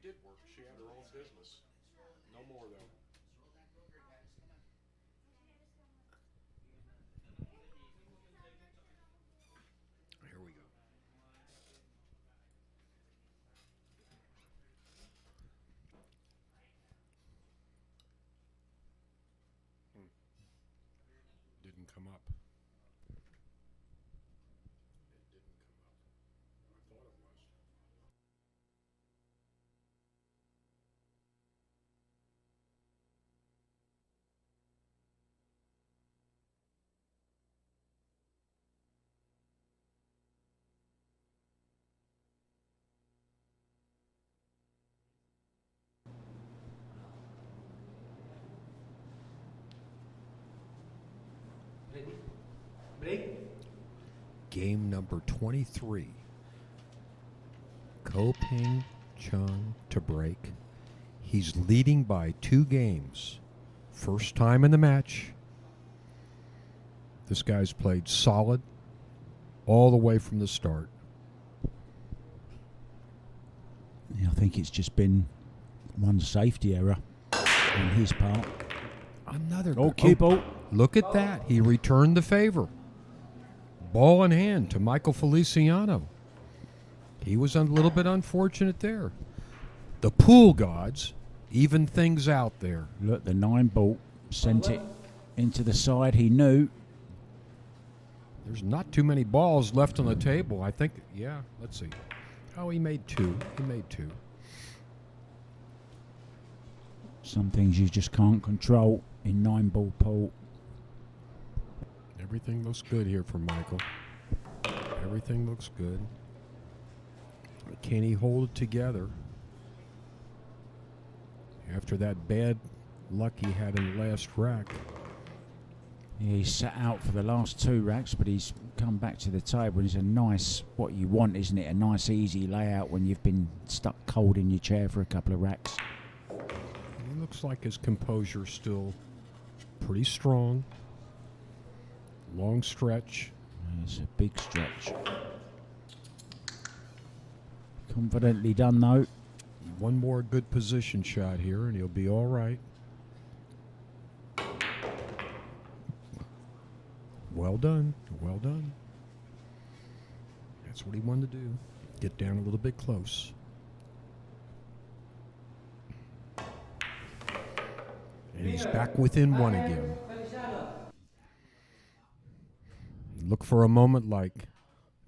did work. She had her own business. No more, though. Here we go. Didn't come up. It didn't come up. I thought it was. Game number 23. Ko Ping Chung to break. He's leading by 2 games. First time in the match. This guy's played solid all the way from the start. Yeah, I think it's just been one safety error on his part. Another cue ball. Look at that. He returned the favor. Ball in hand to Michael Feliciano. He was a little bit unfortunate there. The pool gods even things out there. Look, the 9 ball sent it into the side. He knew. There's not too many balls left on the table. I think, yeah, let's see. Oh, he made 2. He made 2. Some things you just can't control in 9 ball pool. Everything looks good here for Michael. Everything looks good. Can he hold it together after that bad luck he had in the last rack? Yeah, he's sat out for the last 2 racks, but he's come back to the table. It's a nice, what you want, isn't it? A nice, easy layout when you've been stuck cold in your chair for a couple of racks. He looks like his composure's still pretty strong. Long stretch. It's a big stretch. Confidently done, though. One more good position shot here, and he'll be all right. Well done. Well done. That's what he wanted to do. Get down a little bit close. And he's back within 1 again. Look for a moment like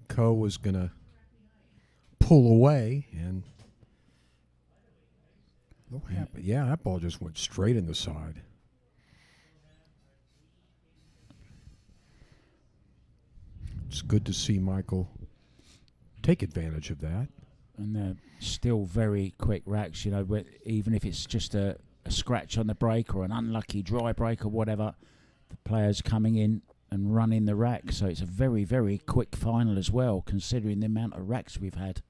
Ko was going to pull away, and what happened? Yeah, that ball just went straight in the side. It's good to see Michael take advantage of that. And they're still very quick racks, you know, even if it's just a scratch on the break or an unlucky dry break or whatever, the player's coming in and running the rack. So it's a very, very quick final as well, considering the amount of racks we've had.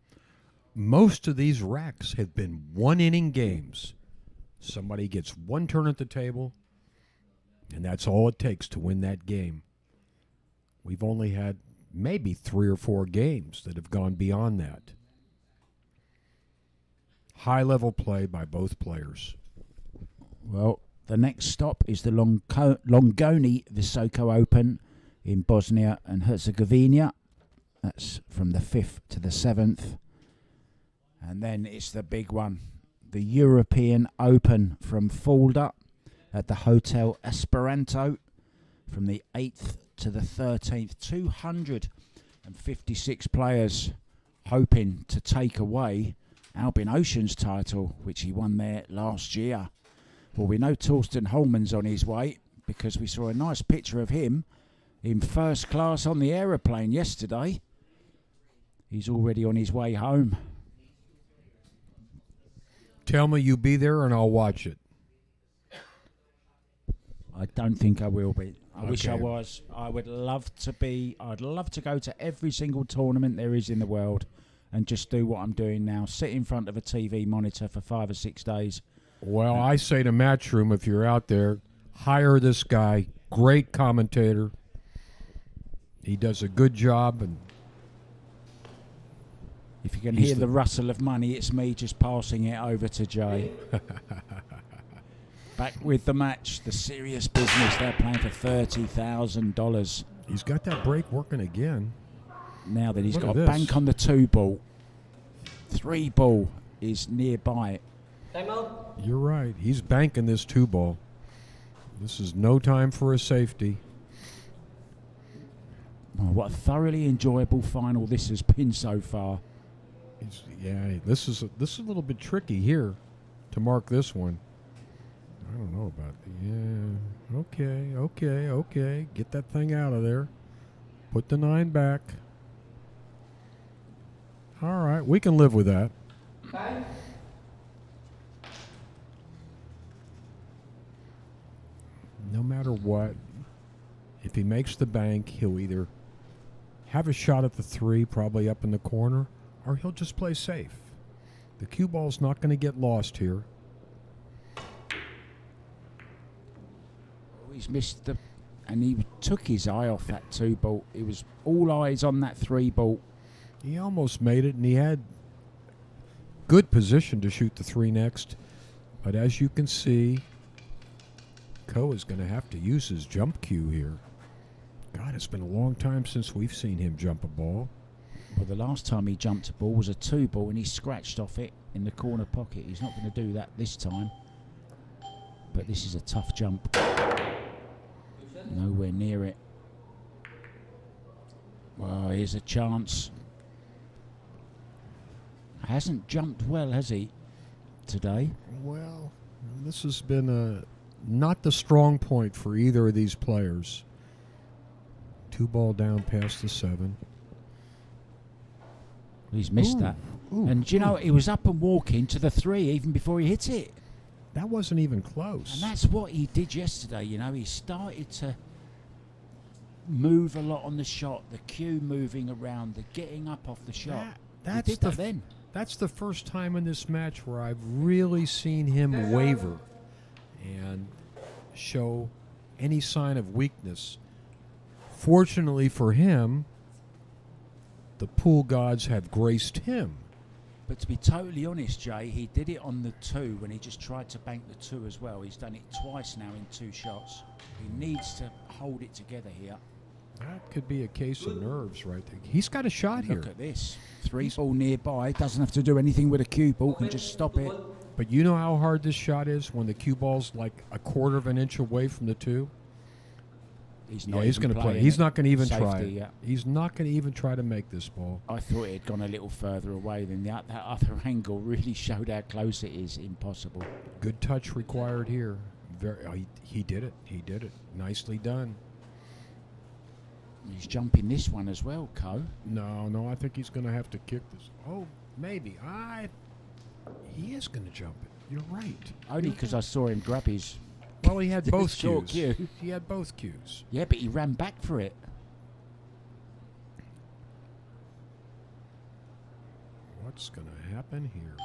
Most of these racks have been 1-inning games. Somebody gets 1 turn at the table, and that's all it takes to win that game. We've only had maybe 3 or 4 games that have gone beyond that. High-level play by both players. Well, the next stop is the Longoni Visoko Open in Bosnia and Herzegovina. That's from the 5th to the 7th. And then it's the big one, the European Open from Fulda at the Hotel Esperanto from the 8th to the 13th. 256 players hoping to take away Albin Ocean's title, which he won there last year. Well, we know Torsten Holman's on his way because we saw a nice picture of him in first class on the aeroplane yesterday. He's already on his way home. Tell me you be there and I'll watch it. I don't think I will be. I wish I Okay. was. I would love to be. I'd love to go to every single tournament there is in the world and just do what I'm doing now. Sit in front of a TV monitor for 5 or 6 days. Well, I say to Matchroom, if you're out there, hire this guy. Great commentator. He does a good job, and If you can He's hear the- the rustle of money, it's me just passing it over to Jay. Back with the match, the serious business. They're playing for $30,000. He's got that break working again. Now that he's Look got at a this. bank on the 2 ball. 3 ball is nearby. You're right. He's banking this 2 ball. This is no time for a safety. Oh, what a thoroughly enjoyable final this has been so far. This is a little bit tricky here to mark this one. I don't know about okay. Get that thing out of there. Put the 9 back. All right, we can live with that. No matter what, if he makes the bank, he'll either have a shot at the 3, probably up in the corner, or he'll just play safe. The cue ball's not going to get lost here. He's missed the... And he took his eye off that 2 ball. It was all eyes on that 3 ball. He almost made it, and he had good position to shoot the 3 next. But as you can see, Ko is going to have to use his jump cue here. God, it's been a long time since we've seen him jump a ball. Well, the last time he jumped a ball was a 2 ball, and he scratched off it in the corner pocket. He's not going to do that this time. But this is a tough jump. Nowhere near it. Well, here's a chance. Hasn't jumped well, has he, today? Well, this has been not the strong point for either of these players. 2 ball down past the 7. He's missed Ooh, that. ooh, And do you know, he was up and walking to the 3 even before he hit it. That wasn't even close. And that's what he did yesterday, you know. He started to move a lot on the shot, the cue moving around, the getting up off the shot. That's he did that then. That's the first time in this match where I've really seen him waver and show any sign of weakness. Fortunately for him, the pool gods have graced him. But to be totally honest, Jay, he did it on the 2 when he just tried to bank the 2 as well. He's done it twice now in 2 shots. He needs to hold it together here. That could be a case of nerves right there. He's got a shot here. Look at this. 3 ball nearby. Doesn't have to do anything with a cue ball. Can just stop it. But you know how hard this shot is when the cue ball's like a 1/4 of an inch away from the 2? He's Yeah, not he's even going to play. playing He's it. not going to even Safety, try it. yeah. He's not going to even try to make this ball. I thought it had gone a little further away than that. That other angle really showed how close it is. Impossible. Good touch required here. He did it. He did it. Nicely done. He's jumping this one as well, Ko. No, I think he's going to have to kick this. Oh, maybe. He is going to jump it. You're right. Only because I saw him grab his... Well, he had both short cues. cue. He had both cues. Yeah, but he ran back for it. What's going to happen here?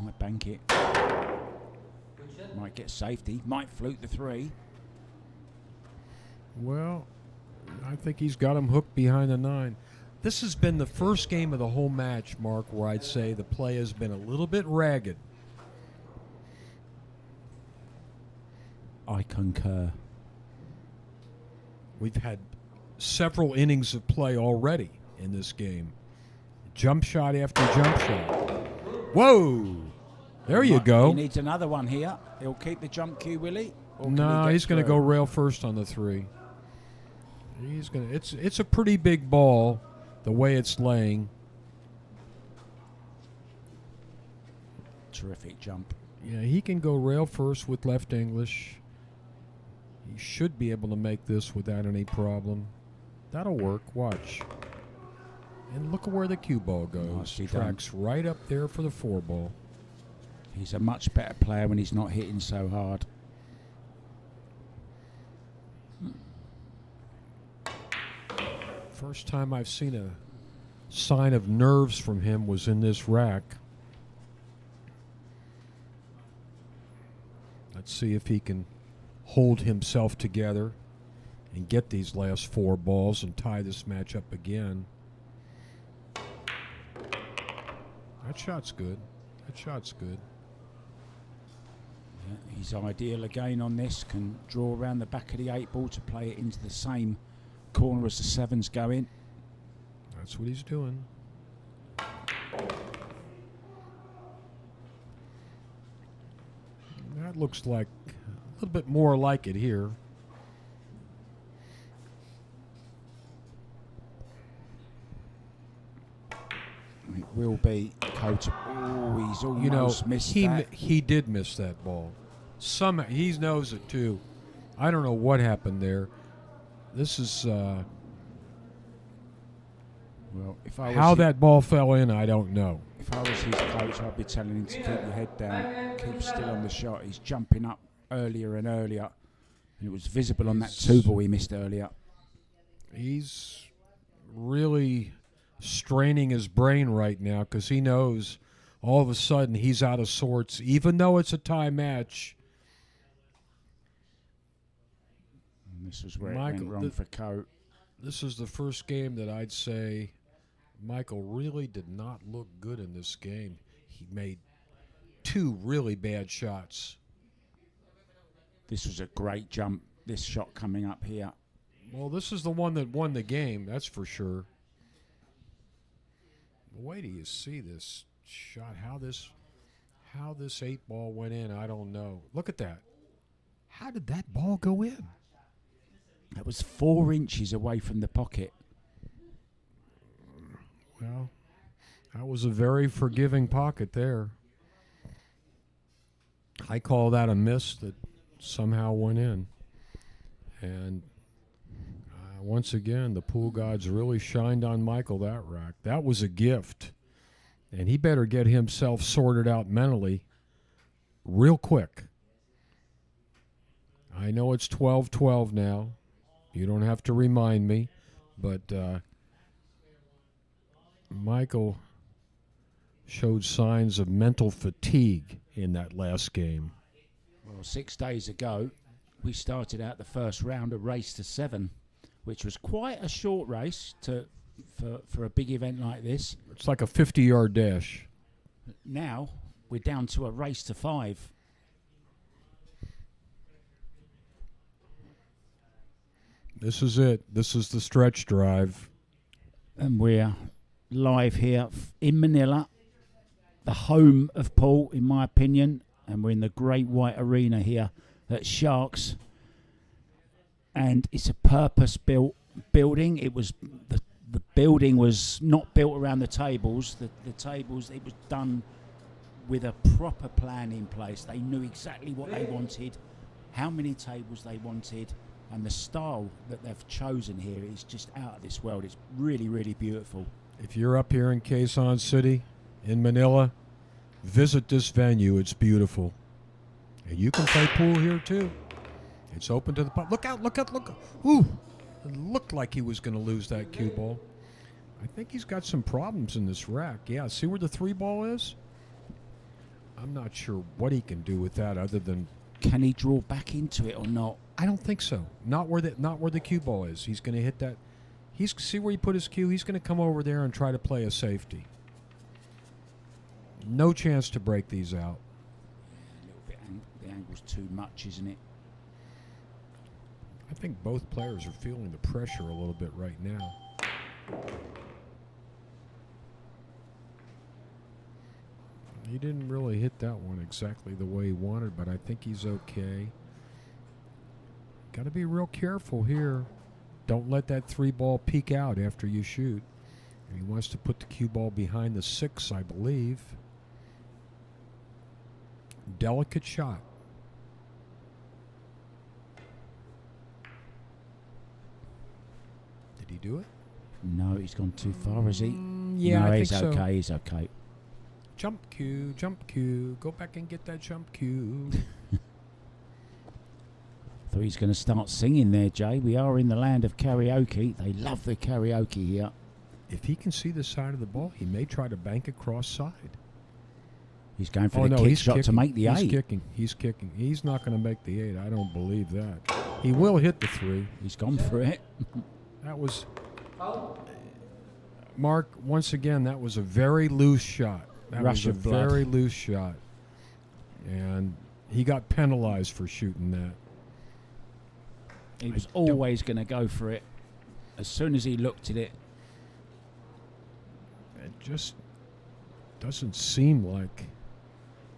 Might bank it. Might get safety. Might fluke the 3. Well, I think he's got him hooked behind the 9. This has been the first game of the whole match, Mark, where I'd say the play has been a little bit ragged. I concur. We've had several innings of play already in this game. Jump shot after jump shot. Whoa! There you go. He needs another one here. He'll keep the jump cue, will he? Or can No, he get he's going to go through? rail first on the 3. He's going to. It's a pretty big ball, the way it's laying. Terrific jump. Yeah, he can go rail first with left English. He should be able to make this without any problem. That'll work. Watch. And look at where the cue ball goes. Nicely done. Tracks right up there for the 4 ball. He's a much better player when he's not hitting so hard. First time I've seen a sign of nerves from him was in this rack. Let's see if he can hold himself together and get these last 4 balls and tie this match up again. That shot's good. That shot's good. Yeah, he's ideal again on this. Can draw around the back of the 8-ball to play it into the same corner as the 7's going. That's what he's doing. That looks like a little bit more like it here. It will be Coach. Oh, he's almost missed that. He did miss that ball. He knows it too. I don't know what happened there. This is Well, if I was how that ball fell in. I don't know. If I was his coach, I'd be telling him to keep your head down, keep still on the shot. He's jumping up earlier and earlier, and it was visible on that 2-ball he missed earlier. He's really straining his brain right now because he knows all of a sudden he's out of sorts, even though it's a tie match. And this is where Michael, it went wrong for Coat. This is the first game that I'd say Michael really did not look good in this game. He made 2 really bad shots. This was a great jump, this shot coming up here. Well, this is the one that won the game, that's for sure. Wait till you see this shot. How this 8-ball went in, I don't know. Look at that. How did that ball go in? That was 4 inches away from the pocket. Well, that was a very forgiving pocket there. I call that a miss that somehow went in. And once again, the pool gods really shined on Michael that rack. That was a gift. And he better get himself sorted out mentally real quick. I know it's 12-12 now. You don't have to remind me. But Michael showed signs of mental fatigue in that last game. Well, 6 days ago, we started out the first round a race to 7, which was quite a short race for a big event like this. It's like a 50-yard dash. Now we're down to a race to 5. This is it. This is the stretch drive. And we're live here in Manila, the home of pool, in my opinion. And we're in the Great White Arena here at Sharks. And it's a purpose-built building. It was the building was not built around the tables. The tables, it was done with a proper plan in place. They knew exactly what they wanted, how many tables they wanted, and the style that they've chosen here is just out of this world. It's really, really beautiful. If you're up here in Quezon City, in Manila, visit this venue. It's beautiful. And you can play pool here too. It's open to the public. Look out, look out, look out. Ooh, it looked like he was going to lose that cue ball. I think he's got some problems in this rack. Yeah, see where the 3-ball is? I'm not sure what he can do with that other than... Can he draw back into it or not? I don't think so. Not where the cue ball is. He's going to hit that. See where he put his cue? He's going to come over there and try to play a safety. No chance to break these out. A little bit, the angle's too much, isn't it? I think both players are feeling the pressure a little bit right now. He didn't really hit that one exactly the way he wanted, but I think he's okay. Got to be real careful here. Don't let that 3-ball peek out after you shoot. He wants to put the cue ball behind the 6, I believe. Delicate shot. Did he do it? No, he's gone too far, has he? Yeah, no, I he's think so. okay, he's okay. Jump cue. Go back and get that jump cue. Thought he's going to start singing there, Jay. We are in the land of karaoke. They love the karaoke here. If he can see the side of the ball, he may try to bank it cross side. He's going for the kick shot to make the 8. He's kicking. He's not going to make the 8. I don't believe that. He will hit the 3. He's gone for it. That was... Mark, once again, that was a very loose shot. That rush was a of blood. very loose shot. And he got penalized for shooting that. He was I don't- always going to go for it. As soon as he looked at it, It just doesn't seem like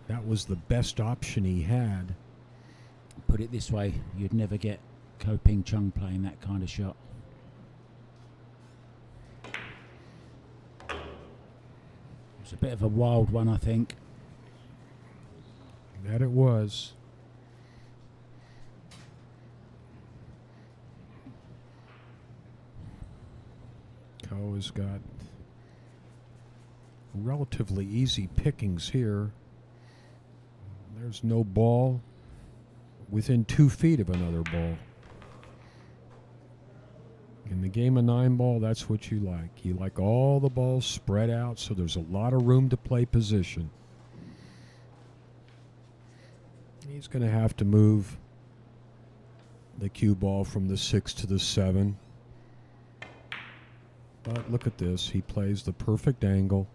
that was the best option he had. put it this way, you'd never get Ko Ping Chung playing that kind of shot. It was a bit of a wild one, I think. That it was. Ko has got relatively easy pickings here. There's no ball within 2 feet of another ball. In the game of 9-ball, that's what you like. You like all the balls spread out so there's a lot of room to play position. He's going to have to move the cue ball from the 6 to the 7. But look at this. He plays the perfect angle.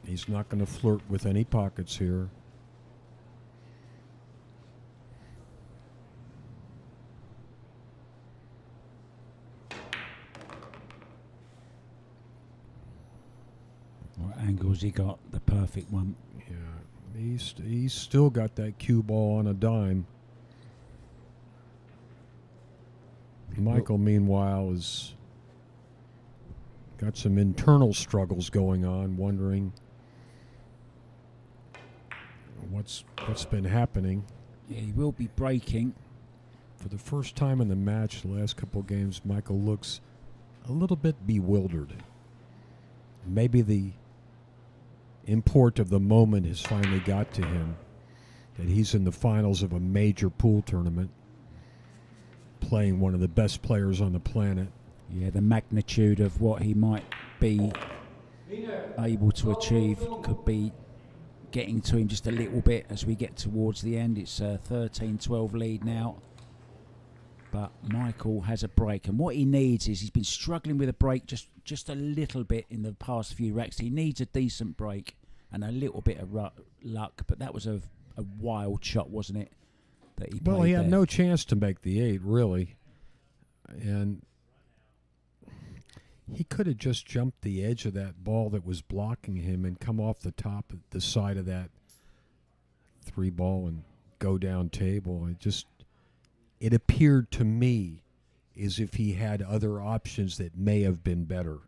He's not going to flirt with any pockets here. What angles he got? The perfect one. Yeah, he's still got that cue ball on a dime. Michael, meanwhile, has got some internal struggles going on, wondering what's been happening. Yeah, he will be breaking. For the first time in the match, the last couple of games, Michael looks a little bit bewildered. Maybe the import of the moment has finally got to him, that he's in the finals of a major pool tournament, playing one of the best players on the planet. Yeah, the magnitude of what he might be able to achieve could be getting to him just a little bit as we get towards the end. It's a 13-12 lead now. But Michael has a break, and what he needs is, he's been struggling with a break just a little bit in the past few racks. He needs a decent break and a little bit of luck, but that was a wild shot, wasn't it? That he Well, played he had there. no chance to make the 8, really. And he could have just jumped the edge of that ball that was blocking him and come off the top of the side of that 3 ball and go down table. It appeared to me as if he had other options that may have been better.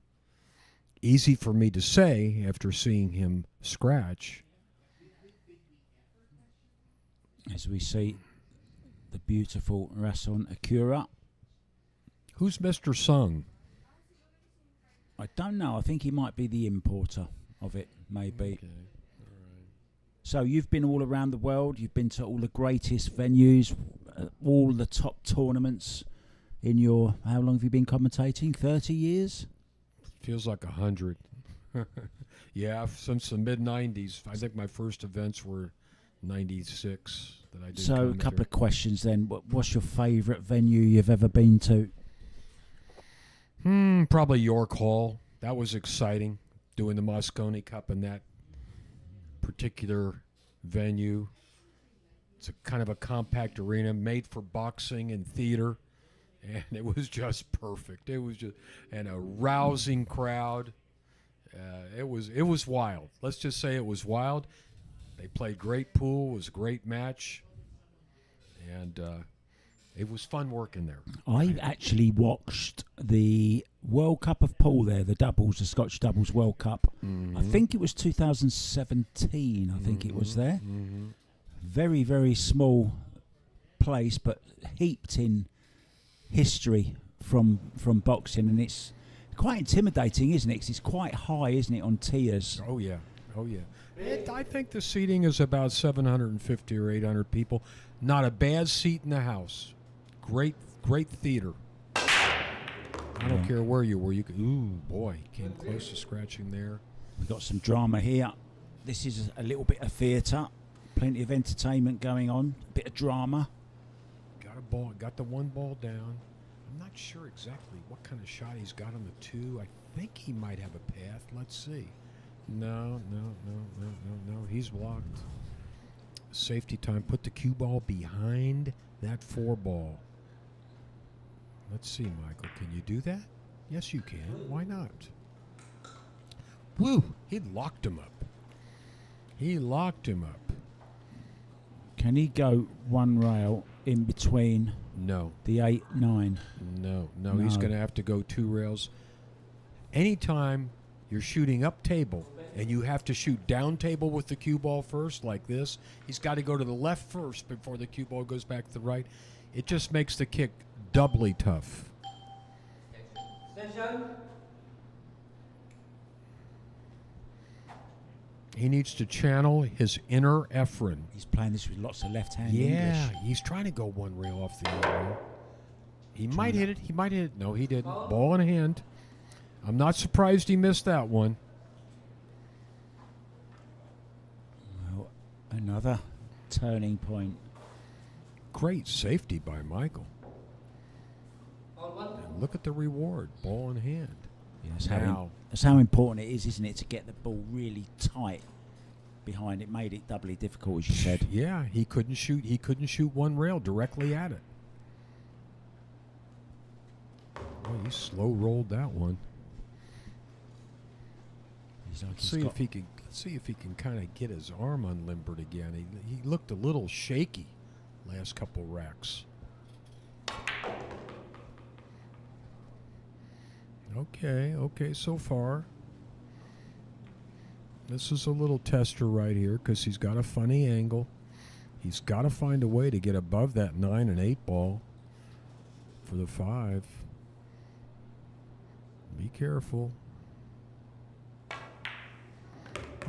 Easy for me to say after seeing him scratch. As we see the beautiful Rason Akura. Who's Mr. Sung? I don't know. I think he might be the importer of it, maybe. Okay. So you've been all around the world. You've been to all the greatest venues, all the top tournaments in your... How long have you been commentating? 30 years? Feels like 100. Yeah, since the mid-'90s. I think my first events were 96 that I did. So a commentary. couple of questions then. What's your favourite venue you've ever been to? Probably York Hall. That was exciting, doing the Moscone Cup in that particular venue. It's a kind of a compact arena made for boxing and theater, and it was just perfect. It was just and a rousing crowd. It was wild. Let's just say it was wild. They played great pool. It was a great match, and it was fun working there. I actually watched the World Cup of Pool there, the doubles, the Scotch Doubles World Cup. I think it was 2017, I think it was there. Very, very small place, but heaped in history from boxing, and it's quite intimidating, isn't it? 'Cause it's quite high, isn't it, on tiers? Oh, yeah. I think the seating is about 750 or 800 people. Not a bad seat in the house. Great theater. I don't care where you were. You could, ooh, boy, came close to scratching there. We've got some drama here. This is a little bit of theatre. Plenty of entertainment going on. A bit of drama. Got the 1 ball down. I'm not sure exactly what kind of shot he's got on the 2. I think he might have a path. Let's see. No. He's blocked. Safety time. Put the cue ball behind that 4 ball. Let's see, Michael. Can you do that? Yes, you can. Why not? Woo! He locked him up. Can he go one rail in between No. the 8, 9? No. He's going to have to go 2 rails. Anytime you're shooting up table and you have to shoot down table with the cue ball first, like this, he's got to go to the left first before the cue ball goes back to the right. It just makes the kick doubly tough. He needs to channel his inner Efren. He's playing this with lots of left-hand Yeah, English. he's trying to go 1 rail off the other. He might hit it. No, he didn't. Ball in hand. I'm not surprised he missed that one. Well, another turning point. Great safety by Michael. And look at the reward. Ball in hand. Yeah, Now. that's how important it is, isn't it, to get the ball really tight behind it. Made it doubly difficult, as you said. Yeah, he couldn't shoot 1 rail directly at it. Oh, he slow rolled that one. He's like Let's see if he can kind of get his arm unlimbered again. He looked a little shaky last couple racks. Okay, so far. This is a little tester right here because he's got a funny angle. He's got to find a way to get above that 9 and 8 ball for the 5. Be careful.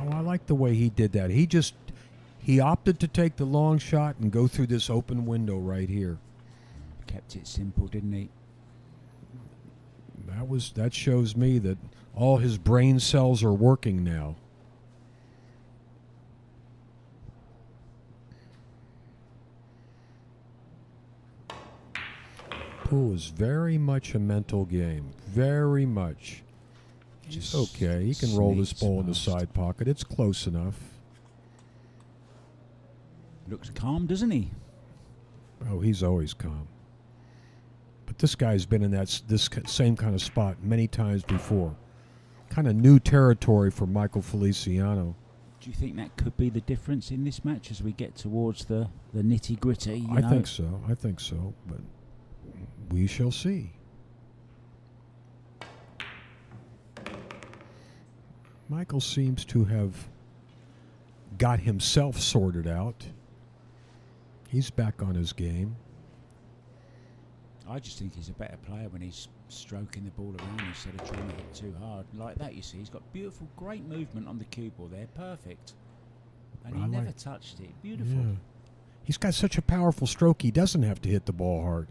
Oh, I like the way he did that. He opted to take the long shot and go through this open window right here. Kept it simple, didn't he? That shows me that all his brain cells are working now. Pool is very much a mental game. Very much. It's okay. He can roll this ball in the side pocket. It's close enough. Looks calm, doesn't he? Oh, he's always calm. But this guy's been in this same kind of spot many times before. Kind of new territory for Michael Feliciano. Do you think that could be the difference in this match as we get towards the nitty-gritty? I think so. But we shall see. Michael seems to have got himself sorted out. He's back on his game. I just think he's a better player when he's stroking the ball around instead of trying to hit too hard. Like that, you see. He's got beautiful, great movement on the cue ball there. Perfect. And he never touched it. Beautiful. Yeah. He's got such a powerful stroke, he doesn't have to hit the ball hard.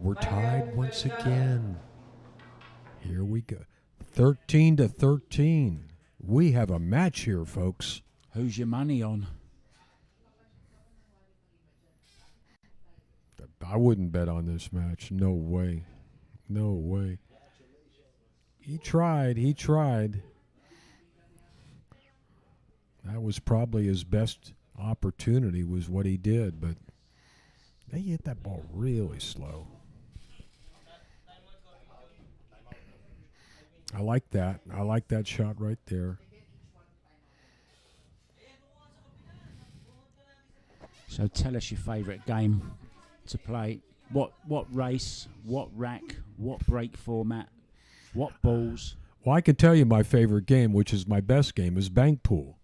We're tied once again. Here we go. 13-13. We have a match here, folks. Who's your money on? I wouldn't bet on this match. No way. No way. He tried. That was probably his best opportunity, was what he did, but they hit that ball really slow. I like that. I like that shot right there. So tell us your favourite game to play. What race, what rack, what break format, what balls? Well, I can tell you my favorite game, which is my best game, is bank pool.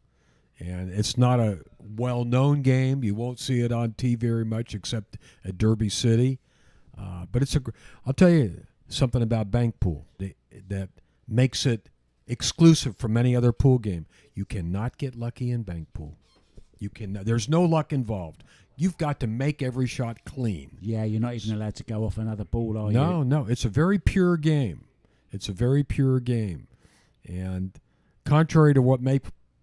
And it's not a well-known game. You won't see it on TV very much except at Derby City. But I'll tell you something about bank pool that makes it exclusive from any other pool game. You cannot get lucky in bank pool. There's no luck involved. You've got to make every shot clean. Yeah, you're not even allowed to go off another ball, are you? No. It's a very pure game. And contrary to what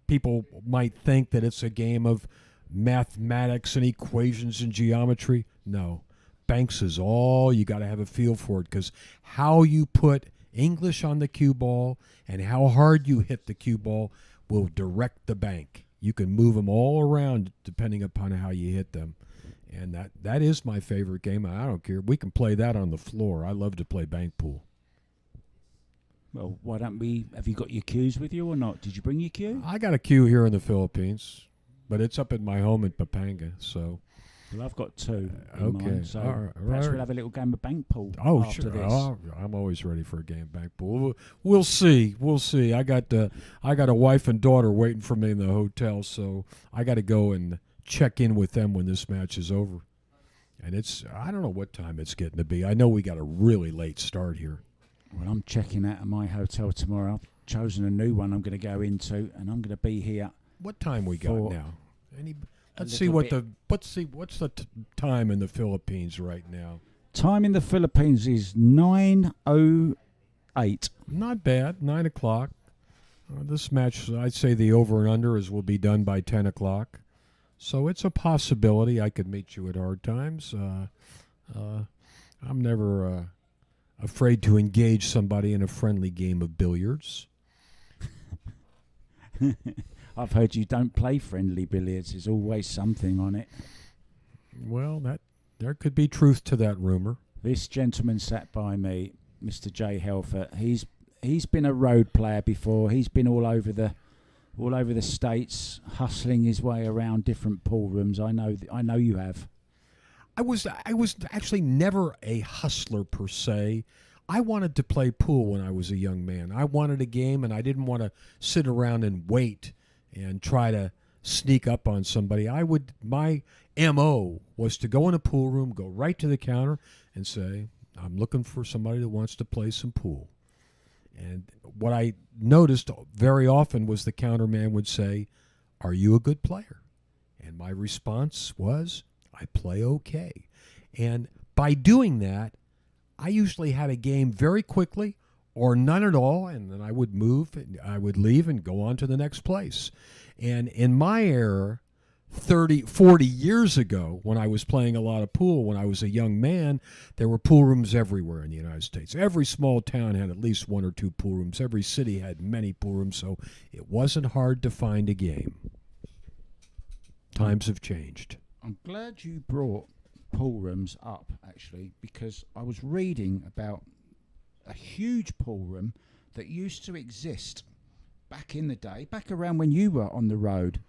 people might think that it's a game of mathematics and equations and geometry, no. Banks is all you got to have a feel for it, because how you put English on the cue ball, and how hard you hit the cue ball will direct the bank. You can move them all around depending upon how you hit them. And that is my favorite game. I don't care. We can play that on the floor. I love to play bank pool. Well, why don't we? Have you got your cues with you or not? Did you bring your cue? I got a cue here in the Philippines, but it's up at my home in Pampanga. So, Well, I've got two. in Okay. mind, so All right. perhaps we'll have a little game of bank pool oh after sure, this. I'm always ready for a game of bank pool. We'll see. We'll see. I got a wife and daughter waiting for me in the hotel, so I got to go and check in with them when this match is over. And I don't know what time it's getting to be. I know we got a really late start here. Well, I'm checking out of my hotel tomorrow. I've chosen a new one I'm going to go into, and I'm going to be here. What time we got For now? a Let's see little what's the time in the Philippines right now. Time in the Philippines is 9:08. Not bad. 9 o'clock. This match, I'd say the over and under will be done by 10 o'clock. So it's a possibility I could meet you at hard times. I'm never afraid to engage somebody in a friendly game of billiards. I've heard you don't play friendly billiards. There's always something on it. Well, there could be truth to that rumor. This gentleman sat by me, Mr. J. Helfer. He's been a road player before. He's been all over the states, hustling his way around different pool rooms. I know you have. I was actually never a hustler per se. I wanted to play pool when I was a young man. I wanted a game, and I didn't want to sit around and wait and try to sneak up on somebody. My MO was to go in a pool room, go right to the counter, and say, "I'm looking for somebody that wants to play some pool." And what I noticed very often was the counterman would say, "Are you a good player?" And my response was, "I play okay." And by doing that, I usually had a game very quickly or none at all, and then I would move, and I would leave and go on to the next place. And in my era, 30, 40 years ago, when I was playing a lot of pool, when I was a young man, there were pool rooms everywhere in the United States. Every small town had at least one or two pool rooms. Every city had many pool rooms, so it wasn't hard to find a game. Times have changed. I'm glad you brought pool rooms up, actually, because I was reading about a huge pool room that used to exist back in the day, back around when you were on the road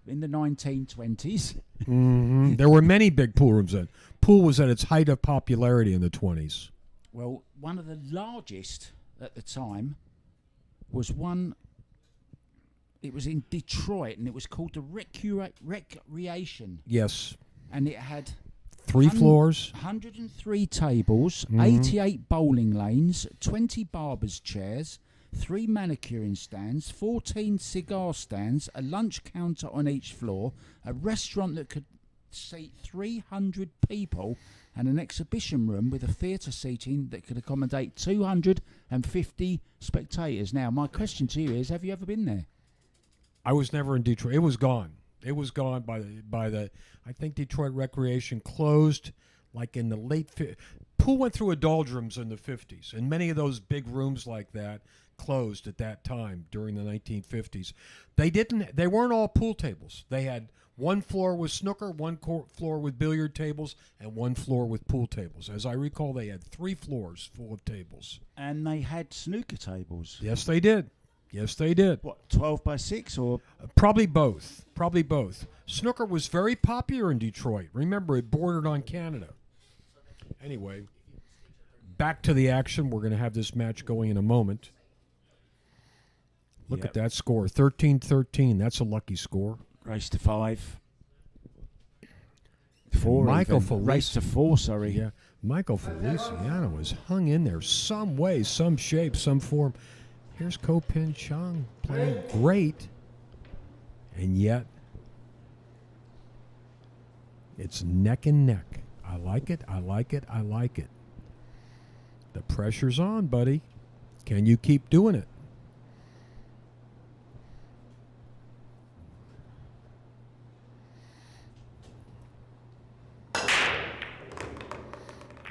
in the 1920s. Mm-hmm. There were many big pool rooms then. Pool was at its height of popularity in the 20s. Well, one of the largest at the time was one. It was in Detroit, and it was called the Recreation. Yes. And it had 3 floors. 103 tables, 88 bowling lanes, 20 barbers' chairs, 3 manicuring stands, 14 cigar stands, a lunch counter on each floor, a restaurant that could seat 300 people, and an exhibition room with a theatre seating that could accommodate 250 spectators. Now, my question to you is, have you ever been there? I was never in Detroit. It was gone. It was gone by the. I think Detroit Recreation closed like in the late. Pool went through a doldrums in the 50s, and many of those big rooms like that closed at that time during the 1950s. They weren't all pool tables. They had one floor with snooker, one floor with billiard tables, and one floor with pool tables. As I recall, they had 3 floors full of tables. And they had snooker tables. Yes, they did. Yes, they did. What, 12 by 6 or? Probably both. Snooker was very popular in Detroit. Remember, it bordered on Canada. Anyway, back to the action. We're going to have this match going in a moment. Look at that score, 13-13. That's a lucky score. Race to 5. 4. Michael even. Felici. Race to 4, sorry. Yeah, Michael Feliciano was hung in there some way, some shape, some form. Here's Ko Pin Chung playing great, and yet it's neck and neck. I like it. The pressure's on, buddy. Can you keep doing it?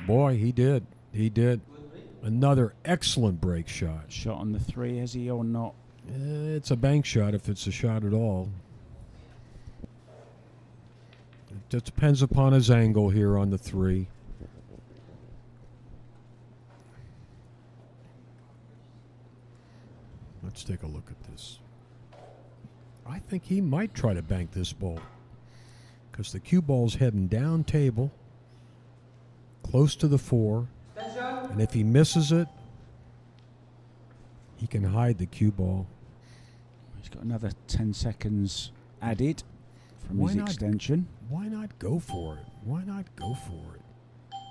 Boy, he did. Another excellent break shot. Shot on the 3, has he or not? It's a bank shot if it's a shot at all. It just depends upon his angle here on the 3. Let's take a look at this. I think he might try to bank this ball because the cue ball's heading down table, close to the 4. And if he misses it, he can hide the cue ball. He's got another 10 seconds added from his extension. Why not go for it? Why not go for it?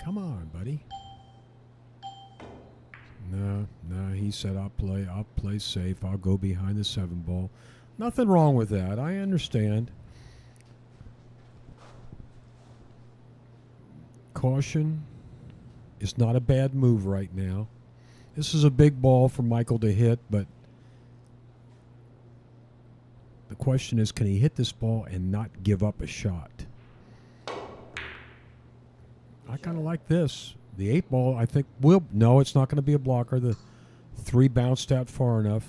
Come on, buddy. No, he said I'll play safe. I'll go behind the 7 ball. Nothing wrong with that. I understand. Caution is not a bad move right now. This is a big ball for Michael to hit, but the question is, can he hit this ball and not give up a shot? I kind of like this. The 8 ball, I think, will... No, it's not going to be a blocker. The 3 bounced out far enough.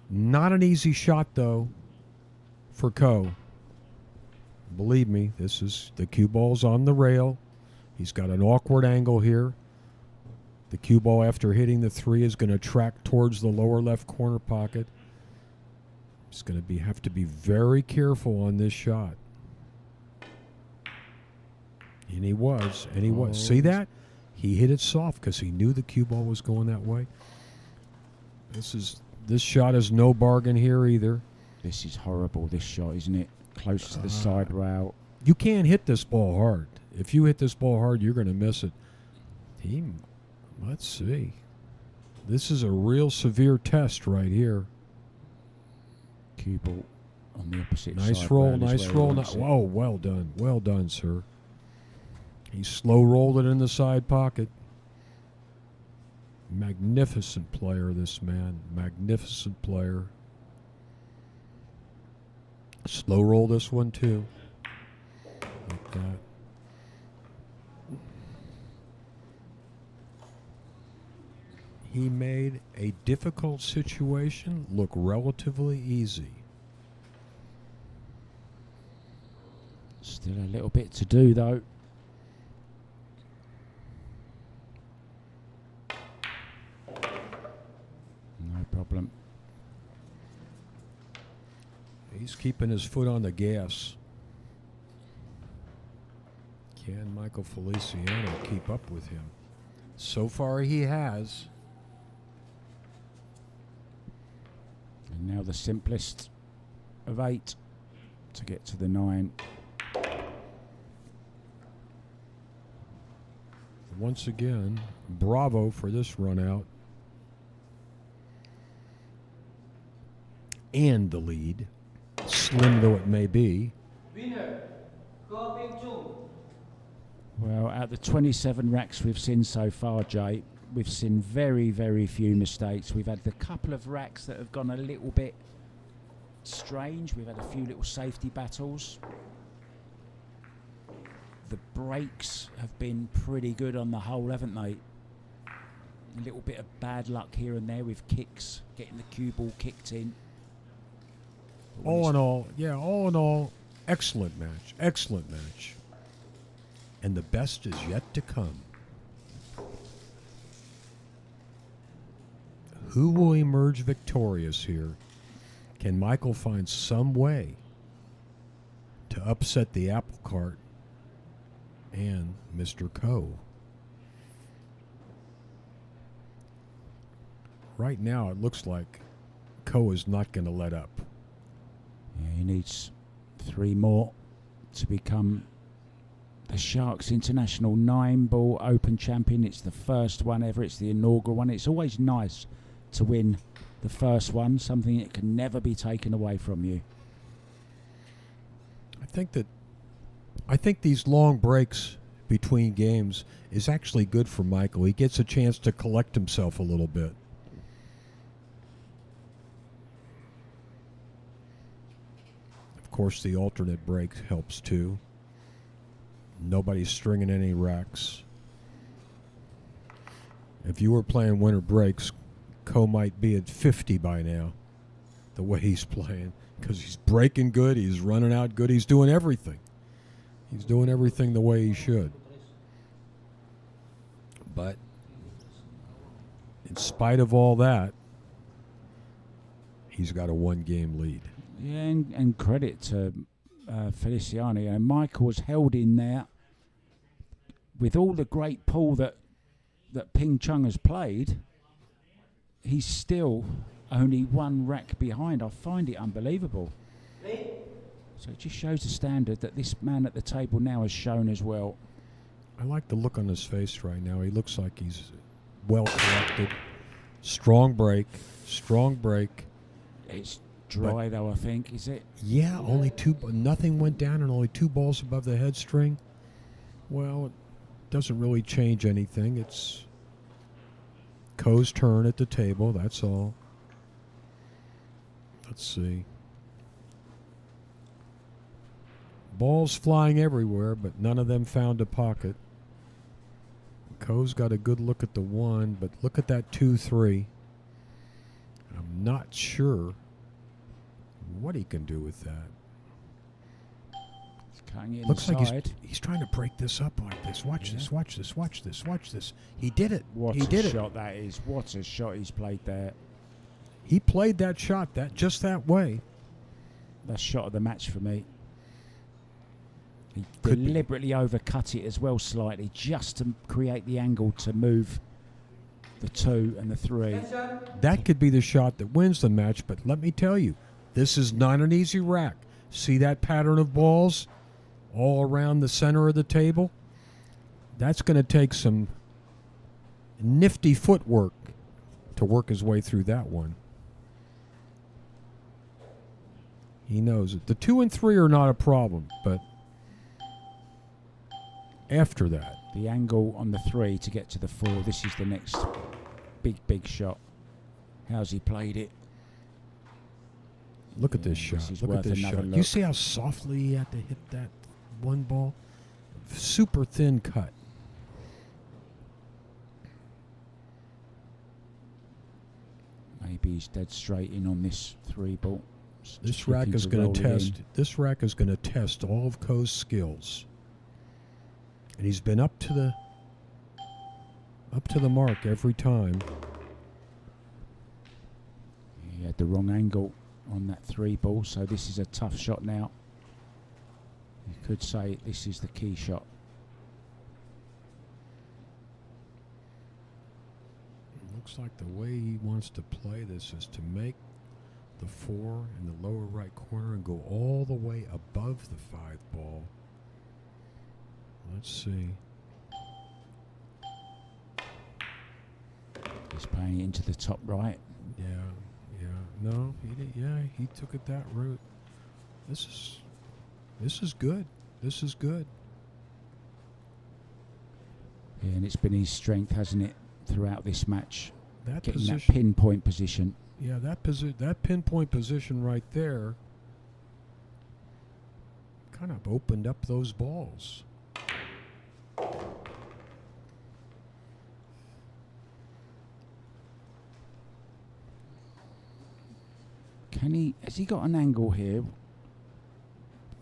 Not an easy shot, though, for Ko. Believe me, this is... The cue ball's on the rail. He's got an awkward angle here. The cue ball, after hitting the 3, is going to track towards the lower left corner pocket. He's going to have to be very careful on this shot. And he was. See that? He hit it soft because he knew the cue ball was going that way. This shot is no bargain here either. This is horrible, this shot, isn't it? Close to the side rail. You can't hit this ball hard. If you hit this ball hard, you're going to miss it. Let's see. This is a real severe test right here. Cue ball on the opposite nice side. Roll, nice roll. Whoa, well done. Well done, sir. He slow rolled it in the side pocket. Magnificent player, this man. Magnificent player. Slow roll this one, too. Like that. He made a difficult situation look relatively easy. Still a little bit to do, though. No problem. He's keeping his foot on the gas. Can Michael Feliciano keep up with him? So far he has. And now the simplest of 8 to get to the 9. Once again, bravo for this run out. And the lead, slim though it may be. Well, out of the 27 racks we've seen so far, Jay, we've seen very, very few mistakes. We've had a couple of racks that have gone a little bit strange. We've had a few little safety battles. The breaks have been pretty good on the whole, haven't they? A little bit of bad luck here and there with kicks, getting the cue ball kicked in. All in all, excellent match. Excellent match. And the best is yet to come. Who will emerge victorious here? Can Michael find some way to upset the apple cart and Mr. Ko? Right now, it looks like Ko is not going to let up. Yeah, he needs 3 more to become the Sharks International 9-ball Open champion. It's the first one ever. It's the inaugural one. It's always nice to win the first one, something that can never be taken away from you. I think these long breaks between games is actually good for Michael. He gets a chance to collect himself a little bit. Of course, the alternate break helps too. Nobody's stringing any racks. If you were playing winter breaks, Ko might be at 50 by now, the way he's playing. Because he's breaking good, he's running out good, he's doing everything. He's doing everything the way he should. But in spite of all that, he's got a one-game lead. Yeah, and credit to Feliciano. You know, Michael's held in there with all the great pull that Ping Chung has played. He's still only one rack behind. I find it unbelievable. So it just shows the standard that this man at the table now has shown as well. I like the look on his face right now. He looks like he's well collected. Strong break. It's dry though, I think, is it? Yeah, only two. Nothing went down and only 2 balls above the head string. Well, it doesn't really change anything. It's Ko's turn at the table, that's all. Let's see. Balls flying everywhere, but none of them found a pocket. Ko's got a good look at the 1, but look at that 2-3. I'm not sure what he can do with that. It's cutting it Looks inside. like he's trying to break this up like this. Watch this. He did it. What he a did shot that is. What a shot he's played there. He played that shot just that way. That's shot of the match for me. He Could be. deliberately overcut it as well slightly, just to create the angle to move the 2 and the 3. That could be the shot that wins the match, but let me tell you, this is not an easy rack. See that pattern of balls all around the center of the table? That's going to take some nifty footwork to work his way through that one. He knows it. The 2 and 3 are not a problem, but after that, The angle on the 3 to get to the 4. This is the next big shot. How's he played it? look at this Yeah, shot. this is Look at worth this another shot. You look. see how softly he had to hit that 1 ball? Super thin cut. Maybe he's dead straight in on this 3 ball. This Just rack looking is going roll to it in. test. This rack is going to test all of Ko's skills, and he's been up to the mark every time. He had the wrong angle on that 3 ball, so this is a tough shot now. You could say this is the key shot. It looks like the way he wants to play this is to make the 4 in the lower right corner and go all the way above the 5 ball. Let's see. He's playing it into the top right. Yeah. No, he did. Yeah, he took it that route. This is good. This is good. Yeah, and it's been his strength, hasn't it, throughout this match? That Getting position. that pinpoint position. Yeah, that pinpoint position right there kind of opened up those balls. Has he got an angle here?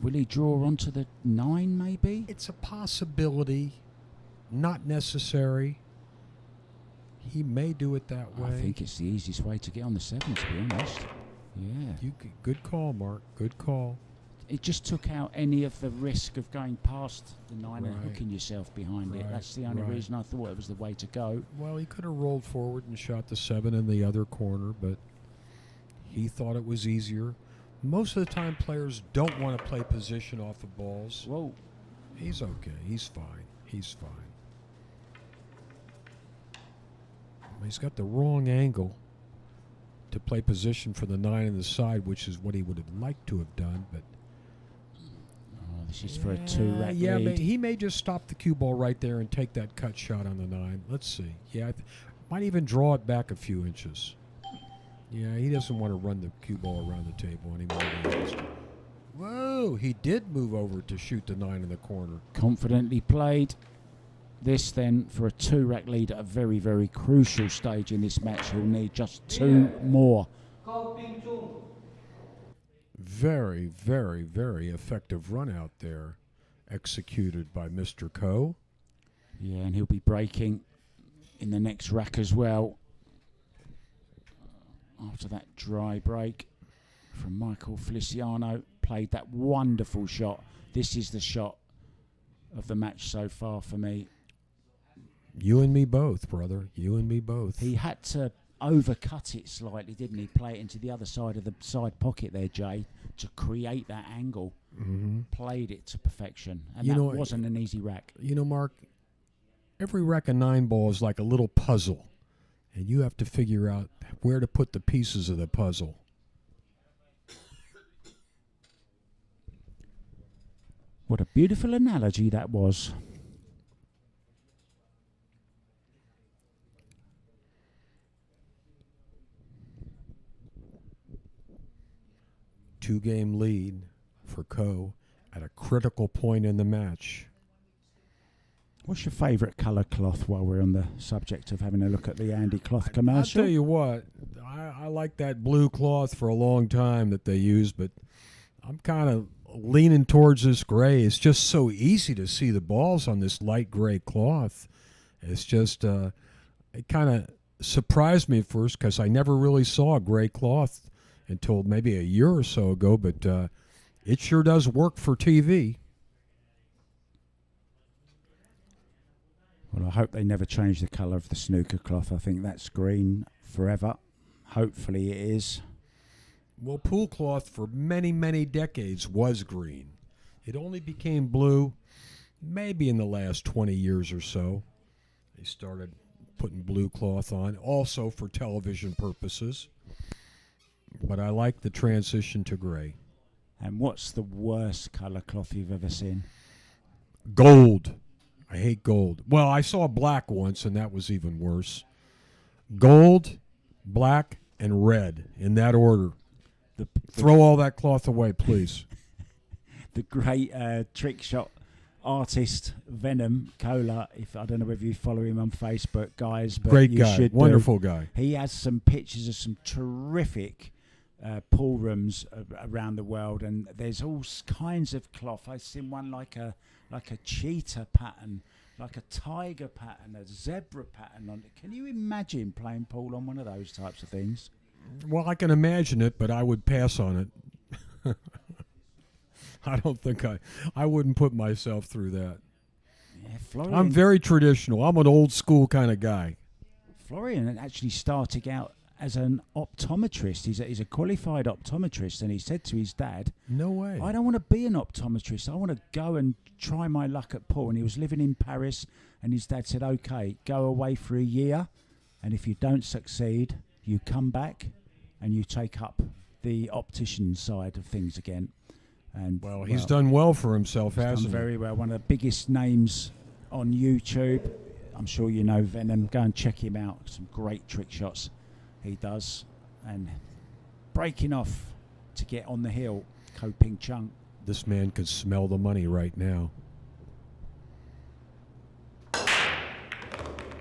Will he draw onto the 9 maybe? It's a possibility, not necessary. He may do it that way. I think it's the easiest way to get on the 7, to be honest. Yeah. Good call, Mark. Good call. It just took out any of the risk of going past the 9 and Right. hooking yourself behind it. Right, That's the only right. reason I thought it was the way to go. Well, he could have rolled forward and shot the 7 in the other corner, but he thought it was easier. Most of the time, players don't want to play position off of balls. Whoa. He's okay. He's fine. He's fine. He's got the wrong angle to play position for the 9 on the side, which is what he would have liked to have done. But Oh, this is for a 2 rack yeah, lead. he may just stop the cue ball right there and take that cut shot on the 9. Let's see. Yeah, might even draw it back a few inches. Yeah, he doesn't want to run the cue ball around the table anymore. Than he used to. Whoa, he did move over to shoot the 9 in the corner. Confidently played. This then, for a 2-rack lead at a very, very crucial stage in this match, he'll need just 2 more. Very, very, very effective run out there, executed by Mr. Ko. Yeah, and he'll be breaking in the next rack as well. After that dry break from Michael Feliciano, played that wonderful shot. This is the shot of the match so far for me. You and me both, brother. You and me both. He had to overcut it slightly, didn't he? Play it into the other side of the side pocket there, Jay, to create that angle. Mm-hmm. Played it to perfection. And You that know, wasn't an easy rack. You know, Mark, every rack of 9-ball is like a little puzzle, and you have to figure out where to put the pieces of the puzzle. What a beautiful analogy that was. Two-game lead for Ko at a critical point in the match. What's your favourite colour cloth while we're on the subject of having a look at the Andy Cloth commercial? I'll tell you what, I like that blue cloth for a long time that they use, but I'm kind of leaning towards this gray. It's just so easy to see the balls on this light gray cloth. It's just, it kind of surprised me at first because I never really saw a gray cloth until maybe a year or so ago, but it sure does work for TV. Well, I hope they never change the colour of the snooker cloth. I think that's green forever. Hopefully it is. Well, pool cloth for many, many decades was green. It only became blue maybe in the last 20 years or so. They started putting blue cloth on, also for television purposes. But I like the transition to gray. And what's the worst colour cloth you've ever seen? Gold. I hate gold. Well, I saw black once, and that was even worse. Gold, black, and red, in that order. Throw all that cloth away, please. The great trick shot artist Venom Cola. If I don't know whether you follow him on Facebook, guys, but Great you guy, should wonderful guy. He has some pictures of some terrific pool rooms around the world, and there's all kinds of cloth. I've seen one like a cheetah pattern, like a tiger pattern, a zebra pattern on it. Can you imagine playing pool on one of those types of things? Well, I can imagine it, but I would pass on it. I don't think I wouldn't put myself through that. Yeah, Florian, I'm very traditional. I'm an old school kind of guy. Florian actually started out as an optometrist. He's a qualified optometrist, and he said to his dad, No way. I don't want to be an optometrist. I want to go and try my luck at pool. And he was living in Paris, and his dad said, okay, go away for a year, and if you don't succeed, you come back and you take up the optician side of things again. And Well, he's done well for himself, done hasn't he? very well. One of the biggest names on YouTube. I'm sure you know Venom. Go and check him out. Some great trick shots he does. And breaking off to get on the hill, Ko Ping Chung. This man could smell the money right now.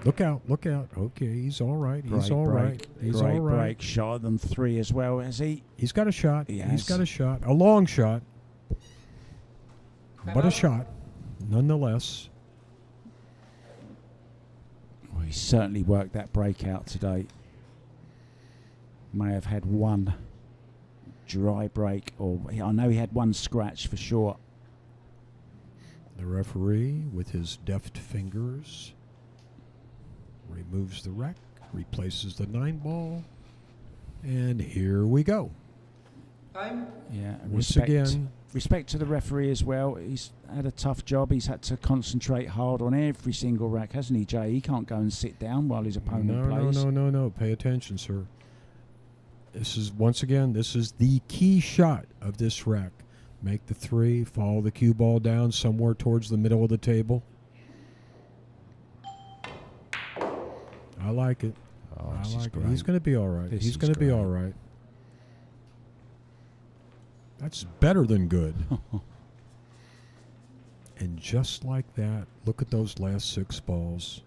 Look out, look out. Okay, he's all right. He's Great all break. right. He's Great all right. break. Shot them 3 as well, has he? He's got a shot. He He's has. got a shot. A long shot. But a shot, nonetheless. Well, he certainly worked that breakout today. May have had one dry break, or I know he had one scratch for sure. The referee, with his deft fingers, removes the rack, replaces the 9-ball, and here we go. Yeah, Once again, respect to the referee as well. He's had a tough job. He's had to concentrate hard on every single rack, hasn't he, Jay? He can't go and sit down while his opponent plays. No. Pay attention, sir. This is, once again, this is the key shot of this rack. Make the 3, follow the cue ball down somewhere towards the middle of the table. I like it. Oh, I this is like it. great. He's going to be all right. This He's is going to be great. all right. That's better than good. And just like that, look at those last 6 balls.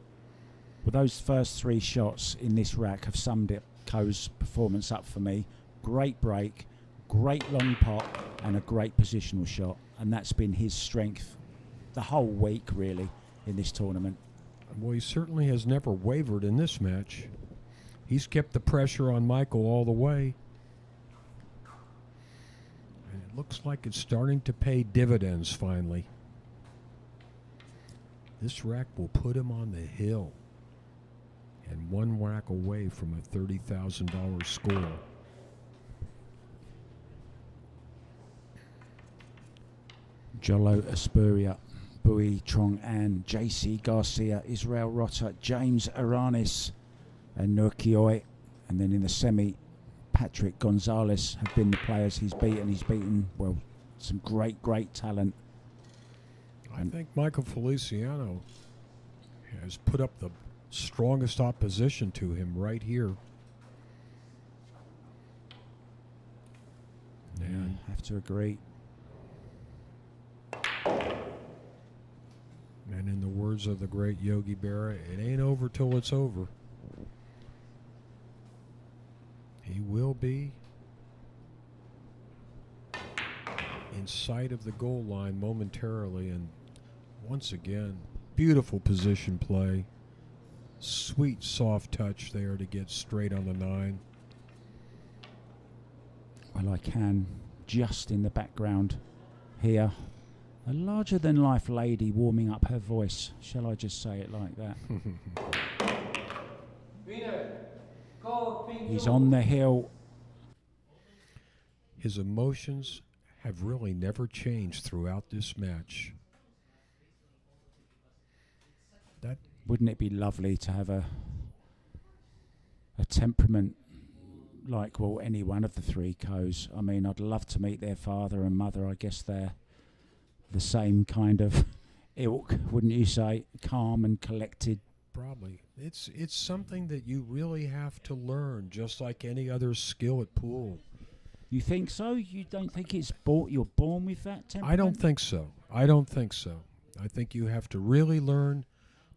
Well, those first 3 shots in this rack have summed it, Ko's performance up for me. Great break, great long pot, and a great positional shot. And that's been his strength the whole week, really, in this tournament. Well, he certainly has never wavered in this match. He's kept the pressure on Michael all the way. And it looks like it's starting to pay dividends finally. This rack will put him on the hill and 1 rack away from a $30,000 score. Jolo Aspuria, Bui Trong An, JC Garcia, Israel Rotter, James Aranis, and Nurkioi. And then in the semi, Patrick Gonzalez have been the players he's beaten. He's beaten, well, some great talent. I think Michael Feliciano has put up the strongest opposition to him right here. Yeah, I have to agree. And in the words of the great Yogi Berra, it ain't over till it's over. He will be in sight of the goal line momentarily, and once again, beautiful position play. Sweet, soft touch there to get straight on the 9. Well, I can, just in the background here, a larger-than-life lady warming up her voice. Shall I just say it like that? He's on the hill. His emotions have really never changed throughout this match. Wouldn't it be lovely to have a temperament like, well, any one of the 3 Kos? I mean, I'd love to meet their father and mother. I guess they're the same kind of ilk, wouldn't you say? Calm and collected. Probably. It's something that you really have to learn, just like any other skill at pool. You think so? You don't think it's you're born with that temperament? I don't think so. I think you have to really learn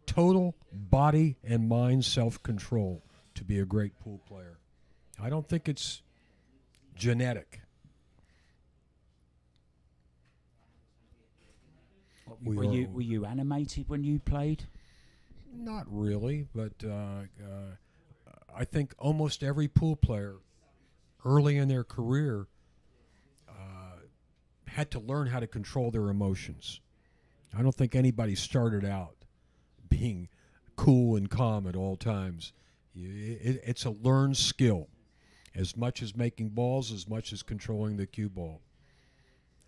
total body and mind self-control to be a great pool player. I don't think it's genetic. Were you animated when you played? Not really, but I think almost every pool player early in their career had to learn how to control their emotions. I don't think anybody started out being cool and calm at all times. It's a learned skill, as much as making balls, as much as controlling the cue ball.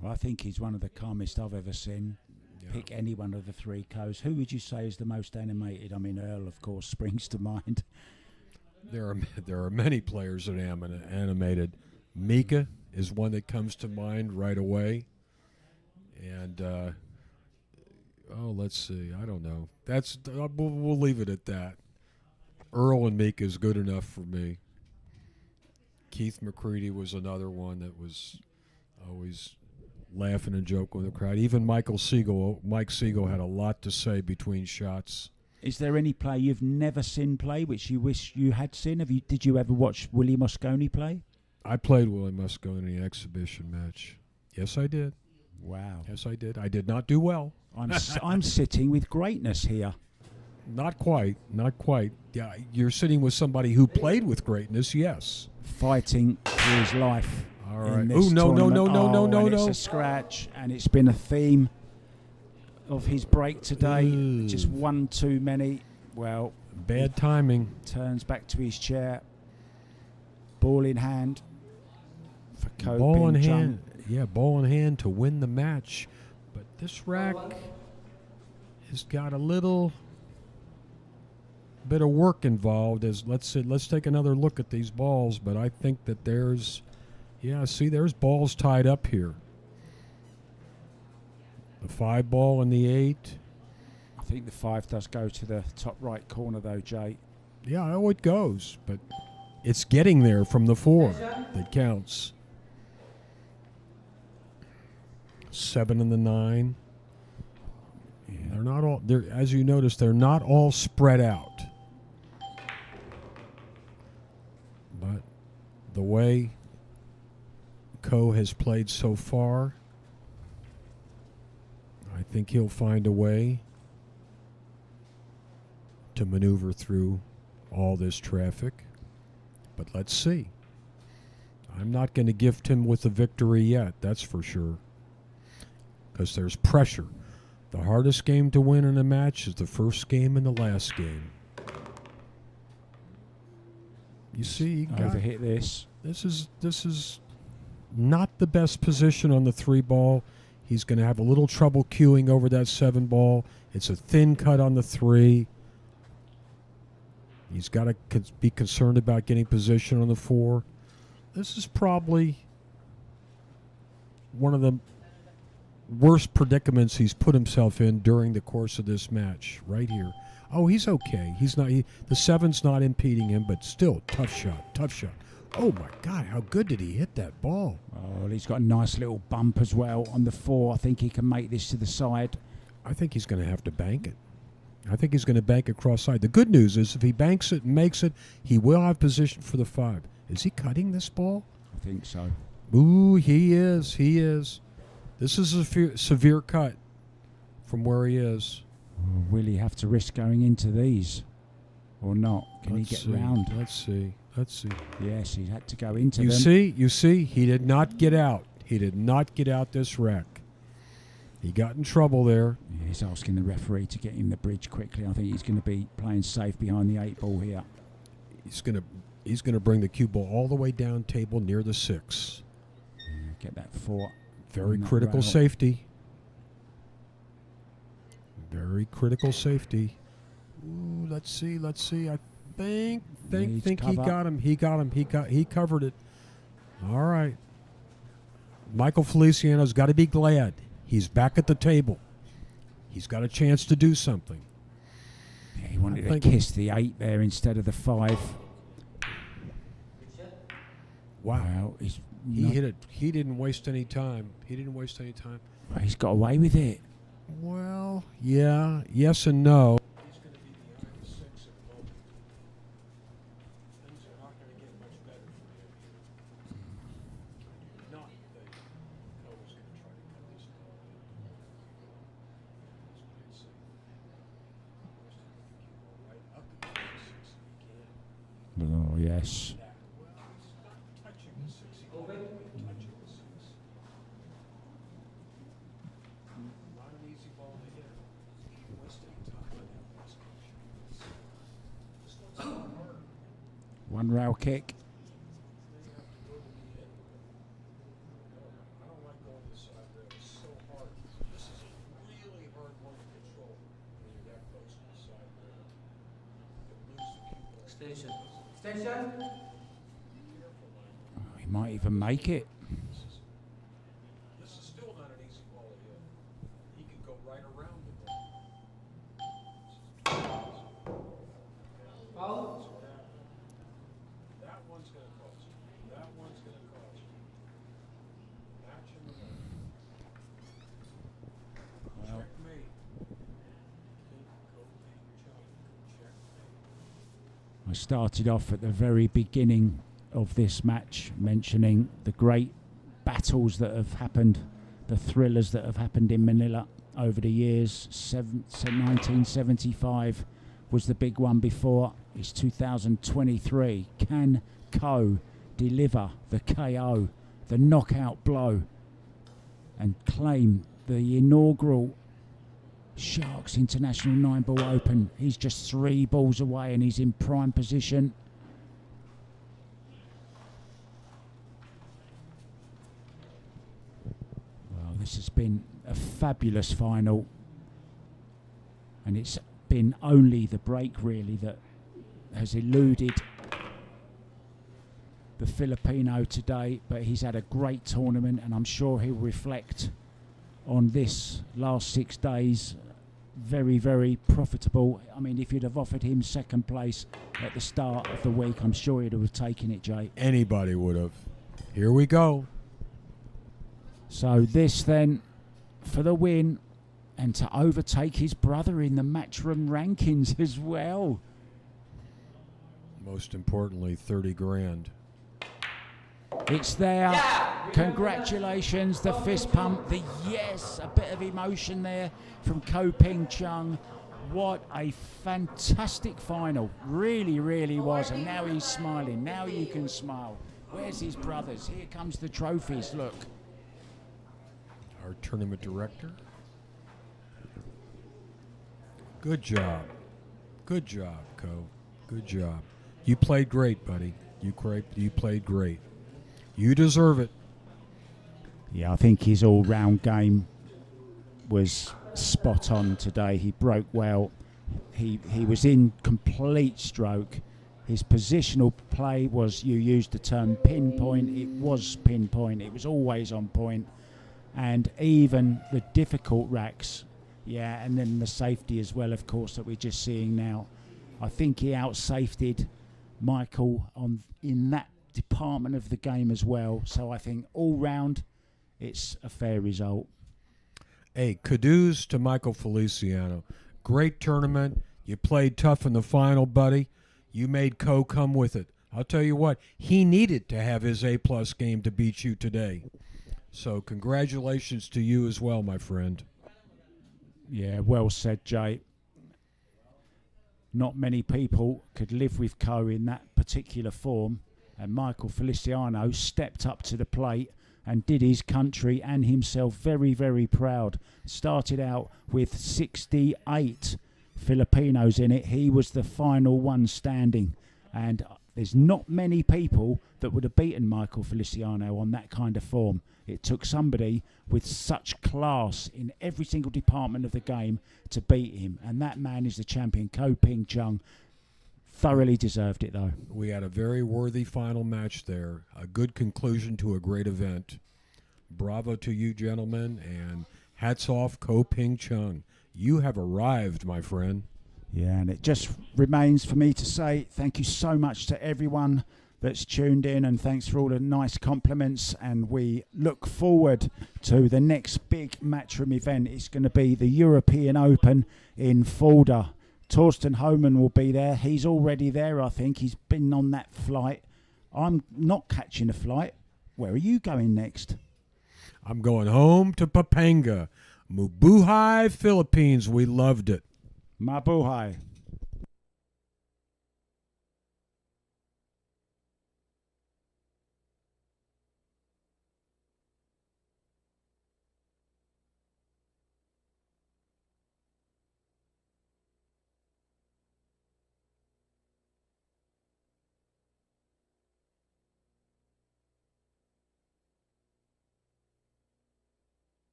Well, I think he's one of the calmest I've ever seen. Yeah. Pick any one of the 3 Kos. Who would you say is the most animated? I mean, Earl, of course, springs to mind. There are many players that are animated. Mika is one that comes to mind right away. And let's see. I don't know. We'll leave it at that. Earl and Mika is good enough for me. Keith McCready was another one that was always laughing and joking with the crowd. Even Mike Siegel had a lot to say between shots. Is there any player you've never seen play which you wish you had seen? Did you ever watch Willie Mosconi play? I played Willie Mosconi in an exhibition match. Yes, I did. Wow. Yes, I did. I did not do well. I'm sitting with greatness here. Not quite. Yeah, you're sitting with somebody who played with greatness, yes. Fighting for his life. All right. Oh, No. It's a scratch, and it's been a theme of his break today. Ooh. Just one too many. Well, bad timing. Turns back to his chair. Ball in hand for Ko Ball in Ping Chung. hand. Yeah, ball in hand to win the match. But this rack has got a little bit of work involved. Let's take another look at these balls. But I think that there's balls tied up here. The 5 ball and the 8. I think the 5 does go to the top right corner though, Jay. Yeah, it goes, but it's getting there from the 4 that counts. 7 and the 9. They're not all. They're, as you notice, they're not all spread out. But the way Ko has played so far, I think he'll find a way to maneuver through all this traffic. But let's see. I'm not going to gift him with a victory yet, that's for sure. Because there's pressure. The hardest game to win in a match is the first game and the last game. You see, you got, Overhit this. This is not the best position on the 3 ball. He's going to have a little trouble cueing over that 7 ball. It's a thin cut on the 3. He's got to be concerned about getting position on the 4. This is probably one of the worst predicaments he's put himself in during the course of this match, right here. Oh, he's okay. He's not. The 7's not impeding him, but still, tough shot, tough shot. Oh my God, how good did he hit that ball? Oh, he's got a nice little bump as well on the 4. I think he can make this to the side. I think he's going to have to bank it. I think he's going to bank it cross side. The good news is if he banks it and makes it, he will have position for the 5. Is he cutting this ball? I think so. Ooh, he is. He is. This is a severe cut from where he is. Oh, will he have to risk going into these or not? Can Let's he get see. round? Let's see. Let's see. Yes, he had to go into You them. see, he did not get out. He did not get out this wreck. He got in trouble there. Yeah, he's asking the referee to get him the bridge quickly. I think he's going to be playing safe behind the 8 ball here. He's going to bring the cue ball all the way down table near the 6. Yeah, get that 4. Very on that critical rail. safety. Very critical safety. Ooh, let's see. I think Needs he cover. got him. He covered it. All right. Michael Feliciano's got to be glad. He's back at the table. He's got a chance to do something. Yeah, he wanted I to think- kiss the 8 there instead of the 5. Wow. Well, He hit it. He didn't waste any time. He's got away with it. Well, yeah, yes and no. He's going to be behind the 6 at the moment. Things are not going to get much better for him here. Not that Ko is going to try to cut this ball in. Let's play it safe. First, he can go right up against the 6 if he can. Oh, yes. Well, he's not touching the 6. He can't be touching the 6. Not an easy ball to hit. He didn't waste any time on that last pitch. This one's hard. One rail kick. They have to go to the end. No, I don't like going to the side rail. It's so hard. This is a really hard one to control when you're that close to the side rail. You lose the cue ball. Extension. Oh, he might even make it. This is still not an easy ball to hit. He can go right around the ball. Foul. That one's going to cost you. That one's going to cost you. Match him with Well, checkmate. Go checkmate. I started off at the very beginning of this match mentioning the great battles that have happened, the thrillers that have happened in Manila over the years. 1975 was the big one before. It's 2023. Can Ko deliver the KO, the knockout blow, and claim the inaugural Sharks International 9-ball Open? He's just 3 balls away and he's in prime position. Well, this has been a fabulous final, and it's been only the break really that has eluded the Filipino today, but he's had a great tournament and I'm sure he'll reflect on this last 6 days. Very, very profitable. I mean, if you'd have offered him second place at the start of the week, I'm sure he'd have taken it, Jay. Anybody would have. Here we go. So this then, for the win, and to overtake his brother in the Matchroom rankings as well. Most importantly, 30 grand. It's there. Congratulations, the fist pump, the yes, a bit of emotion there from Ko Ping Chung. What a fantastic final. Really, really was. And now he's smiling. Now you can smile. Where's his brothers? Here comes the trophies, look. Our tournament director. Good job. Good job, Ko. Good job. You played great, buddy. You played great. You deserve it. Yeah, I think his all-round game was spot on today. He broke well. He was in complete stroke. His positional play was, you used the term pinpoint. It was pinpoint. It was always on point. And even the difficult racks, yeah, and then the safety as well, of course, that we're just seeing now. I think he out-safetied Michael in that department of the game as well. So I think all round, it's a fair result. Hey, kudos to Michael Feliciano. Great tournament. You played tough in the final, buddy. You made Ko come with it. I'll tell you what, he needed to have his A-plus game to beat you today. So congratulations to you as well, my friend. Yeah, well said, Jay. Not many people could live with Ko in that particular form, and Michael Feliciano stepped up to the plate and did his country and himself very, very proud. Started out with 68 Filipinos in it. He was the final one standing, and there's not many people that would have beaten Michael Feliciano on that kind of form. It took somebody with such class in every single department of the game to beat him, and that man is the champion. Ko Ping Chung thoroughly deserved it, though. We had a very worthy final match there, a good conclusion to a great event. Bravo to you, gentlemen, and hats off, Ko Ping Chung. You have arrived, my friend. Yeah, and it just remains for me to say thank you so much to everyone that's tuned in, and thanks for all the nice compliments, and we look forward to the next big Matchroom event. It's going to be the European Open in Fulda. Torsten Homan will be there. He's already there, I think. He's been on that flight. I'm not catching a flight. Where are you going next? I'm going home to Pampanga, Mabuhay, Philippines. We loved it. Mabuhay.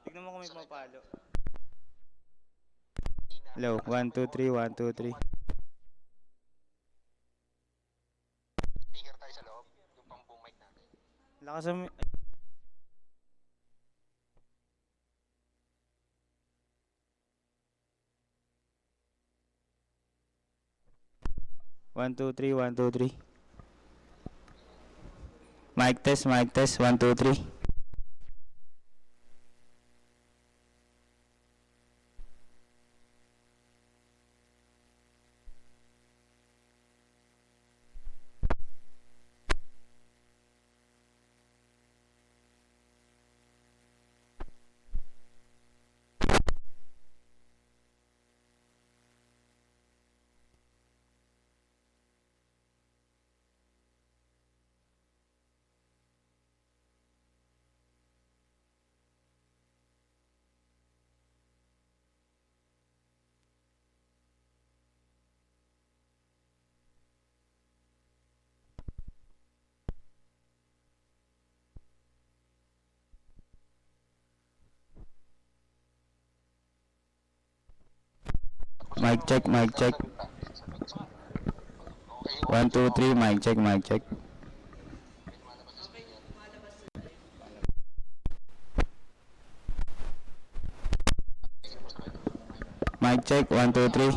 Tignan mo kung may pumapalo. Hello, 1, 2, 3, 1, 2, 3. Speaker tayo sa loob, yung pang boom mic natin. Lakas mo. One, two, three, 1, 2, 3. Mic test, 1, 2, 3. Mic check, mic check. Okay 1, 2, 3, mic check, mic check. Mic check, 1, 2, 3.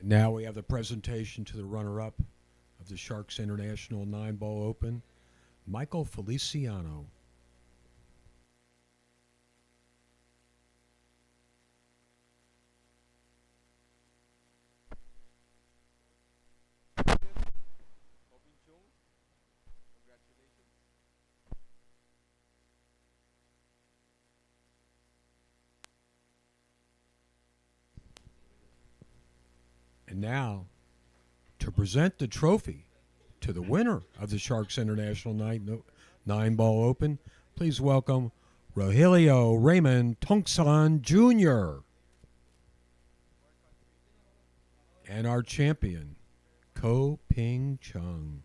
Now we have the presentation to the runner-up of the Sharks International 9-Ball Open, Michael Feliciano. And now, to present the trophy to the winner of the Sharks International 9-Ball Open, please welcome Rogelio Raymond Tongsan Jr. and our champion, Ko Ping Chung.